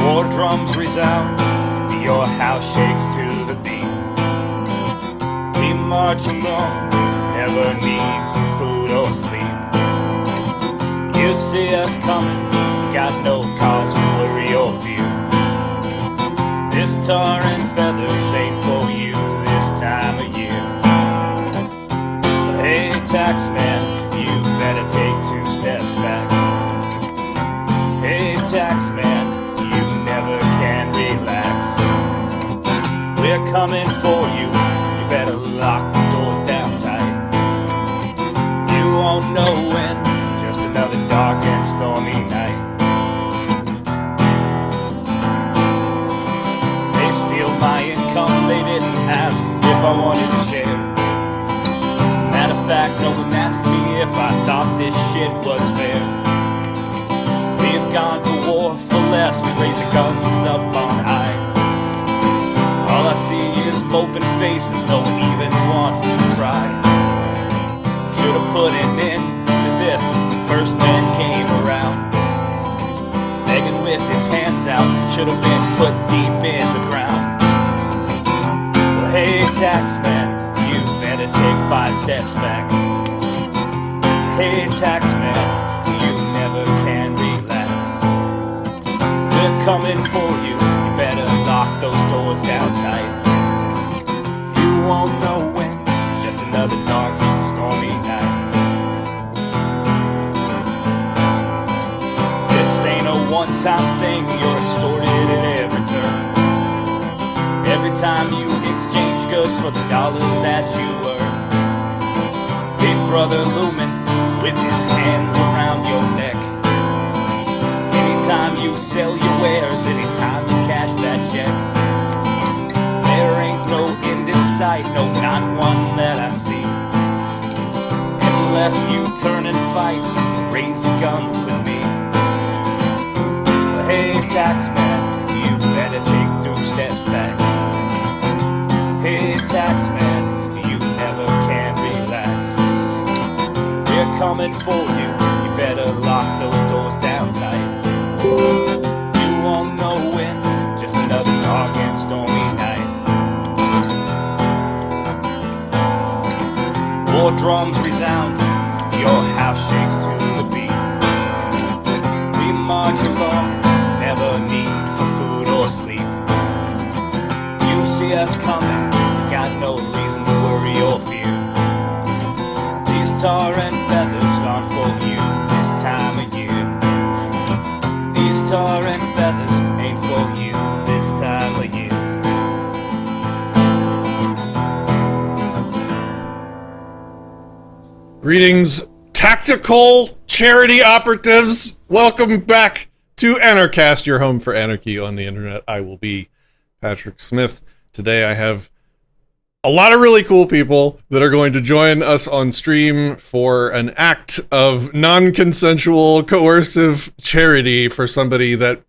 War drums resound, your house shakes to the beat. We march along, never need for food or sleep. You see us coming, got no cause to worry or fear. This tar and feathers ain't for you this time of year. Hey, taxman, you better take 2 steps back. Hey, taxman, you never can relax. We're coming for you, you better lock the doors down tight. You won't know when, just another dark and stormy night. They steal my income, they didn't ask if I wanted to share. Matter of fact, no one asked me if I thought this shit was fair. We've gone to war for less, we raise the guns up on high. All I see is moping faces, no one even wants me to try. Should've put an end to this when first man came around. Begging with his hands out, should've been put deep in the ground. Well, hey, taxman, you better take 5 steps back. Hey, taxman, you never can relax. We're coming for you, you better lock those doors down tight. You won't know when, just another dark and stormy night. This ain't a one-time thing, you're extorted at every turn. Every time you exchange goods for the dollars that you earn. Big brother looming with his hands around your neck. Anytime you sell your wares, anytime you cash that check. There ain't no end in sight, no, not one that I see. Unless you turn and fight, raise your guns with me. Hey, taxman, you better take 2 steps back. Hey, taxman, you never can relax. We're coming for you, you better lock those doors down tight. You won't know when, just another dark and stormy night. War drums resound, your house shakes to the beat. We march along, never need for food or sleep. You see us coming, got no reason to worry or fear. These tar and feathers aren't for you this time of year. These tar and feathers ain't for you this time of year. Greetings, tactical charity operatives. Welcome back to Anarchast, your home for anarchy on the internet. I will be Patrick Smith. Today I have a lot of really cool people that are going to join us on stream for an act of non-consensual, coercive charity for somebody that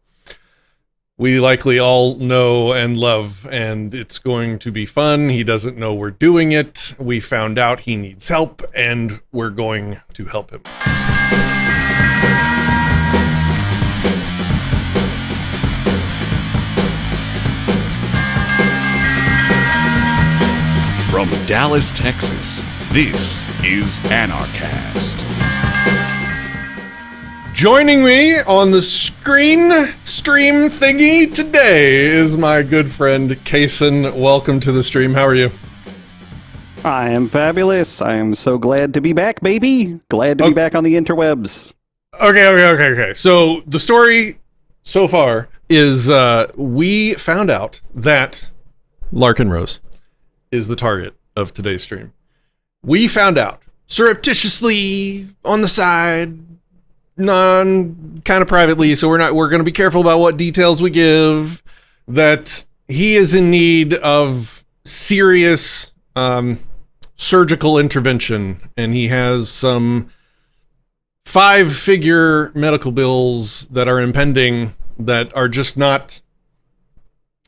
we likely all know and love, and it's going to be fun. He doesn't know we're doing it. We found out he needs help, and we're going to help him. From Dallas, Texas, this is Anarchast. Joining me on the stream thingy today is my good friend Kason. Welcome to the stream. How are you? I am fabulous. I am so glad to be back, baby. Glad to be back on the interwebs. Okay. So the story so far is we found out that Larkin Rose is the target of today's stream. We found out surreptitiously on the side, kind of privately, so we're going to be careful about what details we give, that he is in need of serious surgical intervention, and he has some 5-figure medical bills that are impending that are just not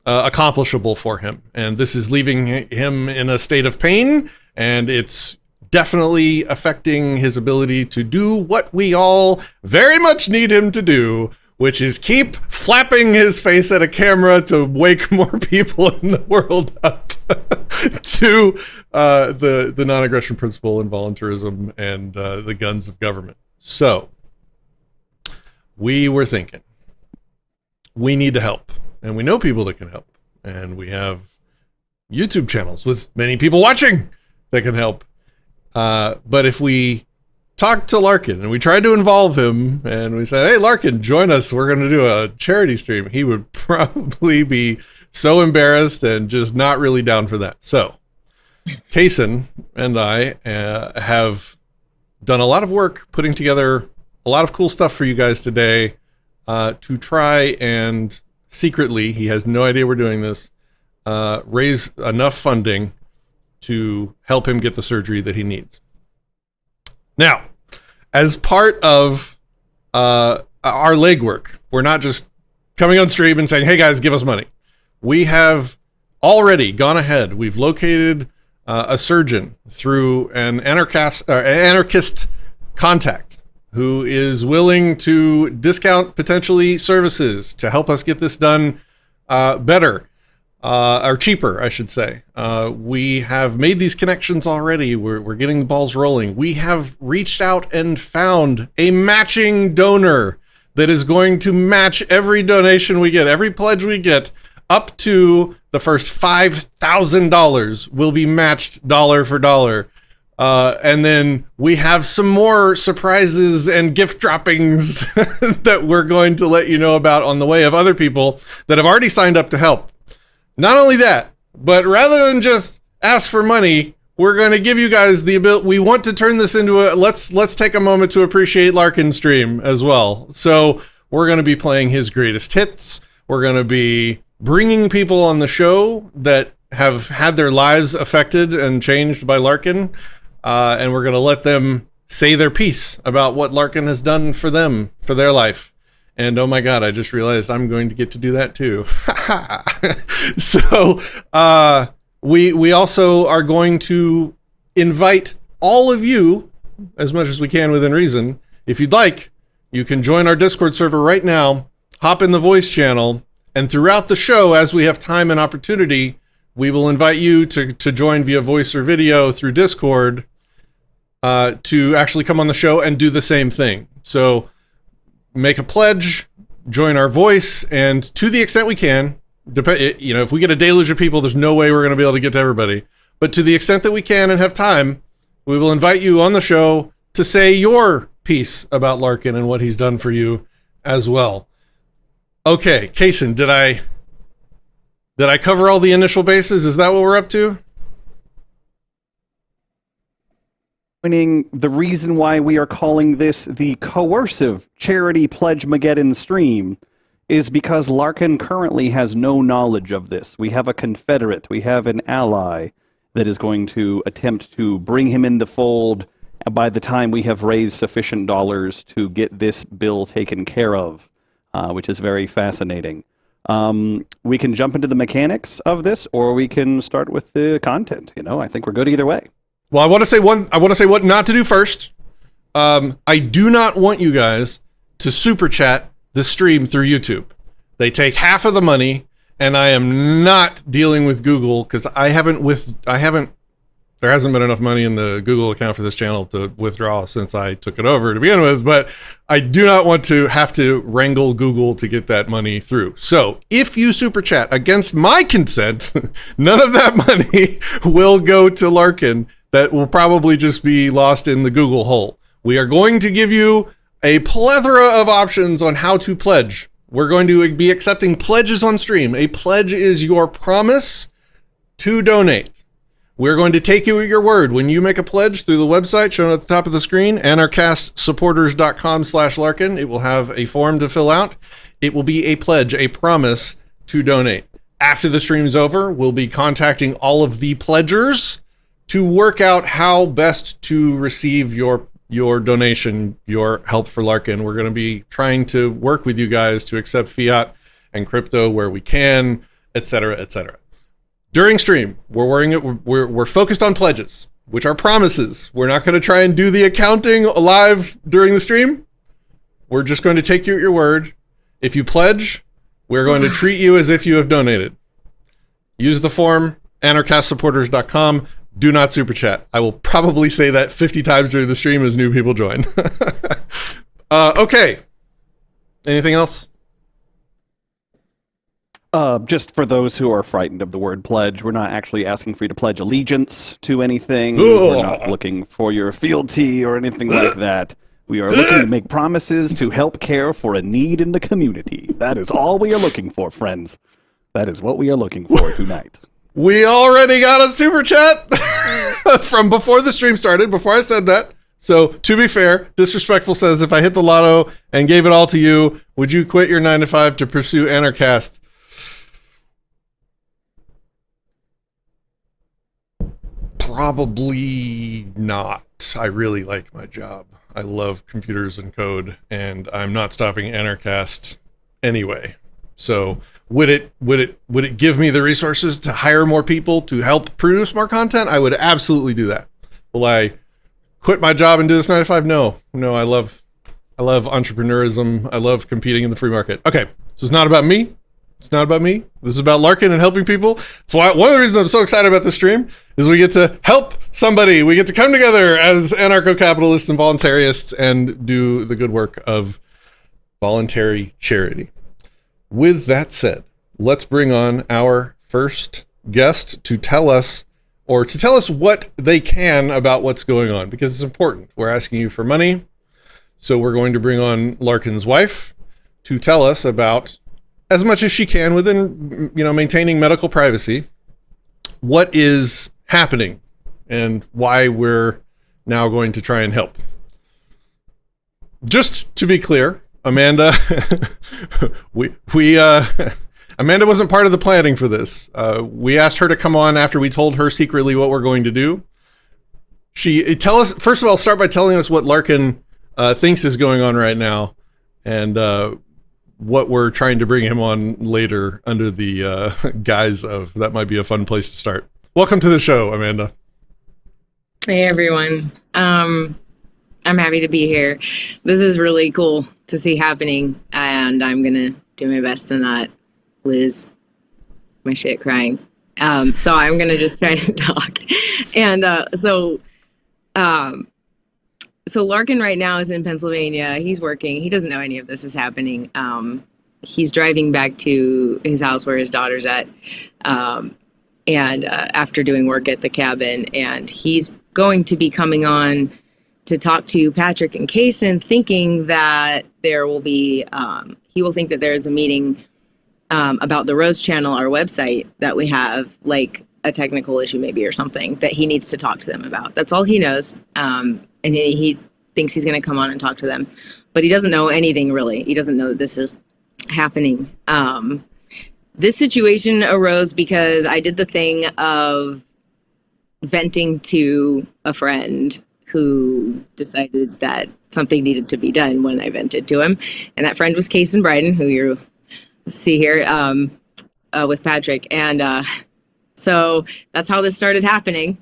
accomplishable for him, and this is leaving him in a state of pain, and it's definitely affecting his ability to do what we all very much need him to do, which is keep flapping his face at a camera to wake more people in the world up to the non-aggression principle and voluntarism and the guns of government. So we were thinking we need to help, and we know people that can help, and we have YouTube channels with many people watching that can help. But if we talked to Larkin and we tried to involve him and we said, hey, Larkin, join us, we're going to do a charity stream, he would probably be so embarrassed and just not really down for that. So Kaysen and I have done a lot of work putting together a lot of cool stuff for you guys today to try and secretly, he has no idea we're doing this, raise enough funding to help him get the surgery that he needs. Now, as part of our legwork, we're not just coming on stream and saying, hey guys, give us money. We have already gone ahead. We've located a surgeon through an anarchist contact who is willing to discount potentially services to help us get this done better. Or cheaper, I should say. We have made these connections already. We're getting the balls rolling. We have reached out and found a matching donor that is going to match every donation we get, every pledge we get, up to the first $5,000 will be matched dollar for dollar. And then we have some more surprises and gift droppings that we're going to let you know about on the way of other people that have already signed up to help. Not only that, but rather than just ask for money, we're going to give you guys the ability. We want to turn this into a let's take a moment to appreciate Larkin stream as well. So we're going to be playing his greatest hits. We're going to be bringing people on the show that have had their lives affected and changed by Larkin, and we're going to let them say their piece about what Larkin has done for them, for their life. And oh my God, I just realized I'm going to get to do that too. So we also are going to invite all of you, as much as we can within reason. If you'd like, you can join our Discord server right now, hop in the voice channel, and throughout the show, as we have time and opportunity, we will invite you to join via voice or video through Discord to actually come on the show and do the same thing. So make a pledge, join our voice, and to the extent we can, if we get a deluge of people, there's no way we're going to be able to get to everybody. But to the extent that we can and have time, we will invite you on the show to say your piece about Larkin and what he's done for you as well. Okay, Kaysen, did I cover all the initial bases? Is that what we're up to? The reason why we are calling this the Coercive Charity Pledgmageddon stream is because Larkin currently has no knowledge of this. We have a confederate, we have an ally that is going to attempt to bring him in the fold by the time we have raised sufficient dollars to get this bill taken care of, which is very fascinating. We can jump into the mechanics of this, or we can start with the content. I think we're good either way. Well, I want to say what not to do first. I do not want you guys to super chat the stream through YouTube. They take half of the money, and I am not dealing with Google because there hasn't been enough money in the Google account for this channel to withdraw since I took it over to begin with, but I do not want to have to wrangle Google to get that money through. So if you super chat against my consent, none of that money will go to Larkin. That will probably just be lost in the Google hole. We are going to give you a plethora of options on how to pledge. We're going to be accepting pledges on stream. A pledge is your promise to donate. We're going to take you at your word. When you make a pledge through the website shown at the top of the screen, anarchastsupporters.com/Larkin, it will have a form to fill out. It will be a pledge, a promise to donate. After the stream is over, we'll be contacting all of the pledgers to work out how best to receive your donation, your help for Larkin. We're going to be trying to work with you guys to accept fiat and crypto where we can, etc., etc. During stream, we're focused on pledges, which are promises. We're not going to try and do the accounting live during the stream. We're just going to take you at your word If you pledge, we're going to treat you as if you have donated. Use the form, anarchastsupporters.com. Do not super chat. I will probably say that 50 times during the stream as new people join. Okay. Anything else? Just for those who are frightened of the word pledge, we're not actually asking for you to pledge allegiance to anything. Ugh. We're not looking for your fealty or anything like that. We are looking to make promises to help care for a need in the community. That is all we are looking for, friends. That is what we are looking for tonight. We already got a super chat from before the stream started, before I said that. So, to be fair, Disrespectful says, if I hit the lotto and gave it all to you, would you quit your 9 to 5 to pursue Anarchast? Probably not. I really like my job. I love computers and code, and I'm not stopping Anarchast anyway. So would it give me the resources to hire more people to help produce more content? I would absolutely do that. Will I quit my job and do this 9 to 5? No, I love entrepreneurism. I love competing in the free market. Okay, so it's not about me. It's not about me. This is about Larkin and helping people. That's why one of the reasons I'm so excited about this stream is we get to help somebody. We get to come together as anarcho-capitalists and voluntarists and do the good work of voluntary charity. With that said, let's bring on our first guest to tell us what they can about what's going on, because it's important. We're asking you for money. So we're going to bring on Larkin's wife to tell us about, as much as she can within, maintaining medical privacy, what is happening and why we're now going to try and help. Just to be clear, Amanda, Amanda wasn't part of the planning for this. We asked her to come on after we told her secretly what we're going to do. First of all, start by telling us what Larkin thinks is going on right now, and what we're trying to bring him on later under the guise of. That might be a fun place to start. Welcome to the show, Amanda. Hey, everyone. I'm happy to be here. This is really cool to see happening, and I'm going to do my best to not lose my shit crying. So I'm going to just try to talk. And so Larkin right now is in Pennsylvania. He's working. He doesn't know any of this is happening. He's driving back to his house where his daughter's at, and after doing work at the cabin, and he's going to be coming on to talk to Patrick and Kaysen, thinking that there will be, he will think that there is a meeting about the Rose Channel, our website, that we have, like a technical issue maybe or something that he needs to talk to them about. That's all he knows. And he thinks he's going to come on and talk to them, but he doesn't know anything really. He doesn't know that this is happening. This situation arose because I did the thing of venting to a friend who decided that something needed to be done when I vented to him. And that friend was Kaysen Bryden, who you see here with Patrick. And so that's how this started happening.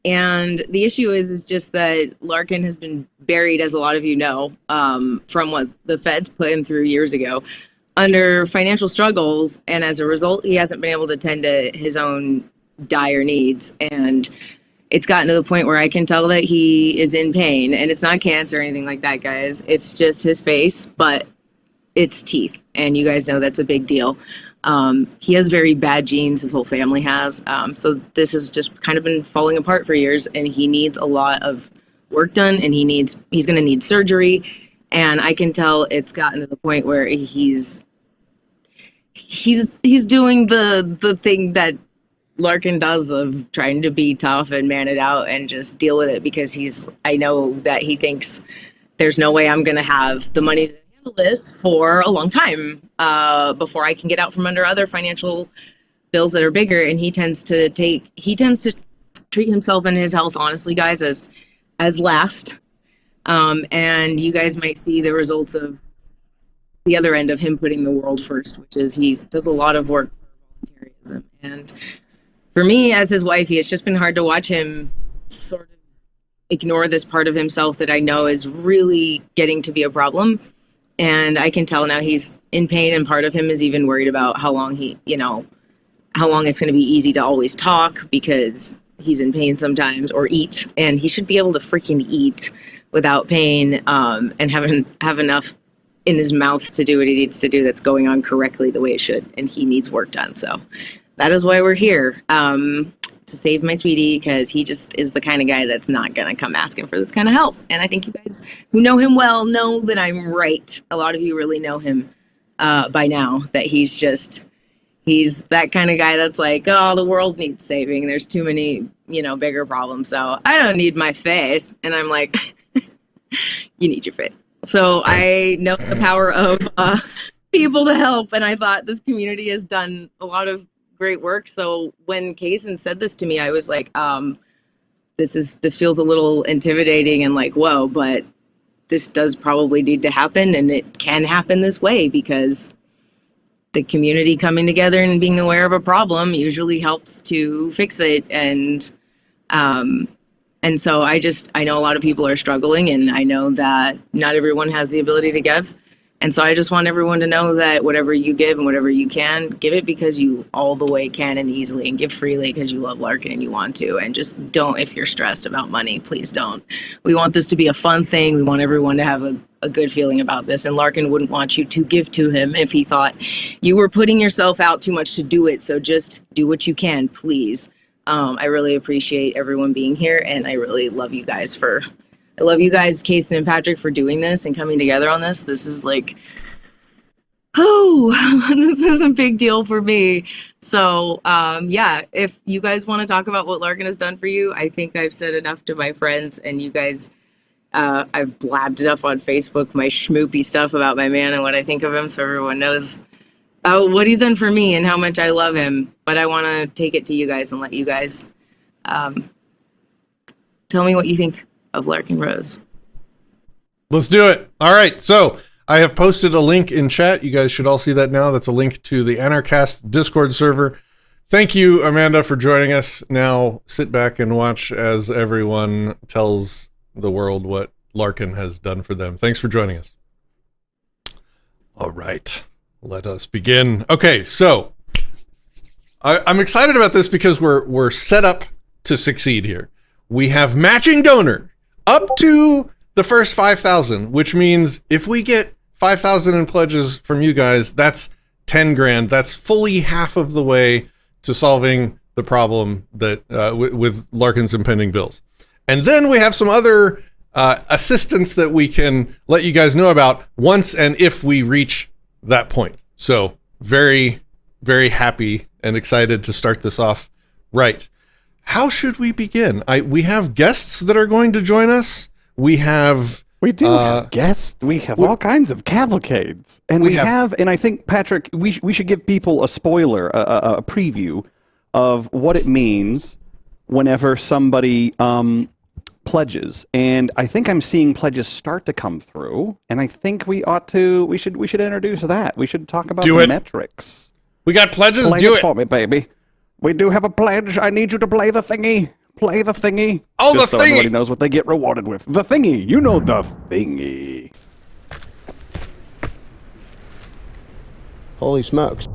And the issue is just that Larkin has been buried, as a lot of you know, from what the feds put him through years ago, under financial struggles. And as a result, he hasn't been able to tend to his own dire needs. And it's gotten to the point where I can tell that he is in pain. And it's not cancer or anything like that, guys. It's just his face, but it's teeth. And you guys know that's a big deal. He has very bad genes, his whole family has. So this has just kind of been falling apart for years, and he needs a lot of work done, and he's going to need surgery. And I can tell it's gotten to the point where he's doing the thing that Larkin does of trying to be tough and man it out and just deal with it, because I know that he thinks there's no way I'm going to have the money to handle this for a long time before I can get out from under other financial bills that are bigger. And he tends to treat himself and his health, honestly, guys, as last. And you guys might see the results of the other end of him putting the world first, which is he does a lot of work for voluntarism. And for me, as his wife, it's just been hard to watch him sort of ignore this part of himself that I know is really getting to be a problem. And I can tell now he's in pain, and part of him is even worried about how long how long it's going to be easy to always talk because he's in pain sometimes, or eat. And he should be able to freaking eat without pain, and have enough in his mouth to do what he needs to do that's going on correctly the way it should. And he needs work done. So that is why we're here, to save my sweetie, because he just is the kind of guy that's not going to come asking for this kind of help. And I think you guys who know him well know that I'm right. A lot of you really know him by now, that he's that kind of guy that's like, oh, the world needs saving. There's too many, bigger problems. So I don't need my face. And I'm like, you need your face. So I know the power of people to help. And I thought this community has done a lot of great work. So when Kaysen said this to me, I was like, this feels a little intimidating and like, whoa, but this does probably need to happen, and it can happen this way because the community coming together and being aware of a problem usually helps to fix it. And so I know a lot of people are struggling, and I know that not everyone has the ability to give. And so I just want everyone to know that whatever you give and whatever you can, give it because you all the way can and easily, and give freely because you love Larkin and you want to. And just don't, if you're stressed about money, please don't. We want this to be a fun thing. We want everyone to have a good feeling about this. And Larkin wouldn't want you to give to him if he thought you were putting yourself out too much to do it. So just do what you can, please. I really appreciate everyone being here, and I really love you guys Kaysen and Patrick, for doing this and coming together on this. This is like, this is a big deal for me. So, if you guys want to talk about what Larkin has done for you, I think I've said enough to my friends, and you guys, I've blabbed enough on Facebook, my schmoopy stuff about my man and what I think of him, so everyone knows what he's done for me and how much I love him. But I want to take it to you guys and let you guys tell me what you think of Larkin Rose. Let's do it. All right. So I have posted a link in chat. You guys should all see that now. That's a link to the Anarcast Discord server. Thank you, Amanda, for joining us. Now sit back and watch as everyone tells the world what Larkin has done for them. Thanks for joining us. All right. Let us begin. Okay. So I'm excited about this because we're set up to succeed here. We have matching donor up to the first 5,000, which means if we get 5,000 in pledges from you guys, that's 10 grand. That's fully half of the way to solving the problem that with Larkin's impending bills. And then we have some other assistance that we can let you guys know about once and if we reach that point. So very, very happy and excited to start this off right. How should we begin? We have guests that are going to join us. We do have guests. We have all kinds of cavalcades. And and I think, Patrick, we should give people a spoiler, a preview of what it means whenever somebody pledges. And I think I'm seeing pledges start to come through. And I think we should introduce that. We should talk about the metrics. We got pledges? Do it for me, baby. We do have a pledge. I need you to play the thingy. Play the thingy. Oh, just the so thingy. Everybody knows what they get rewarded with. The thingy. You know the thingy. Holy smokes.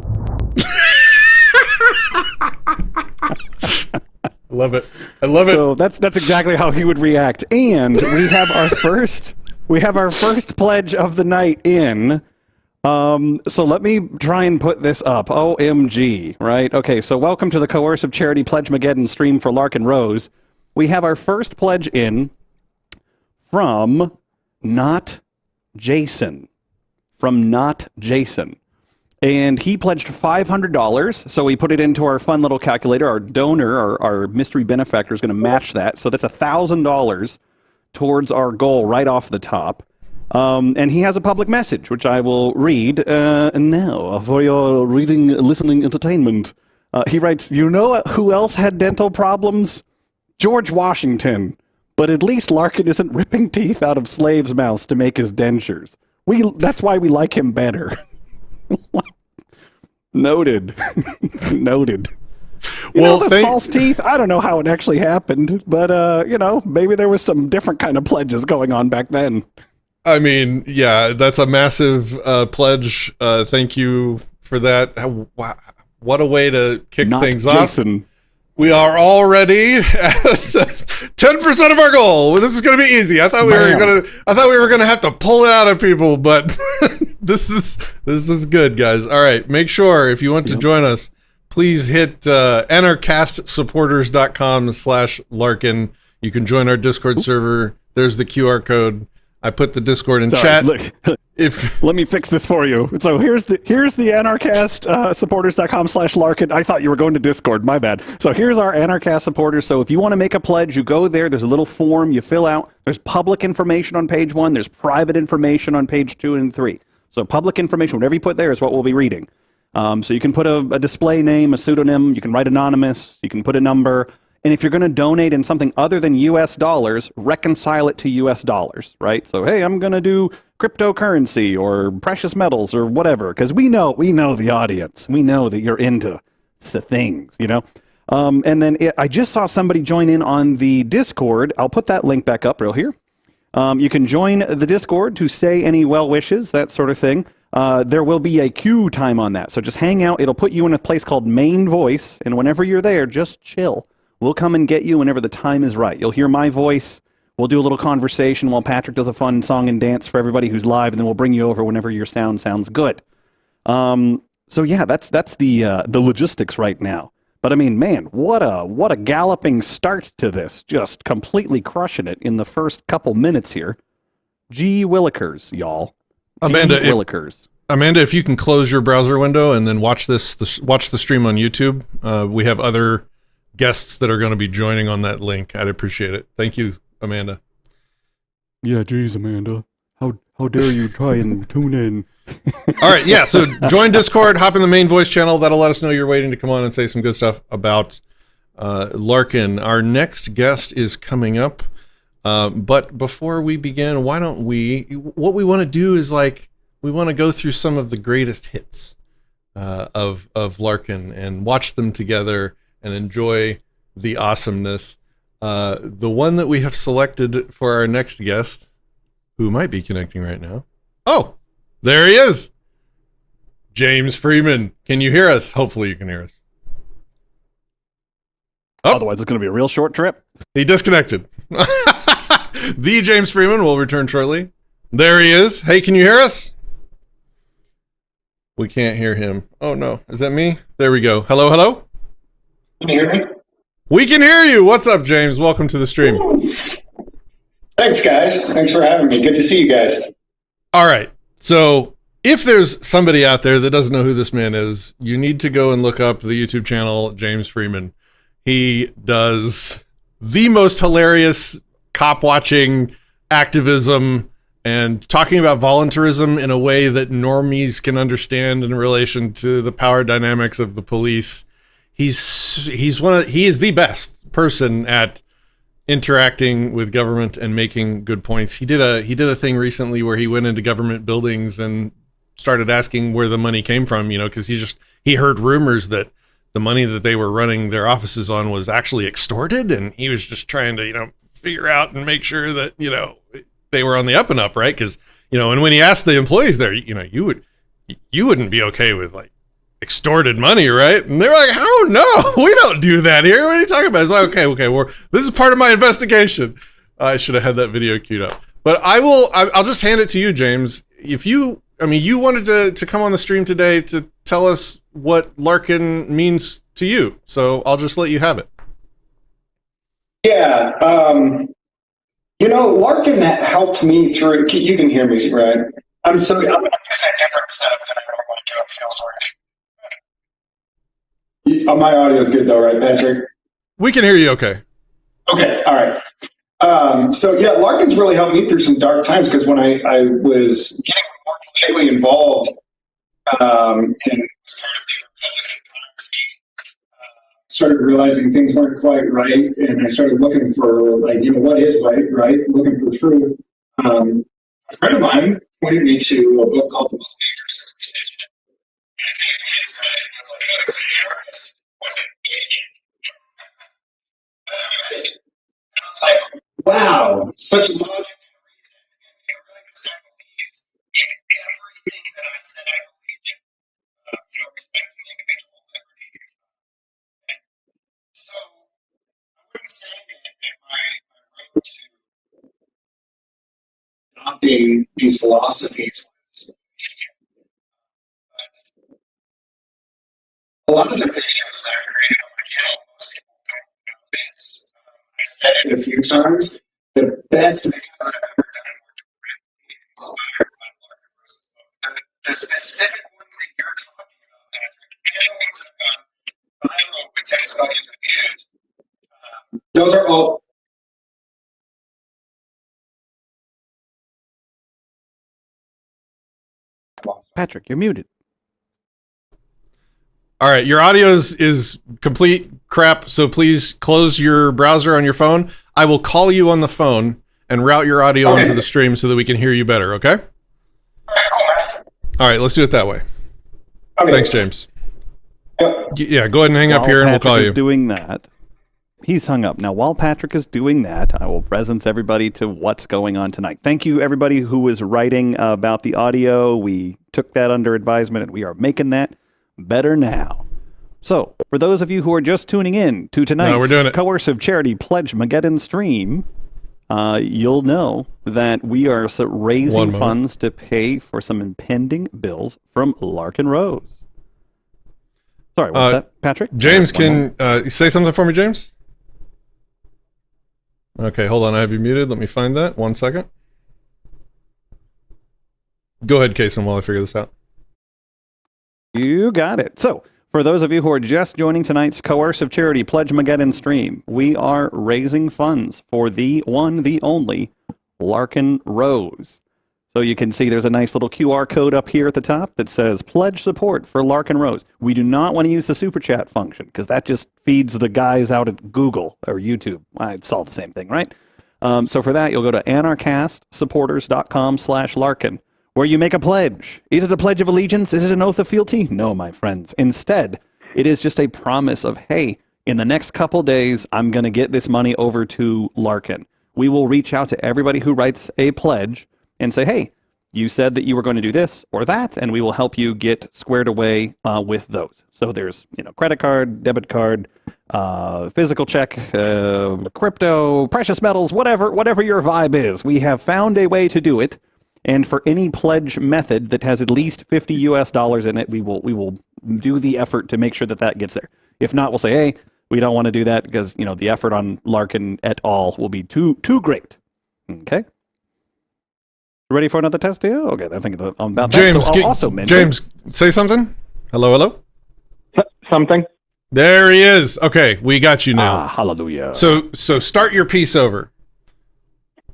I love it. I love it. So that's exactly how he would react. And we have our first pledge of the night in. So let me try and put this up. OMG, right? Okay, so welcome to the Coercive Charity Pledgmageddon stream for Larkin Rose. We have our first pledge in from Not Jason. And he pledged $500, so we put it into our fun little calculator. Our donor, our mystery benefactor, is going to match that. So that's $1,000 towards our goal right off the top. And he has a public message, which I will read now for your listening entertainment. He writes, you know who else had dental problems? George Washington. But at least Larkin isn't ripping teeth out of slaves' mouths to make his dentures. That's why we like him better. Noted. Noted. Those false teeth, I don't know how it actually happened, but, maybe there was some different kind of pledges going on back then. I mean, yeah, that's a massive pledge. Thank you for that. Wow. What a way to kick Not things off. Jason. We are already at 10% of our goal. This is going to be easy. I thought we were gonna have to pull it out of people, but this is good, guys. All right, make sure if you want to join us, please hit nrcastsupporters.com/Larkin. You can join our Discord server. There's the QR code. I put the Discord in chat. Look, let me fix this for you. So here's the Anarcast supporters.com/Larkin. I thought you were going to Discord. My bad. So here's our Anarcast supporters. So if you want to make a pledge, you go there. There's a little form you fill out. There's public information on page 1. There's private information on page 2 and 3. So public information, whatever you put there is what we'll be reading. So you can put a display name, a pseudonym. You can write anonymous. You can put a number. And if you're going to donate in something other than U.S. dollars, reconcile it to U.S. dollars, right? So, hey, I'm going to do cryptocurrency or precious metals or whatever, because we know the audience. We know that you're into the things, you know? And then I just saw somebody join in on the Discord. I'll put that link back up real here. You can join the Discord to say any well wishes, that sort of thing. There will be a queue time on that. So just hang out. It'll put you in a place called Main Voice. And whenever you're there, just chill. We'll come and get you whenever the time is right. You'll hear my voice. We'll do a little conversation while Patrick does a fun song and dance for everybody who's live, and then we'll bring you over whenever your sound sounds good. So yeah, that's the logistics right now. But I mean, man, what a galloping start to this! Just completely crushing it in the first couple minutes here. Gee willikers, y'all. Amanda, Willikers. If you can close your browser window and then watch the stream on YouTube, we have other guests that are going to be joining on that link. I'd appreciate it. Thank you, Amanda. Yeah, geez, Amanda. How dare you try and tune in? All right, yeah, so join Discord, hop in the main voice channel. That'll let us know you're waiting to come on and say some good stuff about Larkin. Our next guest is coming up. But before we begin, what we want to do is we want to go through some of the greatest hits of Larkin and watch them together and enjoy the awesomeness. The one that we have selected for our next guest, who might be connecting right now. Oh, there he is. James Freeman. Can you hear us? Hopefully you can hear us. Oh. Otherwise, it's going to be a real short trip. He disconnected. The James Freeman will return shortly. There he is. Hey, can you hear us? We can't hear him. Oh, no. Is that me? There we go. Hello, hello? Can you hear me? We can hear you. What's up, James? Welcome to the stream. Thanks, guys. Thanks for having me. Good to see you guys. All right. So if there's somebody out there that doesn't know who this man is, you need to go and look up the YouTube channel, James Freeman. He does the most hilarious cop-watching activism and talking about voluntarism in a way that normies can understand in relation to the power dynamics of the police. He is the best person at interacting with government and making good points. He did a thing recently where he went into government buildings and started asking where the money came from, because he heard rumors that the money that they were running their offices on was actually extorted, and he was just trying to, figure out and make sure that, they were on the up and up, right? Because, and when he asked the employees there, you wouldn't be okay with extorted money, right? And they're like, oh no, we don't do that here. What are you talking about? It's like, okay, this is part of my investigation. I should have had that video queued up, but I'll just hand it to you, James. If you wanted to come on the stream today to tell us what Larkin means to you, so I'll just let you have it. Yeah, Larkin helped me through. You can hear me, right? I'm using a different setup than I normally do. It feels weird. My audio is good though, right, Patrick? We can hear you okay. Okay, all right. Larkin's really helped me through some dark times, because when I was getting more politically involved in kind of the Republican Party, started realizing things weren't quite right, and I started looking for what is right, looking for truth. A friend of mine pointed me to a book called The Most Dangerous Circumcision. And I kind of glanced at it, and I was like, oh, it's an anarchist. What an idiot. And I was like, wow, such logic and reason. And really this guy adopting these philosophies was a lot of the videos that I created on my channel, most people don't know this. I said it a few times. The best videos I've ever done were directly inspired by Larkin Rose's book. The specific ones that you're talking about, Patrick, and the ones that have gone viral with tens of millions of views, those are all. Patrick, you're muted. All right, your audio is complete crap, so please close your browser on your phone. I will call you on the phone and route your audio into the stream so that we can hear you better, okay? All right, let's do it that way. Okay. Thanks, James. Yep. Yeah, go ahead and hang up here and we'll call Patrick you. is doing that. He's hung up. Now, while Patrick is doing that, I will presence everybody to what's going on tonight. Thank you, everybody who was writing about the audio. We took that under advisement, and we are making that better now. So, for those of you who are just tuning in to tonight's Coercive Charity Pledgmageddon stream, you'll know that we are raising funds to pay for some impending bills from Larkin Rose. Sorry, what's that, Patrick? James, can you say something for me, James? Okay, hold on. I have you muted. Let me find that. 1 second. Go ahead, Kason, while I figure this out. You got it. So, for those of you who are just joining tonight's Coercive Charity Pledgmageddon stream, we are raising funds for the one, the only Larkin Rose. So you can see there's a nice little QR code up here at the top that says pledge support for Larkin Rose. We do not want to use the super chat function because that just feeds the guys out at Google or YouTube. It's all the same thing, right? So for that, you'll go to anarchastsupporters.com/Larkin, where you make a pledge. Is it a pledge of allegiance? Is it an oath of fealty? No, my friends. Instead, it is just a promise of, hey, in the next couple days, I'm going to get this money over to Larkin. We will reach out to everybody who writes a pledge and say, hey, you said that you were going to do this or that, and we will help you get squared away with those. So there's, credit card, debit card, physical check, crypto, precious metals, whatever your vibe is. We have found a way to do it. And for any pledge method that has at least $50 in it, we will do the effort to make sure that that gets there. If not, we'll say, hey, we don't want to do that because, the effort on Larkin et al. Will be too great. Okay? Ready for another test here? Okay, I think about James, that. So I'll also mention... James, say something. Hello? Something. There he is. Okay, we got you now. Hallelujah. So start your piece over.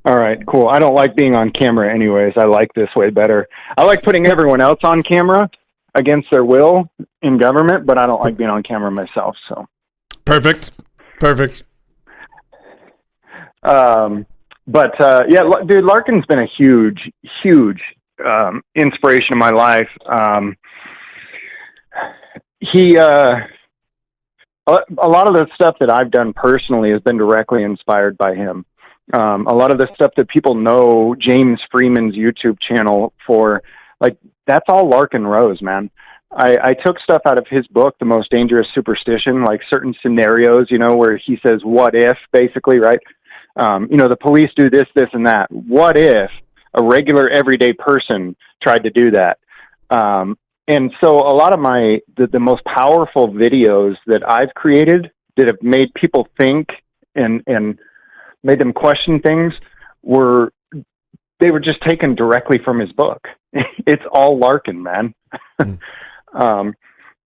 All right, cool. I don't like being on camera anyways. I like this way better. I like putting everyone else on camera against their will in government, but I don't like being on camera myself, so. Perfect. Dude, Larkin's been a huge inspiration in my life. A lot of the stuff that I've done personally has been directly inspired by him. A lot of the stuff that people know James Freeman's YouTube channel for, that's all Larkin Rose, man. I took stuff out of his book, The Most Dangerous Superstition, like certain scenarios, where he says, what if, basically, right? The police do this, and that. What if a regular everyday person tried to do that? And so a lot of the most powerful videos that I've created that have made people think and made them question things were just taken directly from his book. It's all Larkin, man.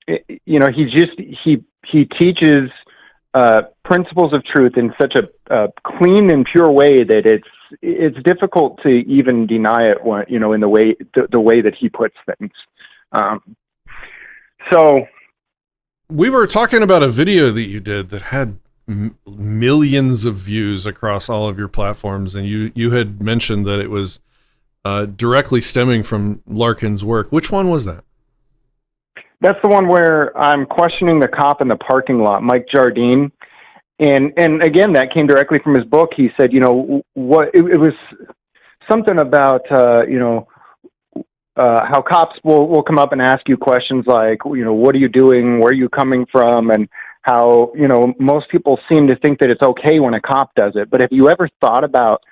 He teaches principles of truth in such a clean and pure way that it's difficult to even deny it when, in the way that he puts things. So we were talking about a video that you did that had millions of views across all of your platforms, and you had mentioned that it was directly stemming from Larkin's work. Which one was that? That's the one where I'm questioning the cop in the parking lot, Mike Jardine. And again, that came directly from his book. He said, it was something about, how cops will come up and ask you questions like, what are you doing? Where are you coming from? And how, most people seem to think that it's okay when a cop does it. But have you ever thought about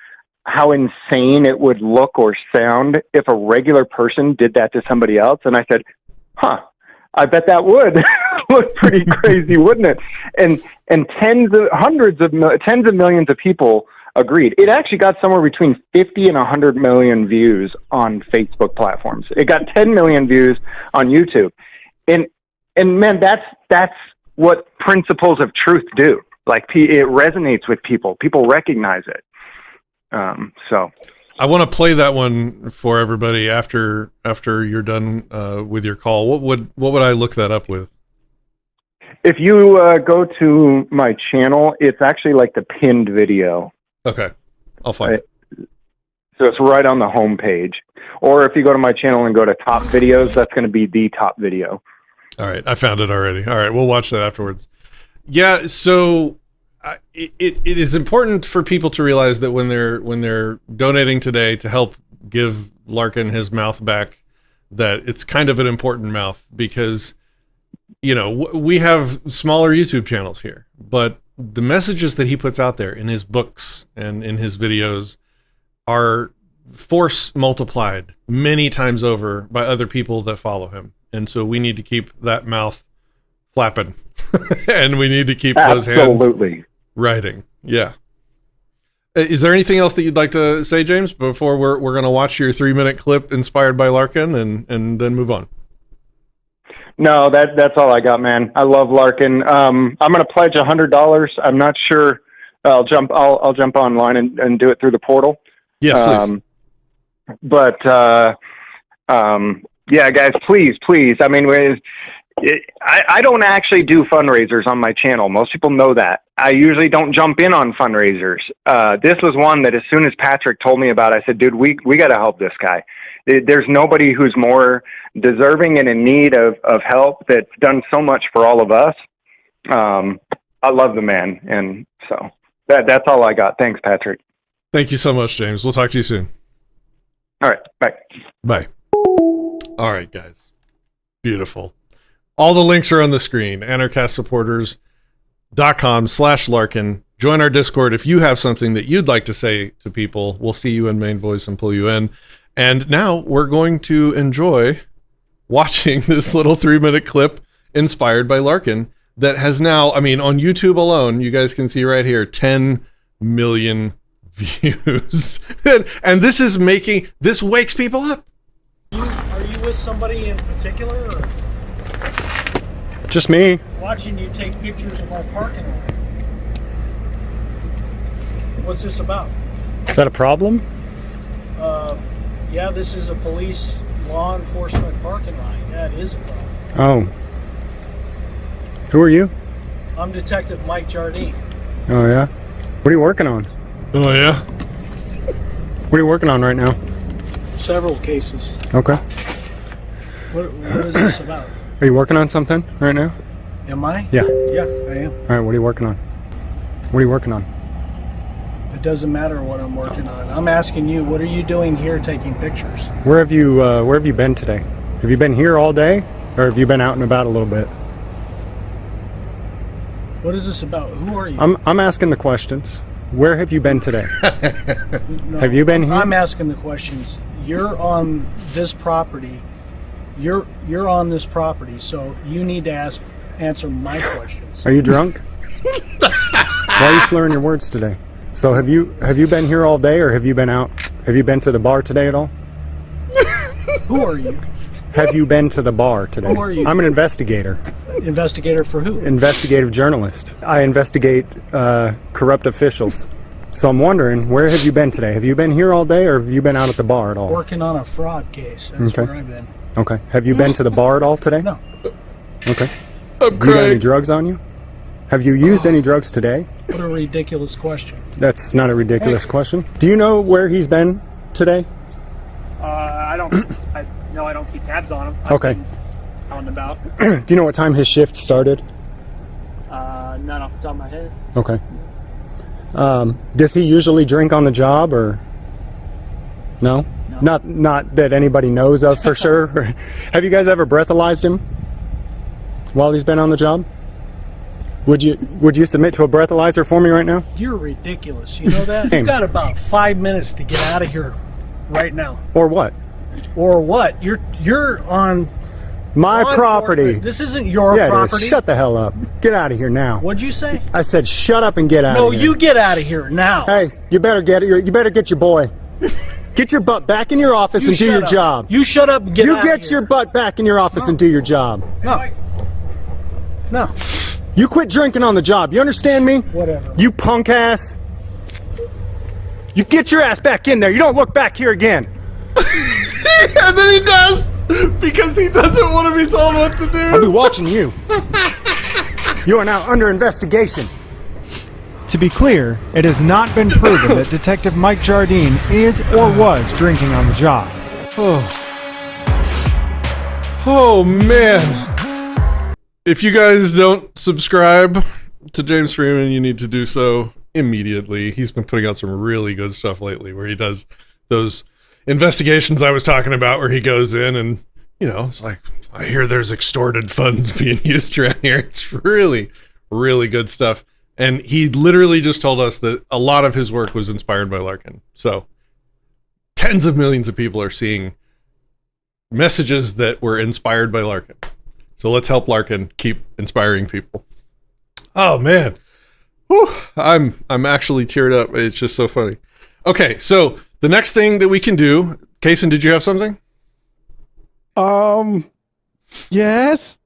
how insane it would look or sound if a regular person did that to somebody else. And I said, I bet that would look pretty crazy, wouldn't it? And tens of millions of people agreed. It actually got somewhere between 50 and 100 million views on Facebook platforms. It got 10 million views on YouTube. And man, that's what principles of truth do. Like, it resonates with people. People recognize it. So I want to play that one for everybody after you're done with your call. What would I look that up with? If you go to my channel, it's actually like the pinned video. Okay, I'll find it. So it's right on the home page. Or if you go to my channel and go to top videos, that's going to be the top video. All right, I found it already. All right, we'll watch that afterwards. Yeah, so it is important for people to realize that when they're donating today to help give Larkin his mouth back, that it's kind of an important mouth, because we have smaller YouTube channels here, but the messages that he puts out there in his books and in his videos are force multiplied many times over by other people that follow him. And so we need to keep that mouth flapping and we need to keep those hands writing. Yeah. Is there anything else that you'd like to say, James, before we're going to watch your 3-minute clip inspired by Larkin and then move on? No, that's all I got, man. I love Larkin. I'm going to pledge $100. I'm not sure. I'll jump online and do it through the portal. Yes, please. Yeah, guys, please. I mean, I don't actually do fundraisers on my channel. Most people know that. I usually don't jump in on fundraisers. This was one that as soon as Patrick told me about, I said, dude, we got to help this guy. There's nobody who's more deserving and in need of help that's done so much for all of us. I love the man. And so that's all I got. Thanks, Patrick. Thank you so much, James. We'll talk to you soon. All right. Bye. Bye. All right, guys. Beautiful. All the links are on the screen. anarchastsupporters.com/Larkin. Join our Discord if you have something that you'd like to say to people. We'll see you in main voice and pull you in. And now we're going to enjoy watching this little 3-minute clip inspired by Larkin that has now, I mean, on YouTube alone, you guys can see right here, 10 million views. And this wakes people up. Are you with somebody in particular? Or? Just me. Watching you take pictures of our parking lot. What's this about? Is that a problem? Yeah, this is a police law enforcement parking lot. Yeah, it is a problem. Oh. Who are you? I'm Detective Mike Jardine. Oh, yeah? What are you working on? Oh, yeah? What are you working on right now? Several cases. Okay. What is this about? Are you working on something right now? Am I? Yeah. Yeah, I am. All right, what are you working on? What are you working on? It doesn't matter what I'm working on. I'm asking you, what are you doing here taking pictures? Where have you been today? Have you been here all day, or have you been out and about a little bit? What is this about? Who are you? I'm asking the questions. Where have you been today? No, have you been here? I'm asking the questions. You're on this property. You're on this property, so you need to answer my questions. Are you drunk? Why are you slurring your words today? So have you been here all day, or have you been out? Have you been to the bar today at all? Who are you? Have you been to the bar today? Who are you? I'm an investigator. Investigator for who? Investigative journalist. I investigate corrupt officials. So I'm wondering, where have you been today? Have you been here all day, or have you been out at the bar at all? Working on a fraud case. That's Okay. where I've been. Okay. Have you been to the bar at all today? No. Okay. I'm You got any drugs on you? Have you used any drugs today? What a ridiculous question. That's not a ridiculous question. Do you know where he's been today? I don't keep tabs on him. Okay. I've been out and about. Do you know what time his shift started? None off the top of my head. Okay. Does he usually drink on the job, or no? No. Not that anybody knows of for sure. Have you guys ever breathalyzed him while he's been on the job? Would you submit to a breathalyzer for me right now? You're ridiculous. You know that? You've got about 5 minutes to get out of here right now. Or what? Or what? You're on my property. This isn't your property. It is. Shut the hell up. Get out of here now. What'd you say? I said shut up and get out of here. No, you get out of here now. Hey, you better get your boy. Get your butt back in your office and do your job. You shut up and get out of here. You get your butt back in your office and do your job. No. You quit drinking on the job. You understand me? Whatever. You punk ass. You get your ass back in there. You don't look back here again. And then he does, because he doesn't want to be told what to do. I'll be watching you. You are now under investigation. To be clear, it has not been proven that Detective Mike Jardine is or was drinking on the job. Oh man. If you guys don't subscribe to James Freeman, you need to do so immediately. He's been putting out some really good stuff lately where he does those investigations I was talking about where he goes in and, it's like, I hear there's extorted funds being used around here. It's really, really good stuff. And he literally just told us that a lot of his work was inspired by Larkin. So tens of millions of people are seeing messages that were inspired by Larkin. So let's help Larkin keep inspiring people. Oh man. Whew. I'm actually teared up. It's just so funny. Okay, so the next thing that we can do, Kaysen, did you have something? Yes.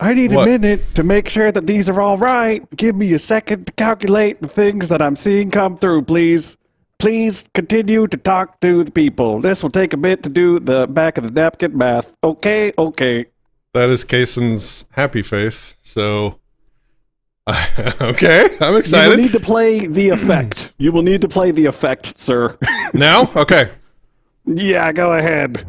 I need a minute to make sure that these are all right. Give me a second to calculate the things that I'm seeing come through, please. Please continue to talk to the people. This will take a bit to do the back of the napkin math. Okay. That is Kaysen's happy face. So, okay, I'm excited. You will need to play the effect. You will need to play the effect, sir. Now? Okay. Yeah, go ahead.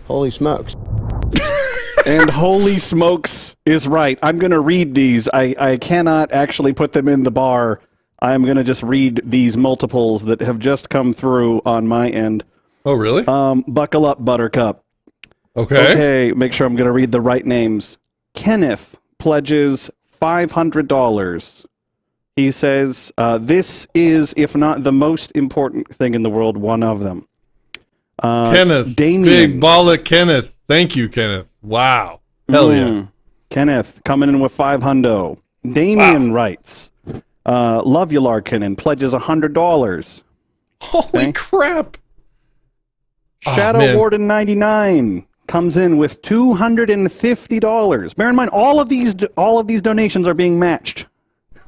Holy smokes. And holy smokes is right. I'm going to read these. I cannot actually put them in the bar. I'm going to just read these multiples that have just come through on my end. Oh, really? Buckle up, Buttercup. Okay. Make sure I'm going to read the right names. Kenneth pledges $500. He says, this is, if not the most important thing in the world, one of them. Kenneth. Damien. Big baller Kenneth. Thank you, Kenneth. Wow. Hell yeah. Kenneth coming in with $500. Damien writes, love you, Larkin, and pledges $100. Holy crap. Shadow Warden 99 comes in with $250. Bear in mind, all of these donations are being matched.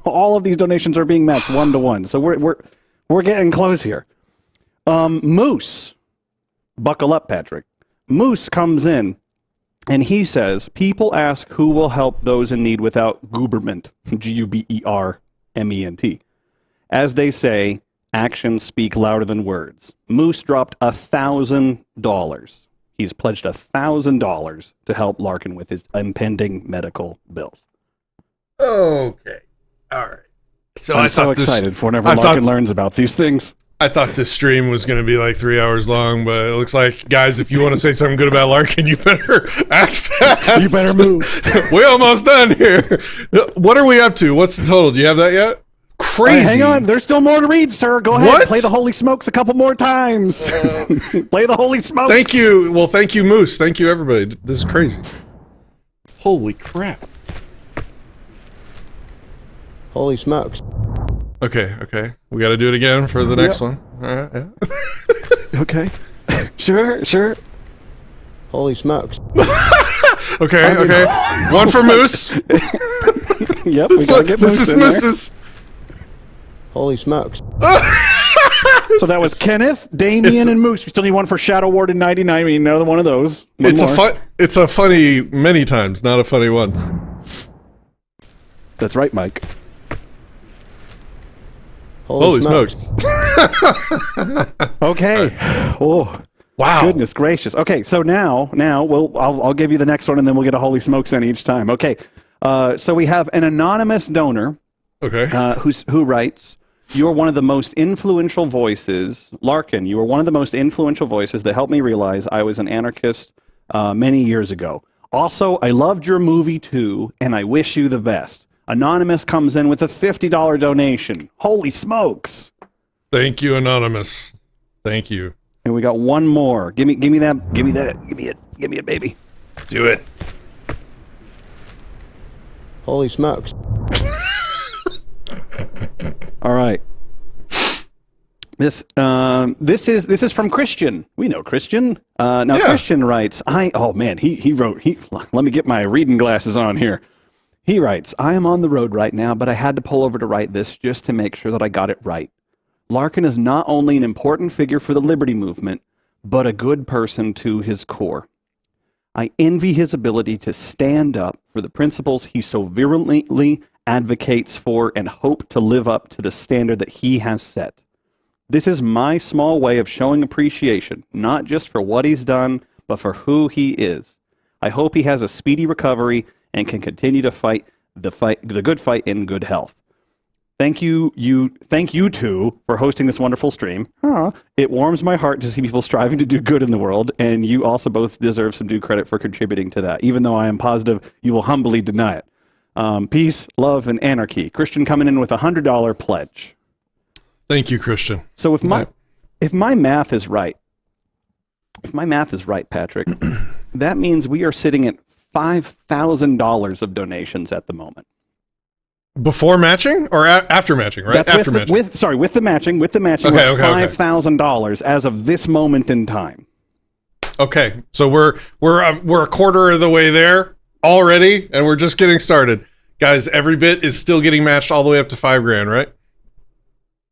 All of these donations are being matched 1-to-1. So we're getting close here. Moose, buckle up, Patrick. Moose comes in and he says, people ask who will help those in need without Guberment, Guberment. As they say, actions speak louder than words. Moose dropped $1,000. He's pledged $1,000 to help Larkin with his impending medical bills. Okay. All right. So I'm so excited for whenever Larkin learns about these things. I thought this stream was going to be like 3 hours long, but it looks like, guys, if you want to say something good about Larkin, you better act fast. You better move. We're almost done here. What are we up to? What's the total? Do you have that yet? Crazy. Hang on. There's still more to read, sir. Go ahead. Play the Holy Smokes a couple more times. Play the Holy Smokes. Thank you. Well, thank you, Moose. Thank you, everybody. This is crazy. Holy crap. Holy smokes. Okay. We got to do it again for the next one. All right, yeah. Okay. Sure. Holy smokes. Okay. One for Moose. Yep, we gotta get Moose. This is Moose's. Holy smokes. So that was Kenneth, Damien, and Moose. We still need one for Shadow Warden 99. We need another one of those. It's a funny many times, not a funny once. That's right, Mike. Holy smokes. Okay. Oh, wow. Goodness gracious. Okay, so now I'll give you the next one, and then we'll get a Holy Smokes in each time. Okay. So we have an anonymous donor. Okay. Who writes, "You are one of the most influential voices, Larkin. You are one of the most influential voices that helped me realize I was an anarchist many years ago. Also, I loved your movie too, and I wish you the best. Anonymous comes in with a $50 donation. Holy smokes! Thank you, Anonymous. Thank you. And we got one more. Give me that. Give me it, baby. Do it. Holy smokes. All right. This is from Christian. We know Christian. Christian writes, let me get my reading glasses on here. He writes, I am on the road right now, but I had to pull over to write this just to make sure that I got it right. Larkin is not only an important figure for the liberty movement, but a good person to his core. I envy his ability to stand up for the principles he so virulently advocates for and hope to live up to the standard that he has set. This is my small way of showing appreciation, not just for what he's done, but for who he is. I hope he has a speedy recovery and can continue to fight the good fight in good health. Thank you two for hosting this wonderful stream. It warms my heart to see people striving to do good in the world, and you also both deserve some due credit for contributing to that, even though I am positive you will humbly deny it. Peace, love, and anarchy. Christian coming in with a $100 pledge. Thank you, Christian. So if my math is right, Patrick, that means we are sitting at $5,000 of donations at the moment. Before matching or after matching, right? That's after matching. With the matching, we're $5,000 as of this moment in time. Okay, so we're a quarter of the way there already, and we're just getting started, guys. Every bit is still getting matched all the way up to $5,000, right?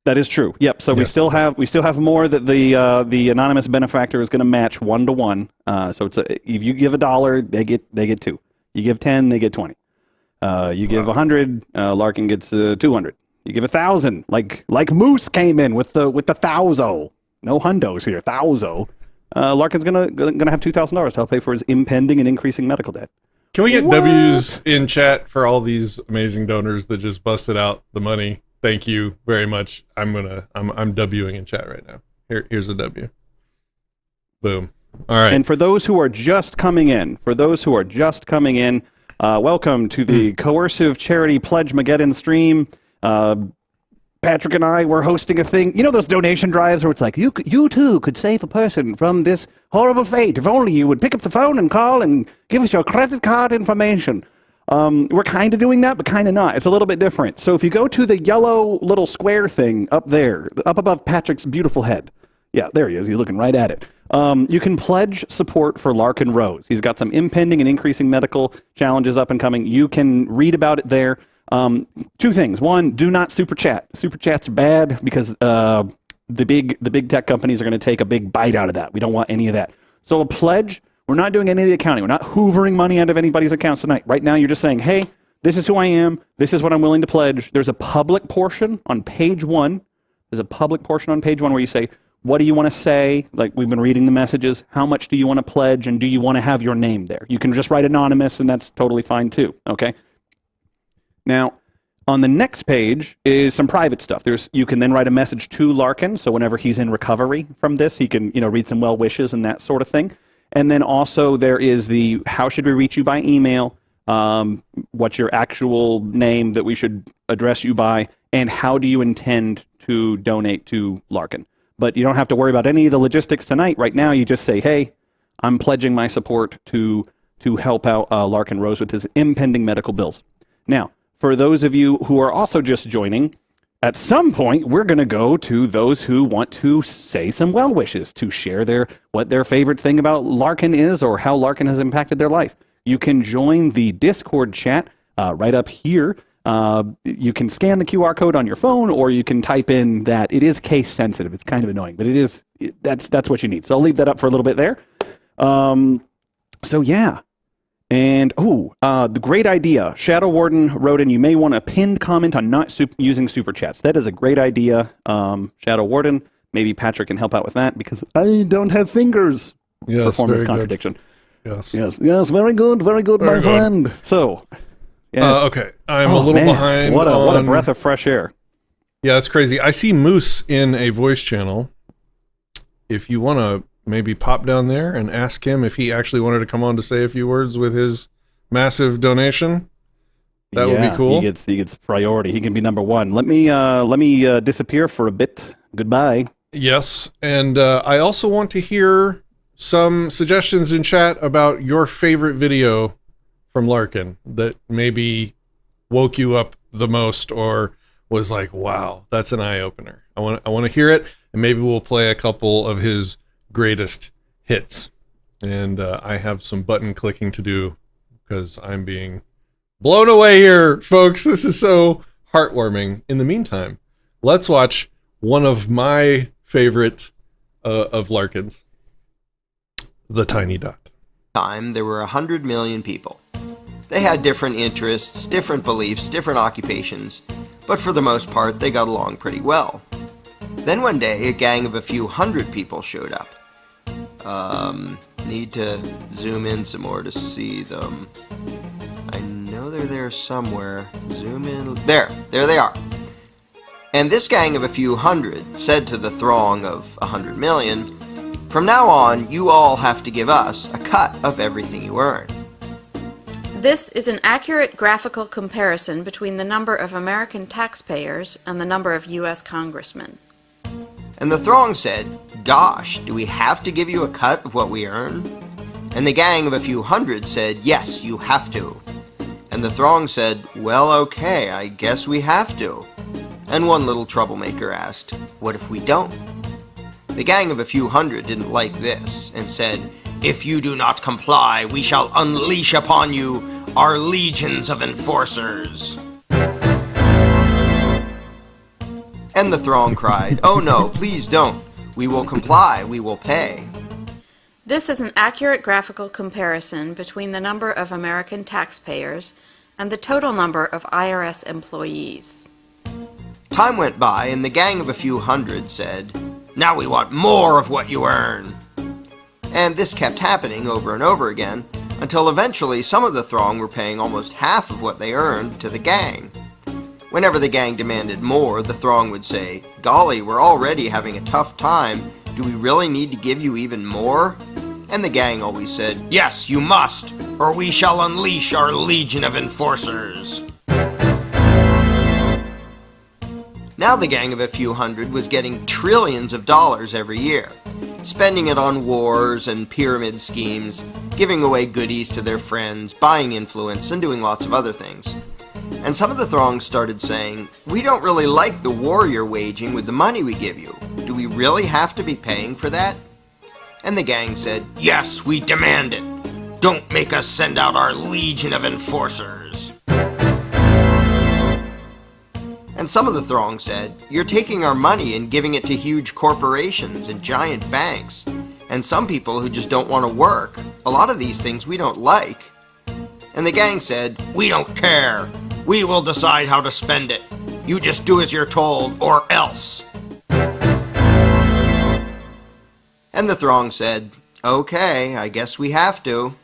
That is true. Yep. So we still have more that the anonymous benefactor is going to match 1-to-1. So if you give $1, they get 2. You give 10, they get 20. You give 100, Larkin gets 200. You give 1,000, like Moose came in with the thouso. No hundos here, thouso. Larkin's gonna have $2,000 to help pay for his impending and increasing medical debt. Can we get W's in chat for all these amazing donors that just busted out the money? Thank you very much. I'm Wing in chat right now. Here's a W. Boom. All right. And for those who are just coming in, welcome to the Coercive Charity Pledgmageddon stream. Patrick and I were hosting a thing. You know those donation drives where it's like, you too could save a person from this horrible fate. If only you would pick up the phone and call and give us your credit card information. We're kind of doing that, but kind of not. It's a little bit different. So if you go to the yellow little square thing up there, up above Patrick's beautiful head. Yeah, there he is. He's looking right at it. You can pledge support for Larkin Rose. He's got some impending and increasing medical challenges up and coming. You can read about it there. 2 things. One, do not super chat. Super chat's bad because the big tech companies are going to take a big bite out of that. We don't want any of that. So a pledge, we're not doing any of the accounting. We're not hoovering money out of anybody's accounts tonight. Right now, you're just saying, hey, this is who I am. This is what I'm willing to pledge. There's a public portion on page 1. There's a public portion on page 1 where you say, what do you want to say? Like we've been reading the messages. How much do you want to pledge? And do you want to have your name there? You can just write anonymous, and that's totally fine too. Okay. Now, on the next page is some private stuff. You can then write a message to Larkin, so whenever he's in recovery from this, he can read some well wishes and that sort of thing. And then also there is the how should we reach you by email, what's your actual name that we should address you by, and how do you intend to donate to Larkin. But you don't have to worry about any of the logistics tonight. Right now, you just say, hey, I'm pledging my support to help out Larkin Rose with his impending medical bills. Now, for those of you who are also just joining, at some point, we're going to go to those who want to say some well wishes, to share what their favorite thing about Larkin is or how Larkin has impacted their life. You can join the Discord chat right up here. You can scan the QR code on your phone, or you can type in that. It is case sensitive. It's kind of annoying, but that's what you need. So I'll leave that up for a little bit there. So yeah. And, the great idea. Shadow Warden wrote in, you may want a pinned comment on not using super chats. That is a great idea. Shadow Warden, maybe Patrick can help out with that because I don't have fingers. Yes, Performance very contradiction. Good. Yes, very good, my friend. So, yes. Okay, I'm a little behind. What a breath of fresh air. Yeah, that's crazy. I see Moose in a voice channel. If you want to maybe pop down there and ask him if he actually wanted to come on to say a few words with his massive donation. That would be cool. He gets priority. He can be number one. Let me disappear for a bit. Goodbye. Yes, and I also want to hear some suggestions in chat about your favorite video from Larkin that maybe woke you up the most or was like, wow, that's an eye-opener. I want to hear it, and maybe we'll play a couple of his greatest hits. And I have some button clicking to do because I'm being blown away here, folks. This is so heartwarming. In the meantime, let's watch one of my favorite of Larkin's, The Tiny Dot. Time, there were 100 million people. They had different interests, different beliefs, different occupations, but for the most part, they got along pretty well. Then one day, a gang of a few hundred people showed up. Need to zoom in some more to see them. I know they're there somewhere. Zoom in. There they are. And this gang of a few hundred said to the throng of 100 million, "From now on, you all have to give us a cut of everything you earn." This is an accurate graphical comparison between the number of American taxpayers and the number of U.S. congressmen. And the throng said, "Gosh, do we have to give you a cut of what we earn?" And the gang of a few hundred said, "Yes, you have to." And the throng said, "Well, okay, I guess we have to." And one little troublemaker asked, "What if we don't?" The gang of a few hundred didn't like this and said, "If you do not comply, we shall unleash upon you our legions of enforcers." And the throng cried, "Oh no, please don't. We will comply, we will pay." This is an accurate graphical comparison between the number of American taxpayers and the total number of IRS employees. Time went by and the gang of a few hundred said, "Now we want more of what you earn." And this kept happening over and over again until eventually some of the throng were paying almost half of what they earned to the gang. Whenever the gang demanded more, the throng would say, "Golly, we're already having a tough time. Do we really need to give you even more?" And the gang always said, "Yes, you must, or we shall unleash our legion of enforcers." Now the gang of a few hundred was getting trillions of dollars every year, spending it on wars and pyramid schemes, giving away goodies to their friends, buying influence, and doing lots of other things. And some of the throng started saying, "We don't really like the war you're waging with the money we give you. Do we really have to be paying for that?" And the gang said, "Yes, we demand it. Don't make us send out our legion of enforcers." And some of the throng said, "You're taking our money and giving it to huge corporations and giant banks, and some people who just don't want to work. A lot of these things we don't like." And the gang said, "We don't care. We will decide how to spend it. You just do as you're told, or else." And the throng said, "Okay, I guess we have to."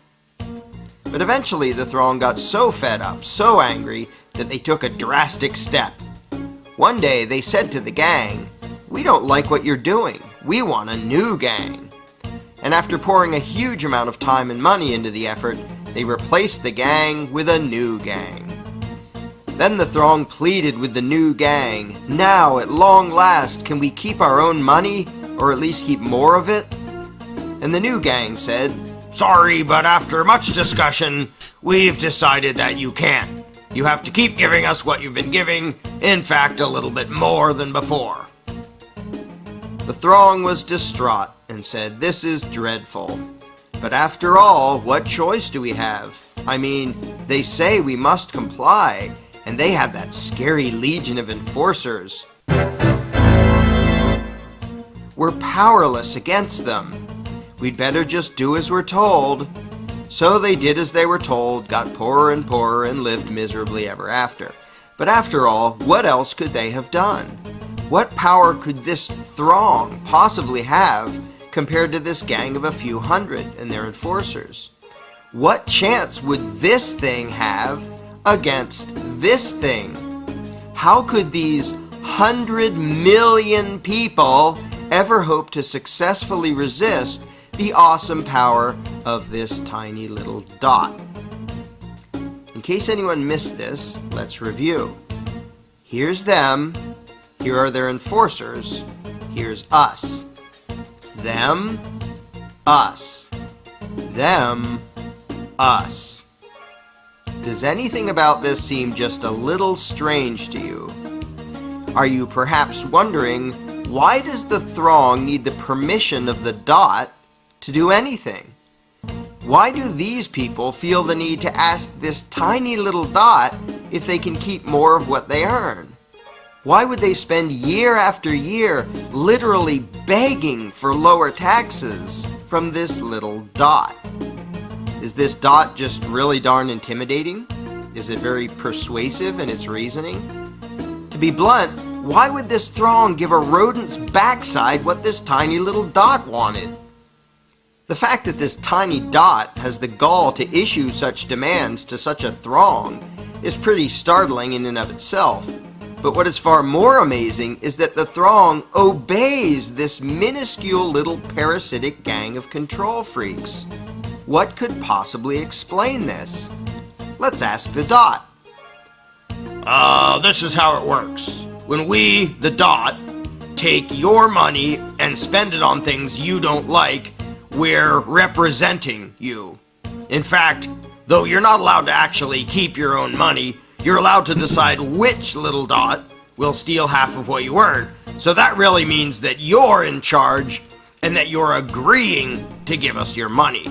But eventually the throng got so fed up, so angry, that they took a drastic step. One day they said to the gang, "We don't like what you're doing. We want a new gang." And after pouring a huge amount of time and money into the effort, they replaced the gang with a new gang. Then the throng pleaded with the new gang, "Now, at long last, can we keep our own money, or at least keep more of it?" And the new gang said, "Sorry, but after much discussion, we've decided that you can't. You have to keep giving us what you've been giving, in fact, a little bit more than before." The throng was distraught and said, "This is dreadful. But after all, what choice do we have? I mean, they say we must comply, and they have that scary legion of enforcers. We're powerless against them. We'd better just do as we're told." So they did as they were told, got poorer and poorer, and lived miserably ever after. But after all, what else could they have done? What power could this throng possibly have compared to this gang of a few hundred and their enforcers? What chance would this thing have against this thing? How could these 100 million people ever hope to successfully resist the awesome power of this tiny little dot. In case anyone missed this, let's review. Here's them. Here are their enforcers. Here's us. Them, us. Them, us. Does anything about this seem just a little strange to you? Are you perhaps wondering, why does the throng need the permission of the dot to do anything? Why do these people feel the need to ask this tiny little dot if they can keep more of what they earn? Why would they spend year after year literally begging for lower taxes from this little dot? Is this dot just really darn intimidating? Is it very persuasive in its reasoning? To be blunt, why would this throng give a rodent's backside what this tiny little dot wanted? The fact that this tiny dot has the gall to issue such demands to such a throng is pretty startling in and of itself. But what is far more amazing is that the throng obeys this minuscule little parasitic gang of control freaks. What could possibly explain this? Let's ask the dot. This is how it works. When we, the dot, take your money and spend it on things you don't like, we're representing you. In fact, though you're not allowed to actually keep your own money, you're allowed to decide which little dot will steal half of what you earn. So that really means that you're in charge and that you're agreeing to give us your money.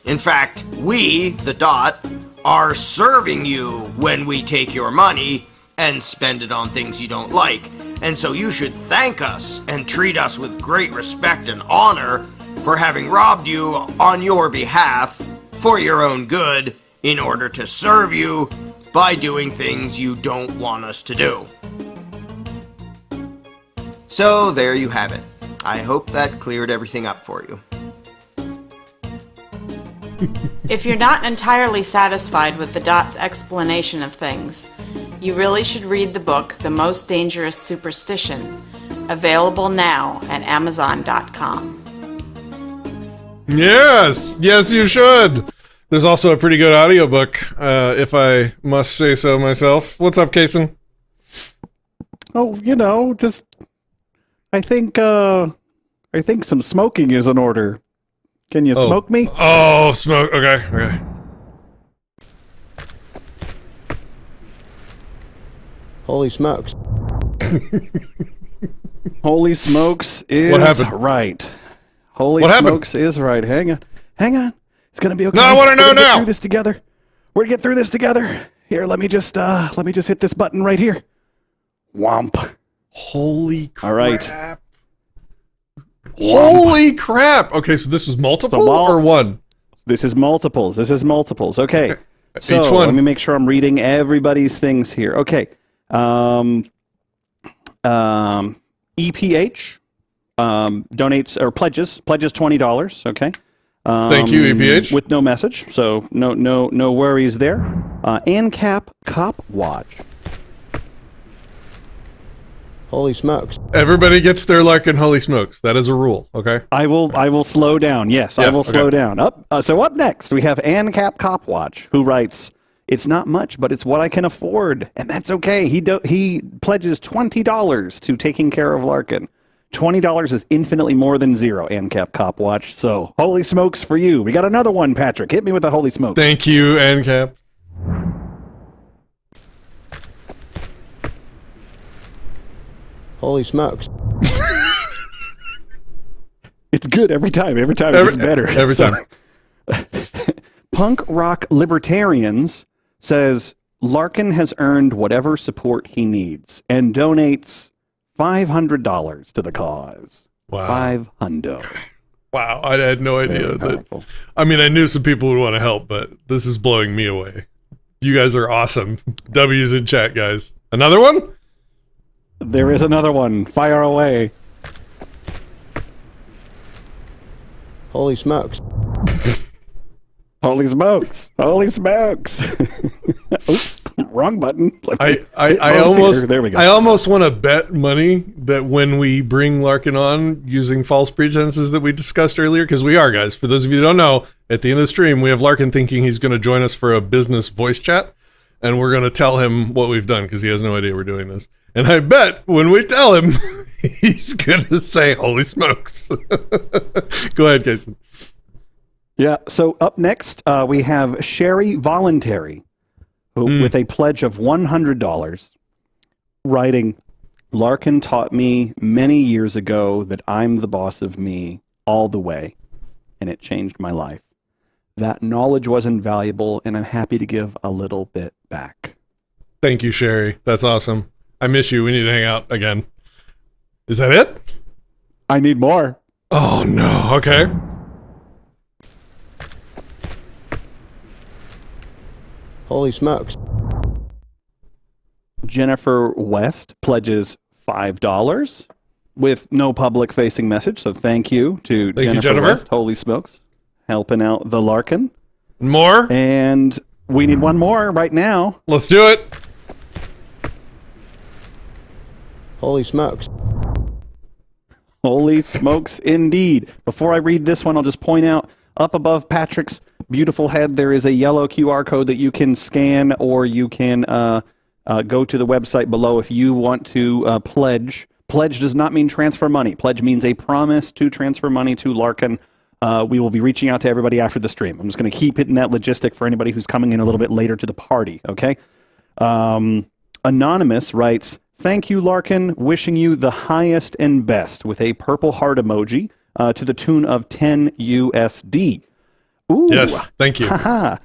In fact, we, the dot, are serving you when we take your money and spend it on things you don't like. And so you should thank us and treat us with great respect and honor for having robbed you on your behalf for your own good in order to serve you by doing things you don't want us to do. So there you have it. I hope that cleared everything up for you. If you're not entirely satisfied with the dot's explanation of things, you really should read the book The Most Dangerous Superstition, available now at Amazon.com. Yes, you should. There's also a pretty good audiobook, if I must say so myself. What's up, Kason? Oh, just I think some smoking is in order. Can you smoke me? Oh, smoke. Okay. Holy smokes. Holy smokes is What happened? right. Holy What happened? smokes is right. Hang on. It's gonna be okay. No, I want to know We're gonna now. Get through this together. We're gonna get through this together. Here, let me just hit this button right here. Womp. Holy crap. All right. Holy crap. Okay, so this was multiple or one? This is multiples. Okay. So Each one. let me make sure I'm reading everybody's things here. Okay. EPH donates or pledges $20. Okay. Thank you, EPH. With no message, so no worries there. ANCAP Cop Watch. Holy smokes. Everybody gets their Larkin holy smokes. That is a rule, okay? I will slow down. Yes, I will slow down. So up next, we have ANCAP Cop Watch, who writes, "It's not much, but it's what I can afford, and that's okay." He pledges $20 to taking care of Larkin. $20 is infinitely more than zero, ANCAP Cop Watch. So, holy smokes for you. We got another one, Patrick. Hit me with a holy smoke. Thank you, ANCAP. Holy smokes. It's good every time. Every time it gets better. Every time. Punk Rock Libertarians says Larkin has earned whatever support he needs and donates $500 to the cause. Wow. $500. Wow, I had no idea that. I mean, I knew some people would want to help, but this is blowing me away. You guys are awesome. W's in chat, guys. Another one? There is another one. Fire away. Holy smokes. Holy smokes. Holy smokes. Oops. Wrong button. I almost want to bet money that when we bring Larkin on using false pretenses that we discussed earlier, because we are, guys. For those of you who don't know, at the end of the stream, we have Larkin thinking he's going to join us for a business voice chat, and we're going to tell him what we've done because he has no idea we're doing this. And I bet when we tell him, he's going to say, "Holy smokes!" Go ahead, Jason. Yeah. So up next, we have Sherry Voluntary, who, with a pledge of $100, writing, "Larkin taught me many years ago that I'm the boss of me all the way, and it changed my life. That knowledge was invaluable, and I'm happy to give a little bit back." Thank you, Sherry. That's awesome. I miss you. We need to hang out again. Is that it? I need more. Oh, no. Okay. Holy smokes. Jennifer West pledges $5 with no public-facing message, so thank you to Jennifer West. Holy smokes. Helping out the Larkin. More? And we need one more right now. Let's do it. Holy smokes. Holy smokes indeed. Before I read this one, I'll just point out up above Patrick's beautiful head, there is a yellow QR code that you can scan, or you can go to the website below if you want to pledge. Pledge does not mean transfer money. Pledge means a promise to transfer money to Larkin. We will be reaching out to everybody after the stream. I'm just going to keep hitting that logistic for anybody who's coming in a little bit later to the party, okay? Anonymous writes, "Thank you, Larkin. Wishing you the highest and best," with a purple heart emoji to the tune of 10 USD. Ooh. Yes, thank you. Haha.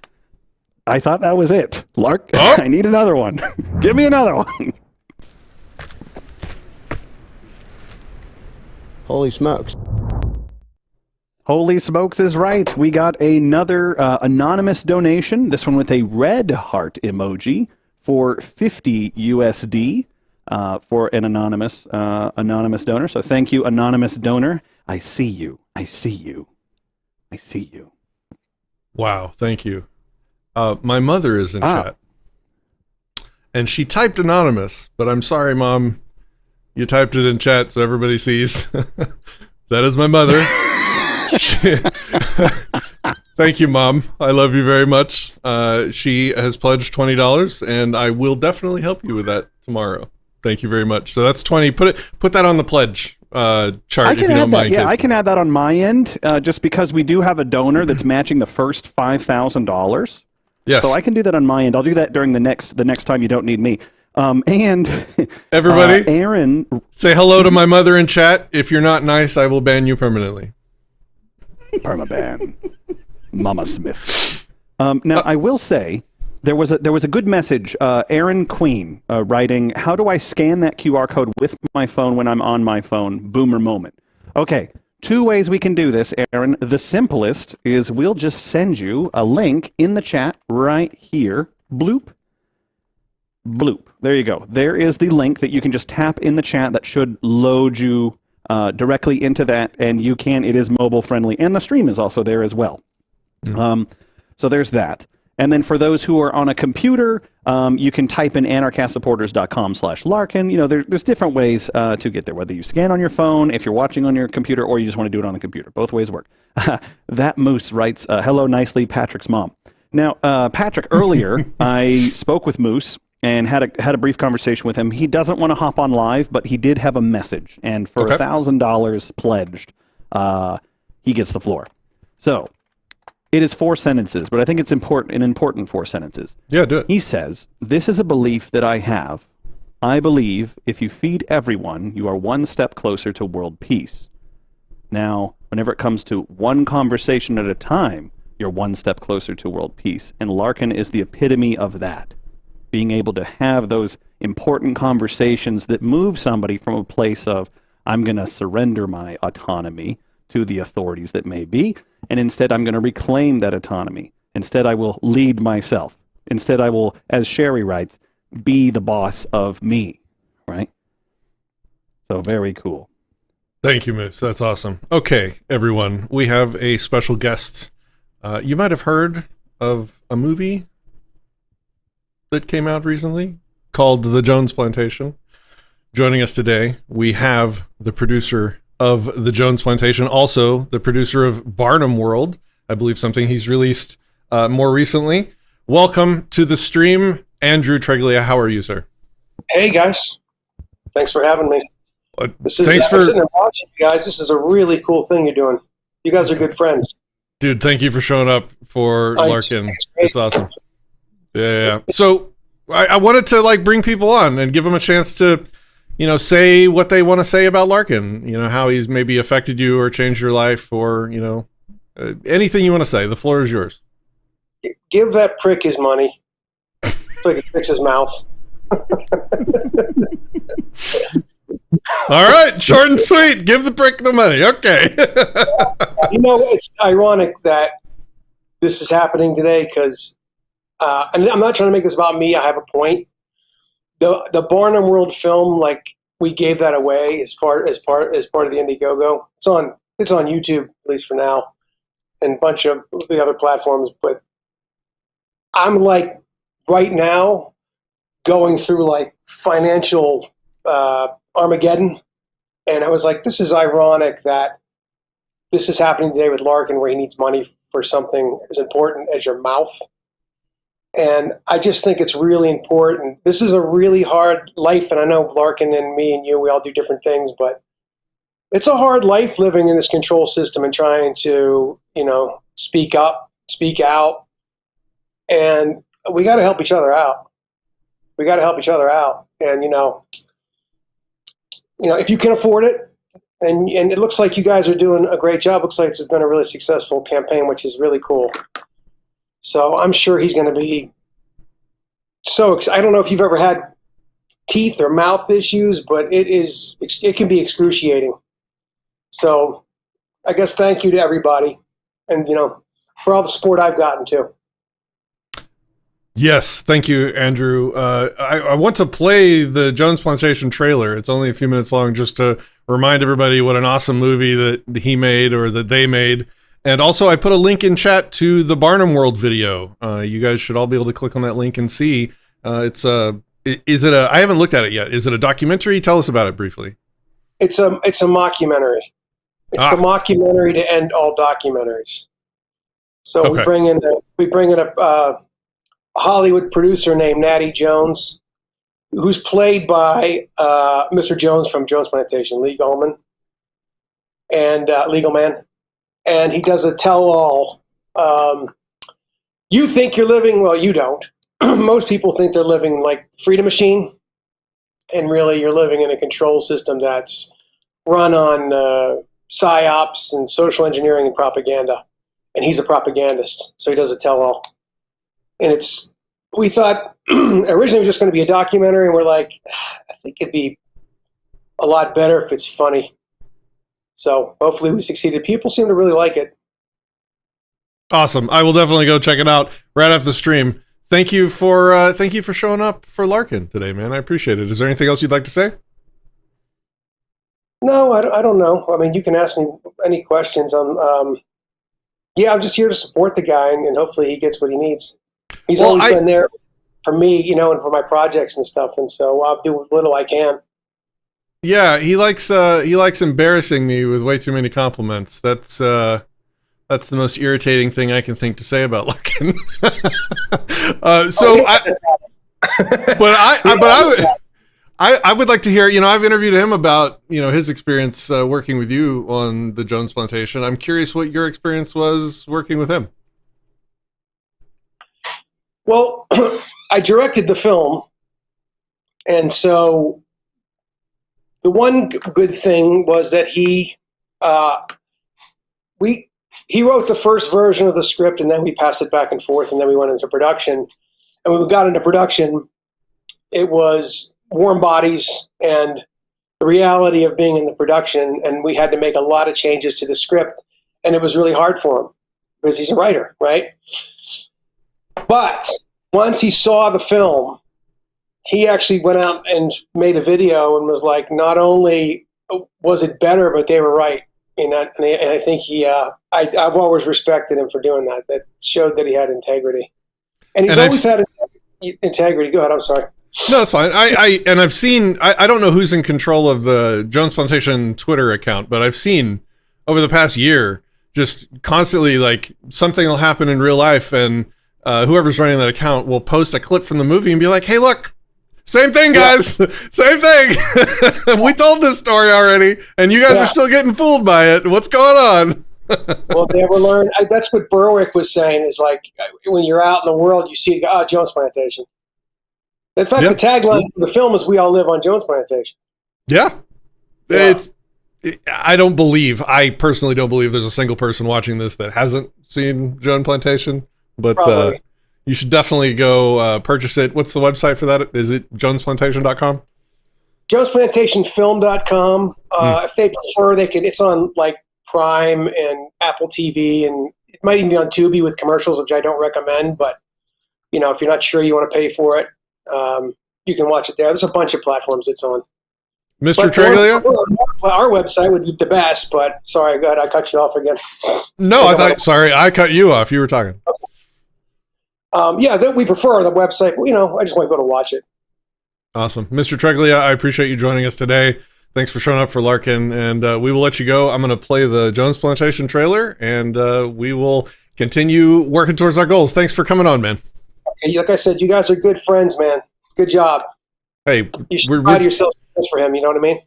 I thought that was it. I need another one. Give me another one. Holy smokes. Holy smokes is right. We got another anonymous donation, this one with a red heart emoji for 50 USD for an anonymous donor. So thank you, anonymous donor. I see you. I see you. I see you. Wow, thank you. My mother is in chat. And she typed anonymous, but I'm sorry, Mom. You typed it in chat so everybody sees. That is my mother. Thank you, Mom. I love you very much. She has pledged $20, and I will definitely help you with that tomorrow. Thank you very much. So that's 20. Put that on the pledge chart if you don't mind. Yeah, I can add that on my end, just because we do have a donor that's matching the first $5,000. Yes. So I can do that on my end. I'll do that during the next time you don't need me. And everybody, Aaron, say hello to my mother in chat. If you're not nice, I will ban you permanently. Permaban. Mama Smith. Now, I will say, there was a good message. Aaron Queen writing, "How do I scan that QR code with my phone when I'm on my phone?" Boomer moment. Okay, two ways we can do this, Aaron. The simplest is we'll just send you a link in the chat right here. Bloop. Bloop. There you go. There is the link that you can just tap in the chat that should load you directly into that, and you can. It is mobile friendly, and the stream is also there as well. So there's that. And then for those who are on a computer, you can type in anarchastsupporters.com/Larkin. You know, there's different ways to get there, whether you scan on your phone, if you're watching on your computer, or you just want to do it on the computer. Both ways work. That Moose writes, "Hello nicely, Patrick's mom." Now, Patrick, earlier I spoke with Moose and had a brief conversation with him. He doesn't want to hop on live, but he did have a message. And for $1,000 pledged, he gets the floor. So it is 4 sentences, but I think it's an important 4 sentences. Yeah, do it. He says, "This is a belief that I have. I believe if you feed everyone, you are one step closer to world peace. Now, whenever it comes to one conversation at a time, you're one step closer to world peace. And Larkin is the epitome of that. Being able to have those important conversations that move somebody from a place of, I'm going to surrender my autonomy to the authorities that may be, and instead I'm going to reclaim that autonomy. Instead I will lead myself. Instead I will, as Sherry writes, be the boss of me, right? So very cool. Thank you, Moose. That's awesome. Okay, everyone, we have a special guest. You might have heard of a movie that came out recently called The Jones Plantation. Joining us today, we have the producer of The Jones Plantation, also the producer of Barnum World, I believe something he's released more recently. Welcome to the stream, Andrew Trelia. How are you, sir? Hey, guys. Thanks for having me. Thanks for sitting and watching, you guys. This is a really cool thing you're doing. You guys are good friends. Dude, thank you for showing up for Larkin. It's awesome. Yeah. So I wanted to like bring people on and give them a chance to, say what they want to say about Larkin, how he's maybe affected you or changed your life or, anything you want to say. The floor is yours. Give that prick his money so he can fix his mouth. All right, short and sweet. Give the prick the money. Okay. It's ironic that this is happening today because, and I'm not trying to make this about me. I have a point. The Barnum World film, like we gave that away as part of the Indiegogo. It's on YouTube, at least for now, and a bunch of the other platforms. But I'm like right now going through like financial Armageddon, and I was like, this is ironic that this is happening today with Larkin, where he needs money for something as important as your mouth. And I just think it's really important. This is a really hard life, and I know Larkin and me and you, we all do different things, but it's a hard life living in this control system and trying to, speak up, speak out, and we got to help each other out. And, if you can afford it, and it looks like you guys are doing a great job. Looks like it's been a really successful campaign, which is really cool. So I'm sure he's going to be so excited. I don't know if you've ever had teeth or mouth issues, but it can be excruciating. So I guess thank you to everybody, and for all the support I've gotten too. Yes, thank you, Andrew. I want to play the Jones Plantation trailer. It's only a few minutes long, just to remind everybody what an awesome movie that he made or that they made. And also, I put a link in chat to the Barnum World video. You guys should all be able to click on that link and see. I haven't looked at it yet. Is it a documentary? Tell us about it briefly. It's a mockumentary. It's the mockumentary to end all documentaries. So okay. we bring in a Hollywood producer named Natty Jones, who's played by Mr. Jones from Jones Plantation, Legal Man, and he does a tell-all. You think you're living, well, you don't. Most people think they're living like Freedom Machine, and really you're living in a control system that's run on psyops and social engineering and propaganda. And he's a propagandist, so he does a tell-all. And we thought originally it was just going to be a documentary, and we're like, I think it'd be a lot better if it's funny. So hopefully we succeeded. People seem to really like it. Awesome. I will definitely go check it out right after the stream. Thank you for showing up for Larkin today, man. I appreciate it. Is there anything else you'd like to say? No, I don't know. I mean, you can ask me any questions. I'm just here to support the guy, and hopefully he gets what he needs. He's always been there for me, and for my projects and stuff, and so I'll do what little I can. Yeah, he likes embarrassing me with way too many compliments. That's the most irritating thing I can think to say about Larkin. I would like to hear. I've interviewed him about his experience working with you on the Jones Plantation. I'm curious what your experience was working with him. Well, I directed the film, and so the one good thing was that he wrote the first version of the script, and then we passed it back and forth, and then we went into production. And when we got into production, it was warm bodies and the reality of being in the production, and we had to make a lot of changes to the script, and it was really hard for him because he's a writer, right? But once he saw the film, he actually went out and made a video and was like, not only was it better, but they were right. And I think I've always respected him for doing that. That showed that he had integrity. And he's always had integrity. integrity. Go ahead. I'm sorry. No, it's fine. I've seen, I don't know who's in control of the Jones Plantation Twitter account, but I've seen over the past year, just constantly, like, something will happen in real life, and whoever's running that account will post a clip from the movie and be like, hey, look, same thing, guys. Same thing. We told this story already, and you guys are still getting fooled by it. What's going on? Well, they ever learn? That's what Berwick was saying, is like, when you're out in the world, you see, Jones Plantation. In fact, the tagline for the film is "We all live on Jones Plantation." Yeah. I personally don't believe there's a single person watching this that hasn't seen Jones Plantation, but you should definitely go purchase it. What's the website for that? Is it jonesplantation.com? jonesplantationfilm.com. If they prefer, they can. It's on like Prime and Apple TV, and it might even be on Tubi with commercials, which I don't recommend. But if you're not sure you want to pay for it, you can watch it there. There's a bunch of platforms it's on. Mr. Trelia? Our website would be the best, but sorry, go ahead. I cut you off again. No, I cut you off. You were talking. Okay. We prefer the website. I just want to go to watch it. Awesome. Mr. Trelia, I appreciate you joining us today. Thanks for showing up for Larkin, and we will let you go. I'm going to play the Jones Plantation trailer, and we will continue working towards our goals. Thanks for coming on, man. Okay, like I said, you guys are good friends, man. Good job. Hey, you should provide yourself for him. You know what I mean?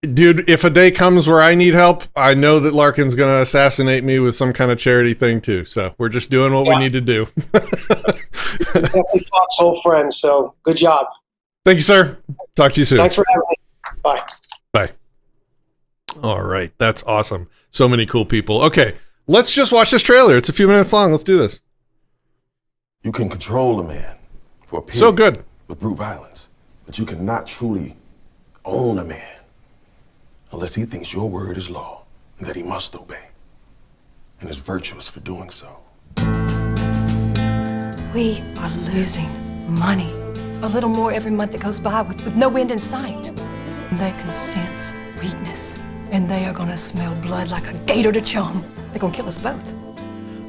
Dude, if a day comes where I need help, I know that Larkin's going to assassinate me with some kind of charity thing too. So we're just doing what we need to do. Definitely foxhole friends. So good job. Thank you, sir. Talk to you soon. Thanks for having me. Bye. Bye. All right. That's awesome. So many cool people. Okay. Let's just watch this trailer. It's a few minutes long. Let's do this. You can control a man for a period so good with brute violence, but you cannot truly own a man unless he thinks your word is law and that he must obey, and is virtuous for doing so. We are losing money. A little more every month that goes by with no end in sight. They can sense weakness, and they are gonna smell blood like a gator to chum. They're gonna kill us both.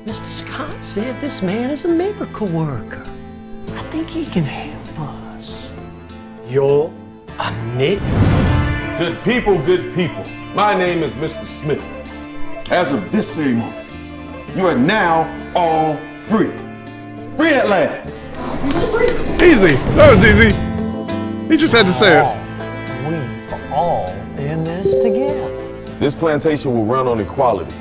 Mr. Scott said this man is a miracle worker. I think he can help us. You're a Nick? Good people, good people. My name is Mr. Smith. As of this very moment, you are now all free. Free at last. Easy. That was easy. He just had to say it. We are all in this together. This plantation will run on equality.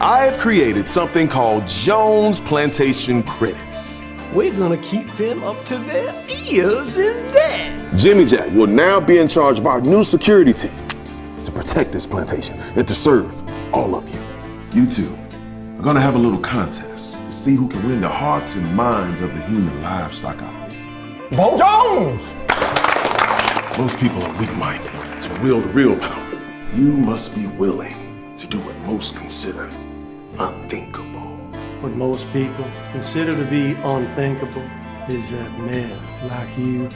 I have created something called Jones Plantation Credits. We're gonna keep them up to their ears in debt. Jimmy Jack will now be in charge of our new security team to protect this plantation and to serve all of you. You two are gonna have a little contest to see who can win the hearts and minds of the human livestock out there. Bo Jones! Most people are weak-minded to wield real power. You must be willing to do what most consider unthinkable. What most people consider to be unthinkable is that men like you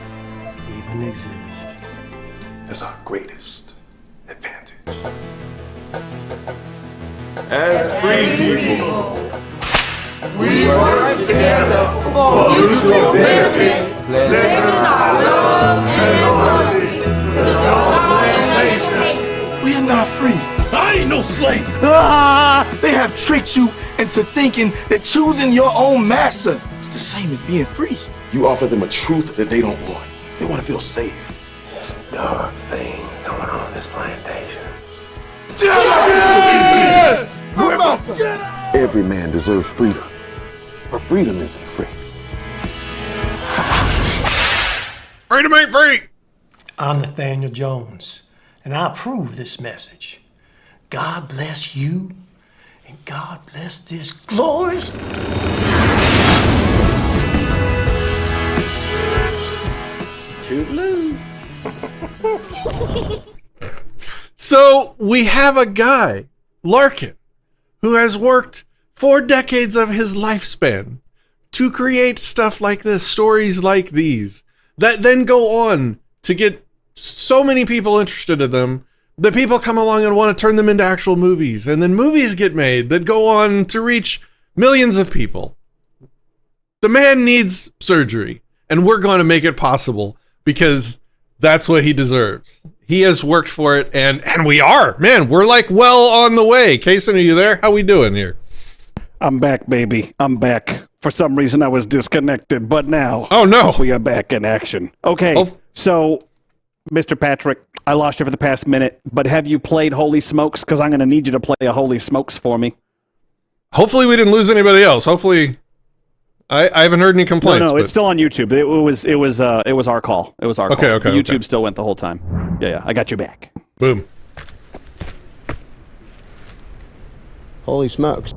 even exist. That's our greatest advantage. As free people, we work together for mutual benefits, pledging our love and loyalty to Jones Plantation. We are not free. I ain't no slave. They have tricked you into thinking that choosing your own master is the same as being free. You offer them a truth that they don't want. They want to feel safe. There's a dark thing going on in this plantation. Justice! Every man deserves freedom, but freedom isn't free. Freedom ain't free. I'm Nathaniel Jones, and I approve this message. God bless you, and God bless this glorious... Toodaloo. So we have a guy, Larkin, who has worked 4 decades of his lifespan to create stuff like this, stories like these, that then go on to get so many people interested in them that people come along and want to turn them into actual movies. And then movies get made that go on to reach millions of people. The man needs surgery, and we're going to make it possible because that's what he deserves. He has worked for it, and we are. Man, we're like well on the way. Kason, are you there? How we doing here? I'm back, baby. I'm back. For some reason, I was disconnected, but now... Oh, no. We are back in action. Okay, so, Mr. Patrick, I lost you for the past minute, but have you played Holy Smokes? Because I'm going to need you to play a Holy Smokes for me. Hopefully we didn't lose anybody else. Hopefully... I haven't heard any complaints. No, it's still on YouTube. It was our call. It was our call. Okay. YouTube still went the whole time. Yeah, I got you back. Boom. Holy smokes.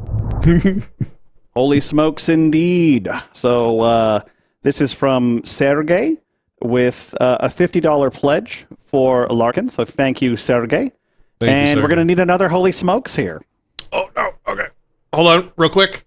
Holy smokes indeed. So this is from Sergey with a $50 pledge for Larkin. So thank you, Sergey. And we're going to need another Holy Smokes here. Oh, no. Okay. Hold on real quick.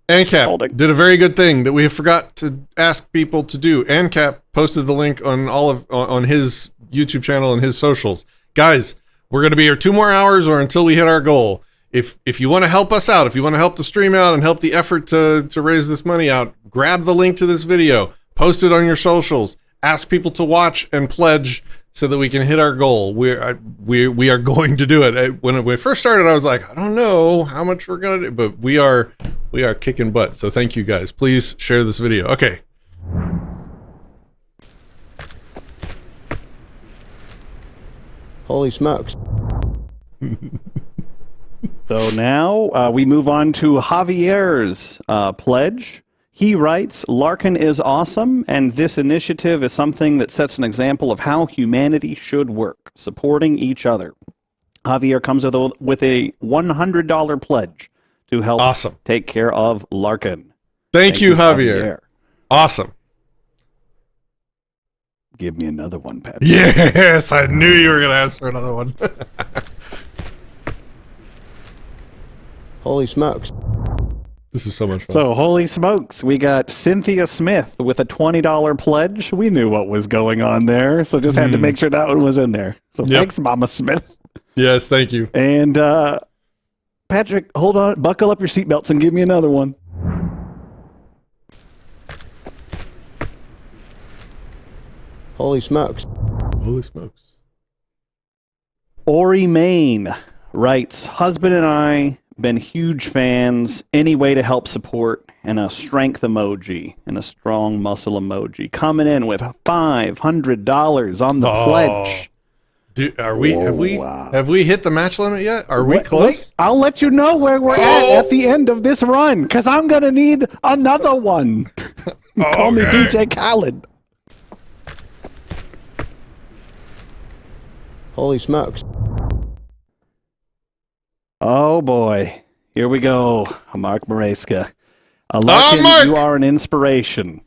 ANCAP did a very good thing that we forgot to ask people to do. ANCAP posted the link on his YouTube channel and his socials. Guys, we're going to be here 2 more hours or until we hit our goal. If you want to help us out, if you want to help the stream out and help the effort to raise this money out, grab the link to this video, post it on your socials, ask people to watch and pledge so that we can hit our goal. We are going to do it. When we first started, I was like, I don't know how much we're going to do, but we are kicking butt. So thank you guys. Please share this video. Okay. Holy smokes. So now we move on to Javier's pledge. He writes, Larkin is awesome, and this initiative is something that sets an example of how humanity should work, supporting each other. Javier comes with a $100 pledge to help take care of Larkin. Thank you, Javier. Awesome. Give me another one, Pat. Yes, I knew you were going to ask for another one. Holy smokes. This is so much fun. So, holy smokes, we got Cynthia Smith with a $20 pledge. We knew what was going on there, so just had to make sure that one was in there. So thanks, Mama Smith. Yes, thank you. And Patrick, hold on, buckle up your seatbelts and give me another one. Holy smokes. Holy smokes. Ori Main writes, husband and I been huge fans. Any way to help support, and a strength emoji and a strong muscle emoji coming in with $500 on the pledge. Dude, have we hit the match limit yet? Are we close? Wait, I'll let you know where we're at the end of this run, because I'm gonna need another one. Call me DJ Khaled. Holy smokes. Oh boy, here we go. Mark Mareska. Larkin, you are an inspiration.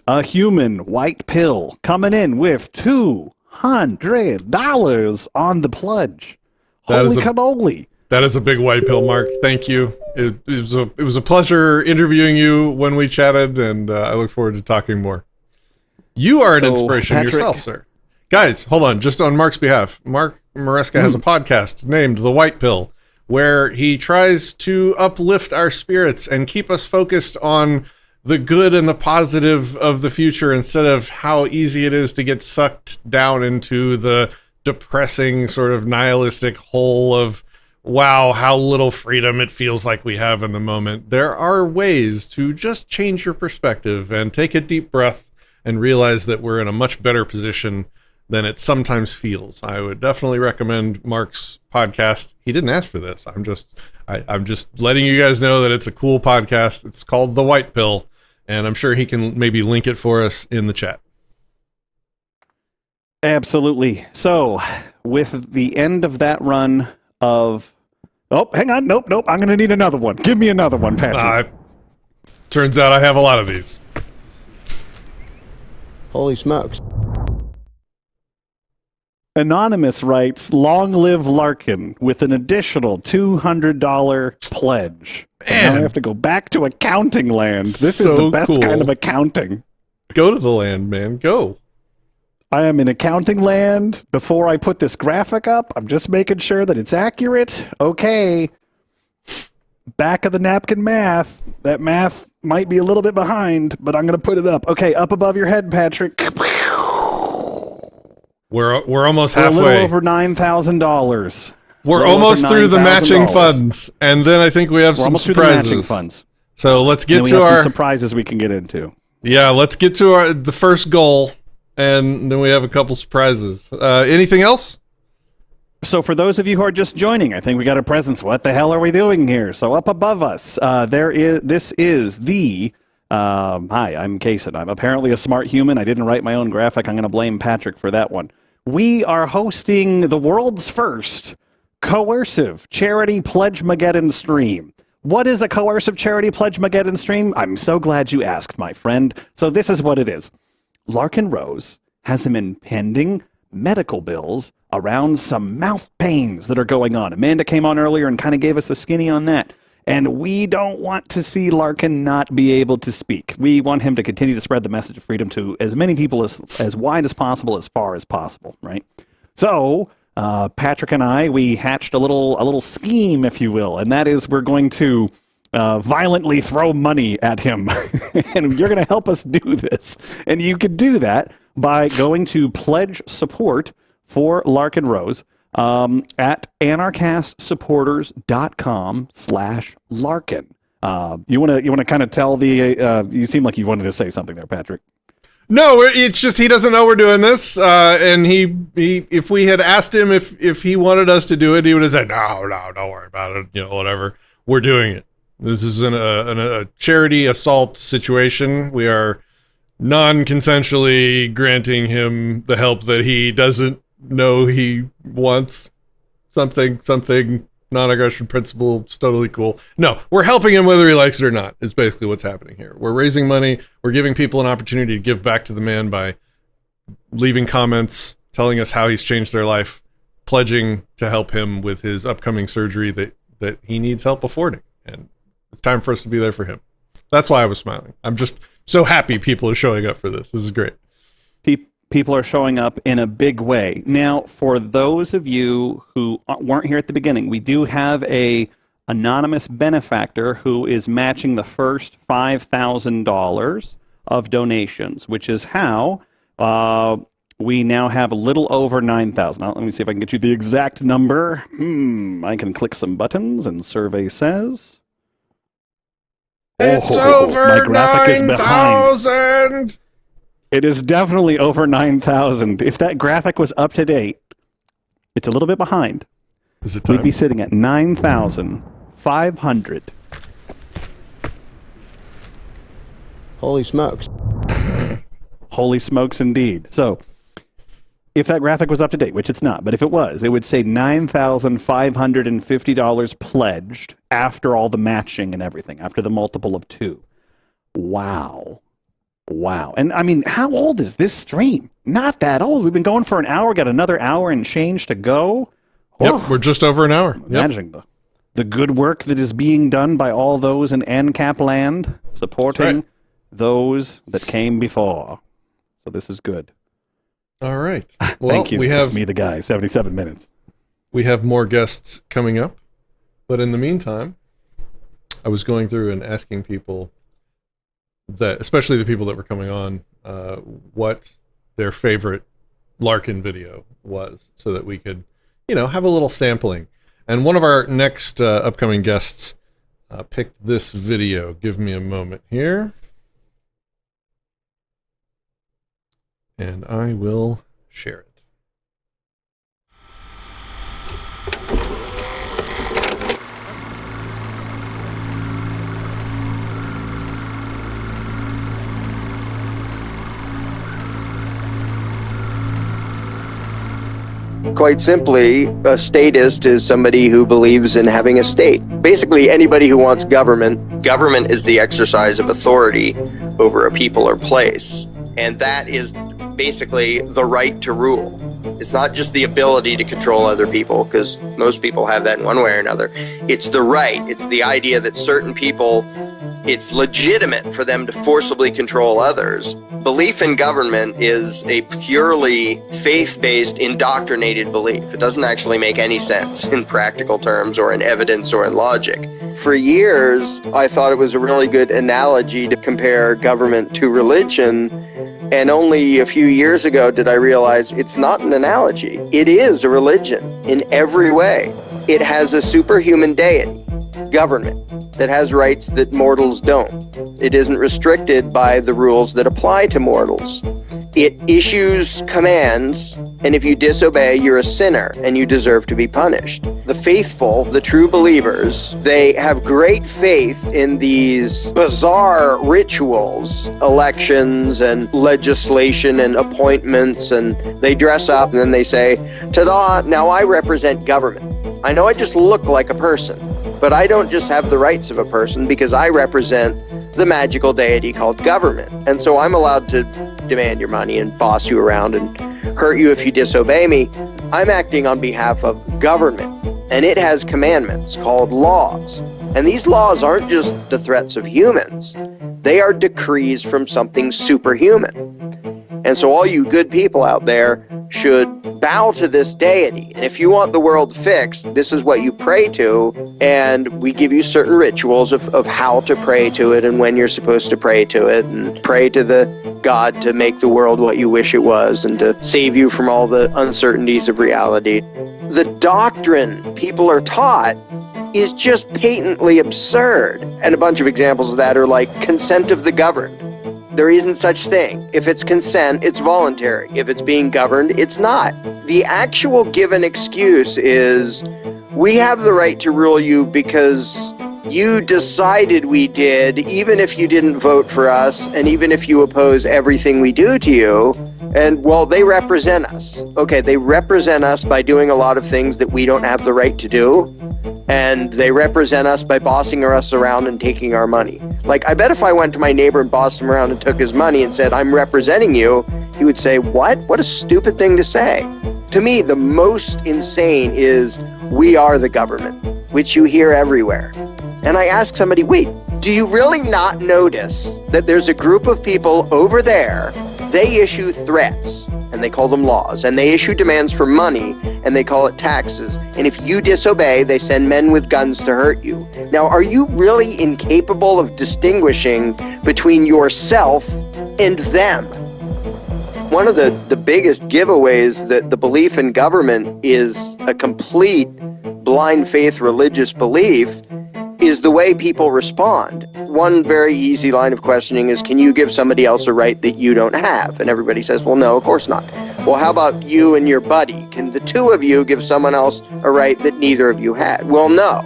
A human white pill coming in with $200 on the pledge. Holy cannoli. That is a big white pill, Mark. Thank you. It was a pleasure interviewing you when we chatted, and I look forward to talking more. You are an inspiration yourself, sir. Guys, hold on. Just on Mark's behalf, Mark Mareska has a podcast named The White Pill, where he tries to uplift our spirits and keep us focused on the good and the positive of the future instead of how easy it is to get sucked down into the depressing sort of nihilistic hole of, wow, how little freedom it feels like we have in the moment. There are ways to just change your perspective and take a deep breath and realize that we're in a much better position than it sometimes feels. I would definitely recommend Mark's podcast. He didn't ask for this. I'm just letting you guys know that it's a cool podcast. It's called The White Pill, and I'm sure he can maybe link it for us in the chat. Absolutely. So, with the end of that run of... Oh, hang on. Nope. I'm going to need another one. Give me another one, Patrick. Turns out I have a lot of these. Holy smokes. Anonymous writes, long live Larkin, with an additional $200 pledge. So now I have to go back to accounting land. This is the best kind of accounting. Go to the land, man. Go. I am in accounting land. Before I put this graphic up, I'm just making sure that it's accurate. Okay. Back of the napkin math. That math might be a little bit behind, but I'm going to put it up. Okay, up above your head, Patrick. We're almost We're halfway. a little over $9,000. We're almost through the matching funds, and then I think we have some surprises. Matching funds. So let's get to our some surprises we can get into. Yeah, let's get to the first goal, and then we have a couple surprises. Anything else? So for those of you who are just joining, I think we got a presence. What the hell are we doing here? So up above us, this is the, hi, I'm Kason. I'm apparently a smart human. I didn't write my own graphic. I'm going to blame Patrick for that one. We are hosting the world's first Coercive Charity Pledgmageddon stream. What is a Coercive Charity Pledgmageddon stream? I'm so glad you asked, my friend. So this is what it is. Larkin Rose has some impending medical bills around some mouth pains that are going on. Amanda came on earlier and kind of gave us the skinny on that. And we don't want to see Larkin not be able to speak. We want him to continue to spread the message of freedom to as many people as wide as possible, as far as possible, right? So Patrick and I, we hatched a little scheme, if you will, and that is we're going to violently throw money at him. And you're going to help us do this. And you could do that by going to pledge support for Larkin Rose at anarchastsupporters.com/Larkin. You want to kind of tell the, you seem like you wanted to say something there, Patrick. No, it's just he doesn't know we're doing this, and he if we had asked him if he wanted us to do it, he would have said, no, don't worry about it, whatever. We're doing it. This is a charity assault situation. We are non-consensually granting him the help that he doesn't know he wants. Something non-aggression principle. It's totally cool. No, we're helping him whether he likes it or not, is basically what's happening here. We're raising money. We're giving people an opportunity to give back to the man by leaving comments, telling us how he's changed their life, pledging to help him with his upcoming surgery that he needs help affording. And it's time for us to be there for him. That's why I was smiling. I'm just so happy people are showing up for this. This is great. People are showing up in a big way. Now, for those of you who weren't here at the beginning, we do have a anonymous benefactor who is matching the first $5,000 of donations, which is how we now have a little over 9,000. Now, let me see if I can get you the exact number. I can click some buttons, and survey says it's over 9,000. It is definitely over 9,000. If that graphic was up to date, it's a little bit behind. Is it time? We'd be sitting at 9,500. Holy smokes. Holy smokes indeed. So, if that graphic was up to date, which it's not, but if it was, it would say $9,550 pledged after all the matching and everything, after the multiple of 2. Wow. Wow. And I mean, how old is this stream? Not that old. We've been going for an hour, got another hour and change to go. Yep, we're just over an hour. Imagining the good work that is being done by all those in ANCAP land, supporting those that came before. So this is good. All right. Well, thank you. It's me, the guy, 77 minutes. We have more guests coming up. But in the meantime, I was going through and asking people that, especially the people that were coming on, what their favorite Larkin video was, so that we could, have a little sampling. And one of our next upcoming guests picked this video. Give me a moment here, and I will share it. Quite simply, a statist is somebody who believes in having a state. Basically, anybody who wants government. Government is the exercise of authority over a people or place. And that is basically the right to rule. It's not just the ability to control other people, because most people have that in one way or another. It's the right. It's the idea that certain people, it's legitimate for them to forcibly control others. Belief in government is a purely faith-based, indoctrinated belief. It doesn't actually make any sense in practical terms or in evidence or in logic. For years, I thought it was a really good analogy to compare government to religion, and only a few years ago did I realize it's not an analogy. It is a religion in every way. It has a superhuman deity, government, that has rights that mortals don't. It isn't restricted by the rules that apply to mortals. It issues commands, and if you disobey, you're a sinner, and you deserve to be punished. The faithful, the true believers, they have great faith in these bizarre rituals, elections and legislation and appointments, and they dress up and then they say, ta-da, now I represent government. I know I just look like a person, but I don't just have the rights of a person because I represent the magical deity called government. And so I'm allowed to demand your money and boss you around and hurt you if you disobey me. I'm acting on behalf of government, and it has commandments called laws. And these laws aren't just the threats of humans. They are decrees from something superhuman. And so all you good people out there should bow to this deity. And if you want the world fixed, this is what you pray to, and we give you certain rituals of how to pray to it and when you're supposed to pray to it, and pray to the God to make the world what you wish it was and to save you from all the uncertainties of reality. The doctrine people are taught is just patently absurd. And a bunch of examples of that are like consent of the governed. There isn't such thing. If it's consent, it's voluntary. If it's being governed, it's not. The actual given excuse is, we have the right to rule you because you decided we did, even if you didn't vote for us, and even if you oppose everything we do to you. And, well, they represent us. Okay, they represent us by doing a lot of things that we don't have the right to do. And they represent us by bossing us around and taking our money. Like, I bet if I went to my neighbor and bossed him around and took his money and said, I'm representing you, he would say, what? What a stupid thing to say. To me, the most insane is, we are the government, which you hear everywhere. And I ask somebody, wait, do you really not notice that there's a group of people over there, they issue threats, and they call them laws, and they issue demands for money, and they call it taxes, and if you disobey, they send men with guns to hurt you. Now, are you really incapable of distinguishing between yourself and them? One of the biggest giveaways that the belief in government is a complete blind faith religious belief is the way people respond. One very easy line of questioning is, can you give somebody else a right that you don't have? And everybody says, well, no, of course not. Well, how about you and your buddy? Can the two of you give someone else a right that neither of you had? Well, no.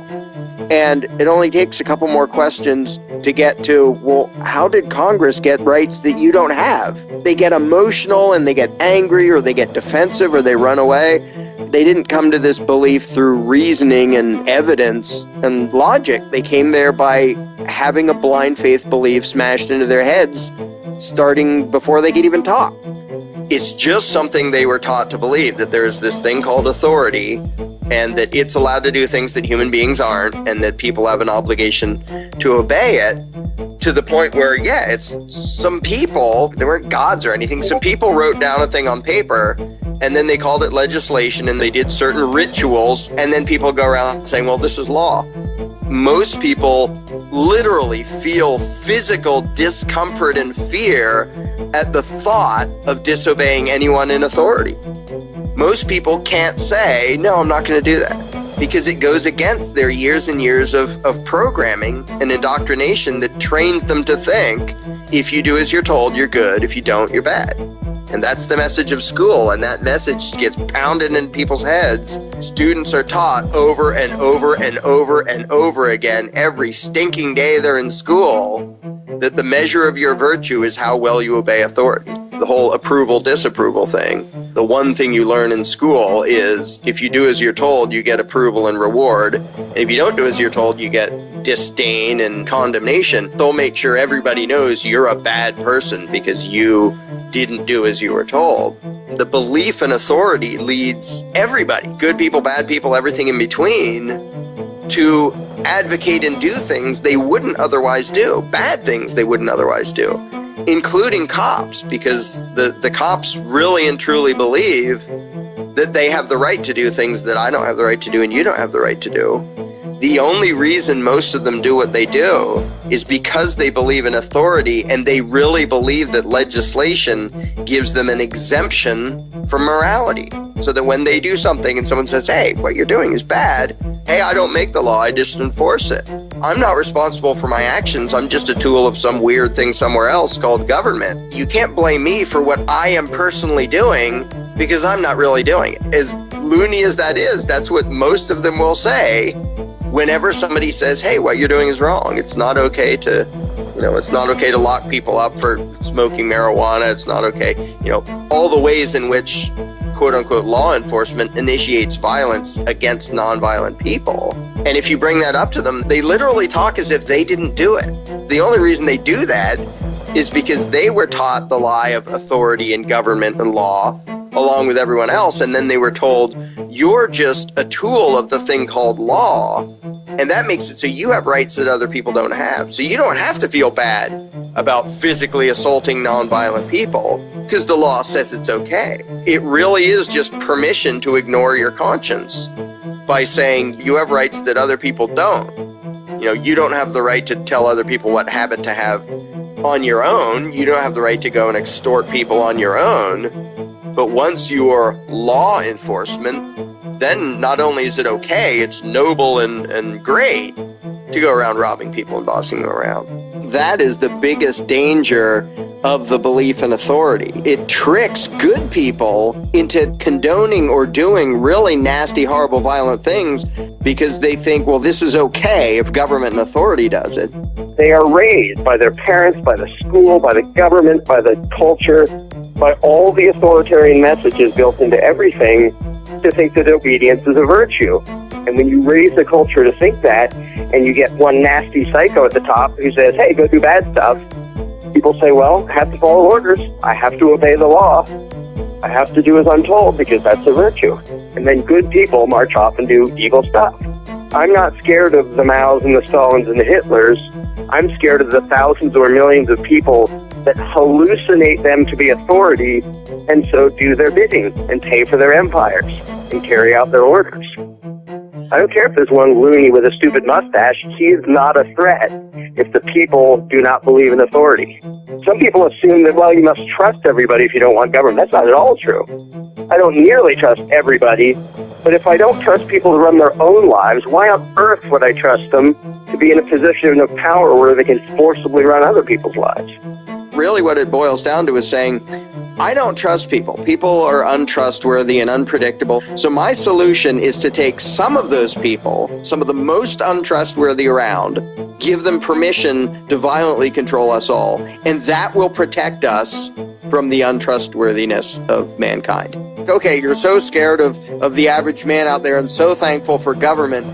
And it only takes a couple more questions to get to, well, how did Congress get rights that you don't have? They get emotional and they get angry, or they get defensive, or they run away. They didn't come to this belief through reasoning and evidence and logic. They came there by having a blind faith belief smashed into their heads, starting before they could even talk. It's just something they were taught to believe, that there's this thing called authority, and that it's allowed to do things that human beings aren't, and that people have an obligation to obey it, to the point where, yeah, it's some people, they weren't gods or anything, some people wrote down a thing on paper, and then they called it legislation, and they did certain rituals, and then people go around saying, well, this is law. Most people literally feel physical discomfort and fear at the thought of disobeying anyone in authority. Most people can't say, no, I'm not going to do that, because it goes against their years and years of programming and indoctrination that trains them to think, if you do as you're told, you're good. If you don't, you're bad. And that's the message of school, and that message gets pounded in people's heads. Students are taught over and over and over and over again, every stinking day they're in school, that the measure of your virtue is how well you obey authority. The whole approval-disapproval thing. The one thing you learn in school is, if you do as you're told, you get approval and reward. And if you don't do as you're told, you get disdain and condemnation. They'll make sure everybody knows you're a bad person because you didn't do as you were told. The belief in authority leads everybody, good people, bad people, everything in between, to advocate and do things they wouldn't otherwise do, bad things they wouldn't otherwise do, including cops, because the cops really and truly believe that they have the right to do things that I don't have the right to do and you don't have the right to do. The only reason most of them do what they do is because they believe in authority, and they really believe that legislation gives them an exemption from morality. So that when they do something and someone says, hey, what you're doing is bad, hey, I don't make the law, I just enforce it. I'm not responsible for my actions, I'm just a tool of some weird thing somewhere else called government. You can't blame me for what I am personally doing because I'm not really doing it. As loony as that is, that's what most of them will say whenever somebody says, hey, what you're doing is wrong. It's not okay to, it's not okay to lock people up for smoking marijuana. It's not okay, all the ways in which quote unquote law enforcement initiates violence against nonviolent people. And if you bring that up to them, they literally talk as if they didn't do it. The only reason they do that is because they were taught the lie of authority and government and law along with everyone else, and then they were told, you're just a tool of the thing called law, and that makes it so you have rights that other people don't have. So you don't have to feel bad about physically assaulting nonviolent people because the law says it's okay. It really is just permission to ignore your conscience by saying you have rights that other people don't. You don't have the right to tell other people what habit to have on your own. You don't have the right to go and extort people on your own. But once you're law enforcement, then not only is it okay, it's noble and great to go around robbing people and bossing them around. That is the biggest danger of the belief in authority. It tricks good people into condoning or doing really nasty, horrible, violent things because they think, well, this is okay if government and authority does it. They are raised by their parents, by the school, by the government, by the culture, by all the authoritarian messages built into everything to think that obedience is a virtue. And when you raise the culture to think that, and you get one nasty psycho at the top who says, hey, go do bad stuff, people say, well, I have to follow orders. I have to obey the law. I have to do as I'm told because that's a virtue. And then good people march off and do evil stuff. I'm not scared of the Maos and the Stalins and the Hitlers. I'm scared of the thousands or millions of people that hallucinate them to be authority and so do their bidding and pay for their empires and carry out their orders. I don't care if there's one loony with a stupid mustache. He is not a threat if the people do not believe in authority. Some people assume that, well, you must trust everybody if you don't want government. That's not at all true. I don't nearly trust everybody, but if I don't trust people to run their own lives, why on earth would I trust them to be in a position of power where they can forcibly run other people's lives? Really what it boils down to is saying, I don't trust people. People are untrustworthy and unpredictable. So my solution is to take some of those people, some of the most untrustworthy around, give them permission to violently control us all, and that will protect us from the untrustworthiness of mankind. Okay, you're so scared of the average man out there and so thankful for government.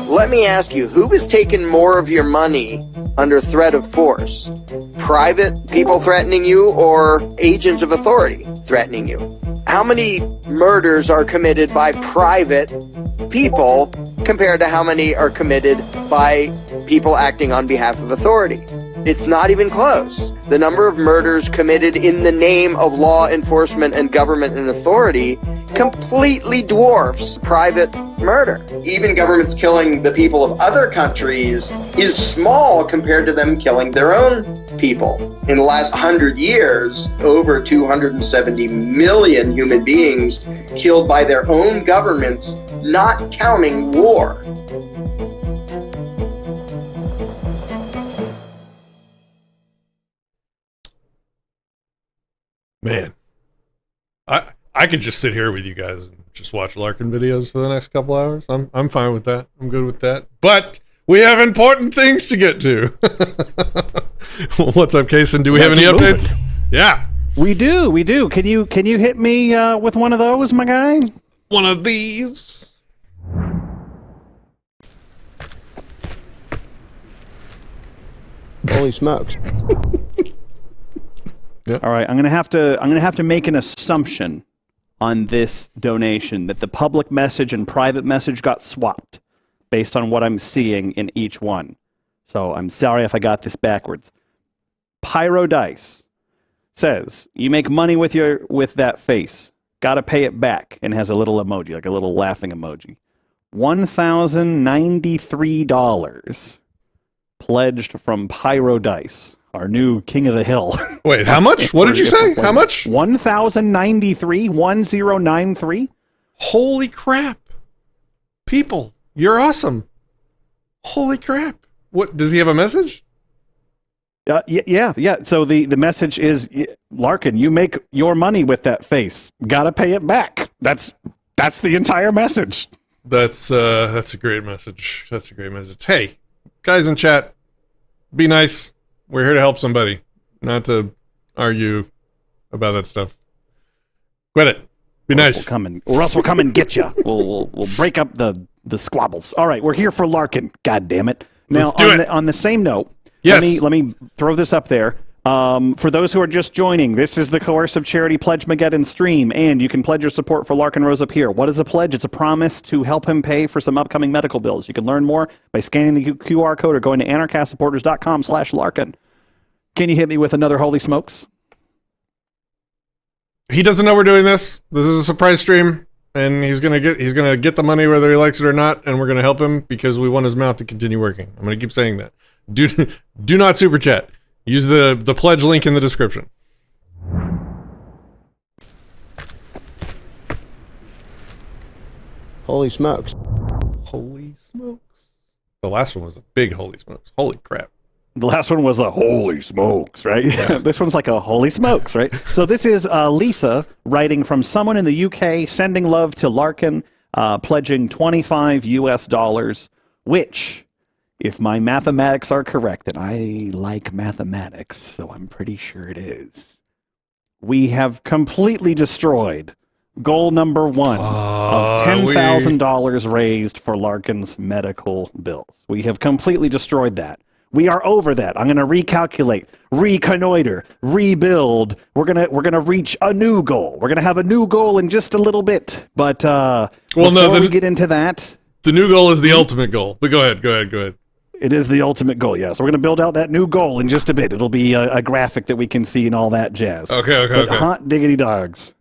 Let me ask you, who has taken more of your money under threat of force? Private people threatening you or agents of authority threatening you? How many murders are committed by private people compared to how many are committed by people acting on behalf of authority? It's not even close. The number of murders committed in the name of law enforcement and government and authority completely dwarfs private murder. Even governments killing the people of other countries is small compared to them killing their own people. In the last 100 years, over 270 million human beings killed by their own governments, not counting war. Man, I could just sit here with you guys and just watch Larkin videos for the next couple hours. I'm fine with that. I'm good with that. But we have important things to get to. What's up, Kason? Do we have any updates? Yeah, we do. We do. Can you hit me with one of those, my guy? One of these. Holy smokes. Yep. All right, I'm gonna have to make an assumption on this donation that the public message and private message got swapped based on what I'm seeing in each one. So I'm sorry if I got this backwards. Pyro Dice says, you make money with that face. Gotta pay it back, and has a little emoji, like a little laughing emoji. $1,093 pledged from Pyro Dice, our new king of the hill. Wait, how much? What did you say? How much? 1,093, 1093. Holy crap. People, you're awesome. Holy crap. What, does he have a message? Yeah. So the message is, Larkin, you make your money with that face. Gotta pay it back. That's the entire message. That's a great message. That's a great message. Hey, guys in chat, be nice. We're here to help somebody, not to argue about that stuff. Quit it. Be nice. Or else we'll come and get you. We'll break up the squabbles. All right, we're here for Larkin. God damn it. Now, on the same note, yes. let me throw this up there. For those who are just joining, this is the Coercive Charity Pledgmageddon stream, and you can pledge your support for Larkin Rose up here. What is a pledge? It's a promise to help him pay for some upcoming medical bills. You can learn more by scanning the QR code or going to anarchastsupporters.com/Larkin. Can you hit me with another holy smokes? He doesn't know we're doing this. This is a surprise stream, and he's gonna get the money whether he likes it or not, and we're gonna help him because we want his mouth to continue working. I'm gonna keep saying that. Do not super chat. Use the pledge link in the description. Holy smokes. Holy smokes. The last one was a big holy smokes. Holy crap. The last one was a holy smokes, right? Yeah. This one's like a holy smokes, right? So this is Lisa writing from someone in the UK, sending love to Larkin, pledging $25 US, which, if my mathematics are correct, and I like mathematics, so I'm pretty sure it is, we have completely destroyed goal number 1 of $10,000 raised for Larkin's medical bills. We have completely destroyed that. We are over that. I'm going to recalculate, reconnoiter, rebuild. We're gonna reach a new goal. We're gonna have a new goal in just a little bit. But before we get into that, the new goal is the ultimate goal. But go ahead. It is the ultimate goal, yes. We're going to build out that new goal in just a bit. It'll be a graphic that we can see and all that jazz. Okay. Hot diggity dogs.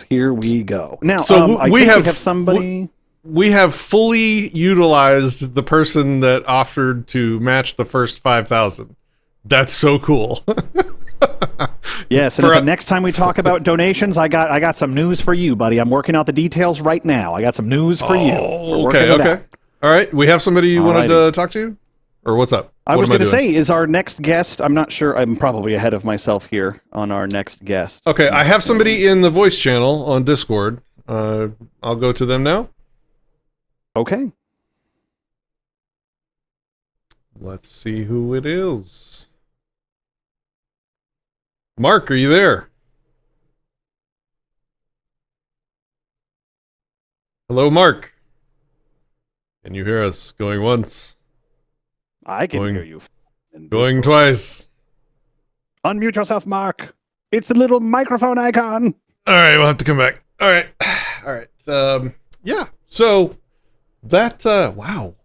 Here we go. Now, so we have somebody. We have fully utilized the person that offered to match the first 5,000. That's so cool. Yes, and the next time we talk about donations, I got some news for you, buddy. I'm working out the details right now. I got some news for you. Okay. All right, we have somebody you wanted to talk to? Or what's up? I was going to say, is our next guest, I'm not sure, I'm probably ahead of myself here on our next guest. Okay, I have somebody in the voice channel on Discord. I'll go to them now. Okay. Let's see who it is. Mark, are you there? Hello, Mark. Can you hear us? Going once. I can hear you. Going twice. Unmute yourself, Mark. It's the little microphone icon. All right, we'll have to come back. All right. Yeah. So that wow.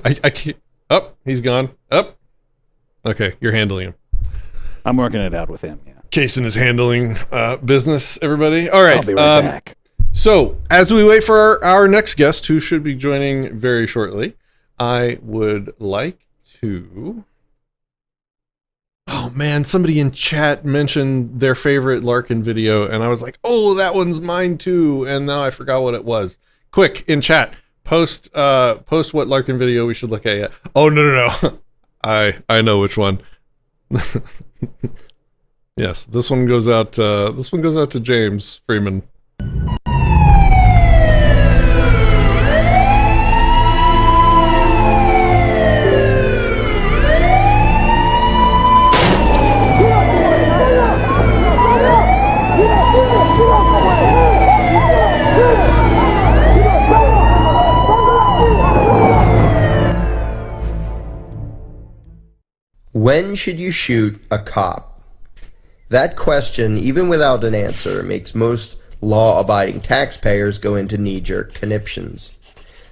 I can't. He's gone. Okay, you're handling him. I'm working it out with him. Yeah. Kason is handling business. Everybody. All right. I'll be right back. So, as we wait for our next guest, who should be joining very shortly, I would like to... Oh, man, somebody in chat mentioned their favorite Larkin video, and I was like, oh, that one's mine too, and now I forgot what it was. Quick, in chat, post what Larkin video we should look at. Oh, no. I know which one. Yes, this one goes out to James Freeman. When should you shoot a cop? That question, even without an answer, makes most law-abiding taxpayers go into knee-jerk conniptions.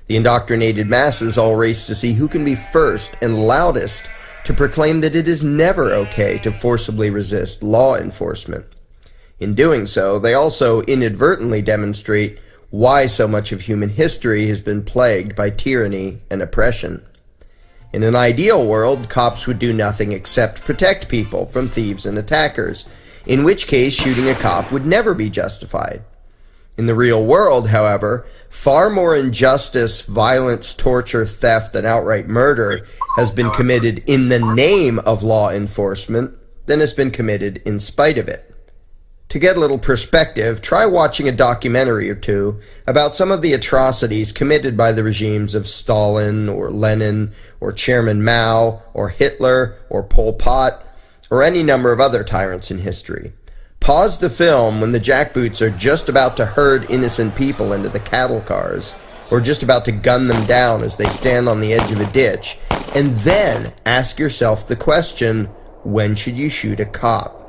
The indoctrinated masses all race to see who can be first and loudest to proclaim that it is never okay to forcibly resist law enforcement. In doing so, they also inadvertently demonstrate why so much of human history has been plagued by tyranny and oppression. In an ideal world, cops would do nothing except protect people from thieves and attackers, in which case shooting a cop would never be justified. In the real world, however, far more injustice, violence, torture, theft, and outright murder has been committed in the name of law enforcement than has been committed in spite of it. To get a little perspective, try watching a documentary or two about some of the atrocities committed by the regimes of Stalin or Lenin or Chairman Mao or Hitler or Pol Pot or any number of other tyrants in history. Pause the film when the jackboots are just about to herd innocent people into the cattle cars or just about to gun them down as they stand on the edge of a ditch, and then ask yourself the question, when should you shoot a cop?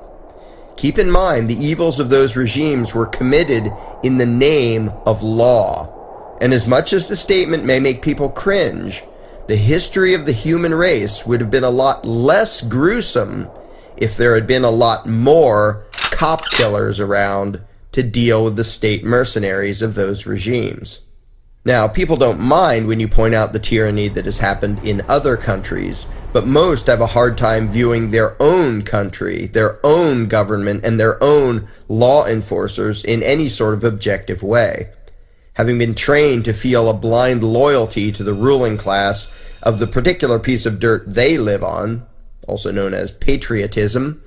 Keep in mind, the evils of those regimes were committed in the name of law. And as much as the statement may make people cringe, the history of the human race would have been a lot less gruesome if there had been a lot more cop killers around to deal with the state mercenaries of those regimes. Now, people don't mind when you point out the tyranny that has happened in other countries, but most have a hard time viewing their own country, their own government, and their own law enforcers in any sort of objective way. Having been trained to feel a blind loyalty to the ruling class of the particular piece of dirt they live on, also known as patriotism,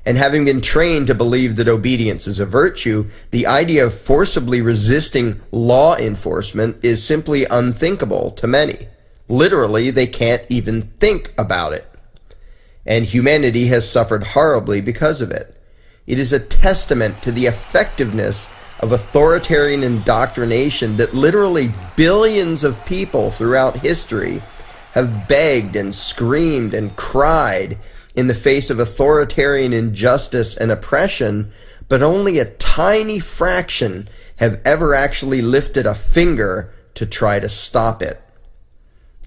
and having been trained to believe that obedience is a virtue, the idea of forcibly resisting law enforcement is simply unthinkable to many. Literally, they can't even think about it. And humanity has suffered horribly because of it. It is a testament to the effectiveness of authoritarian indoctrination that literally billions of people throughout history have begged and screamed and cried in the face of authoritarian injustice and oppression, but only a tiny fraction have ever actually lifted a finger to try to stop it.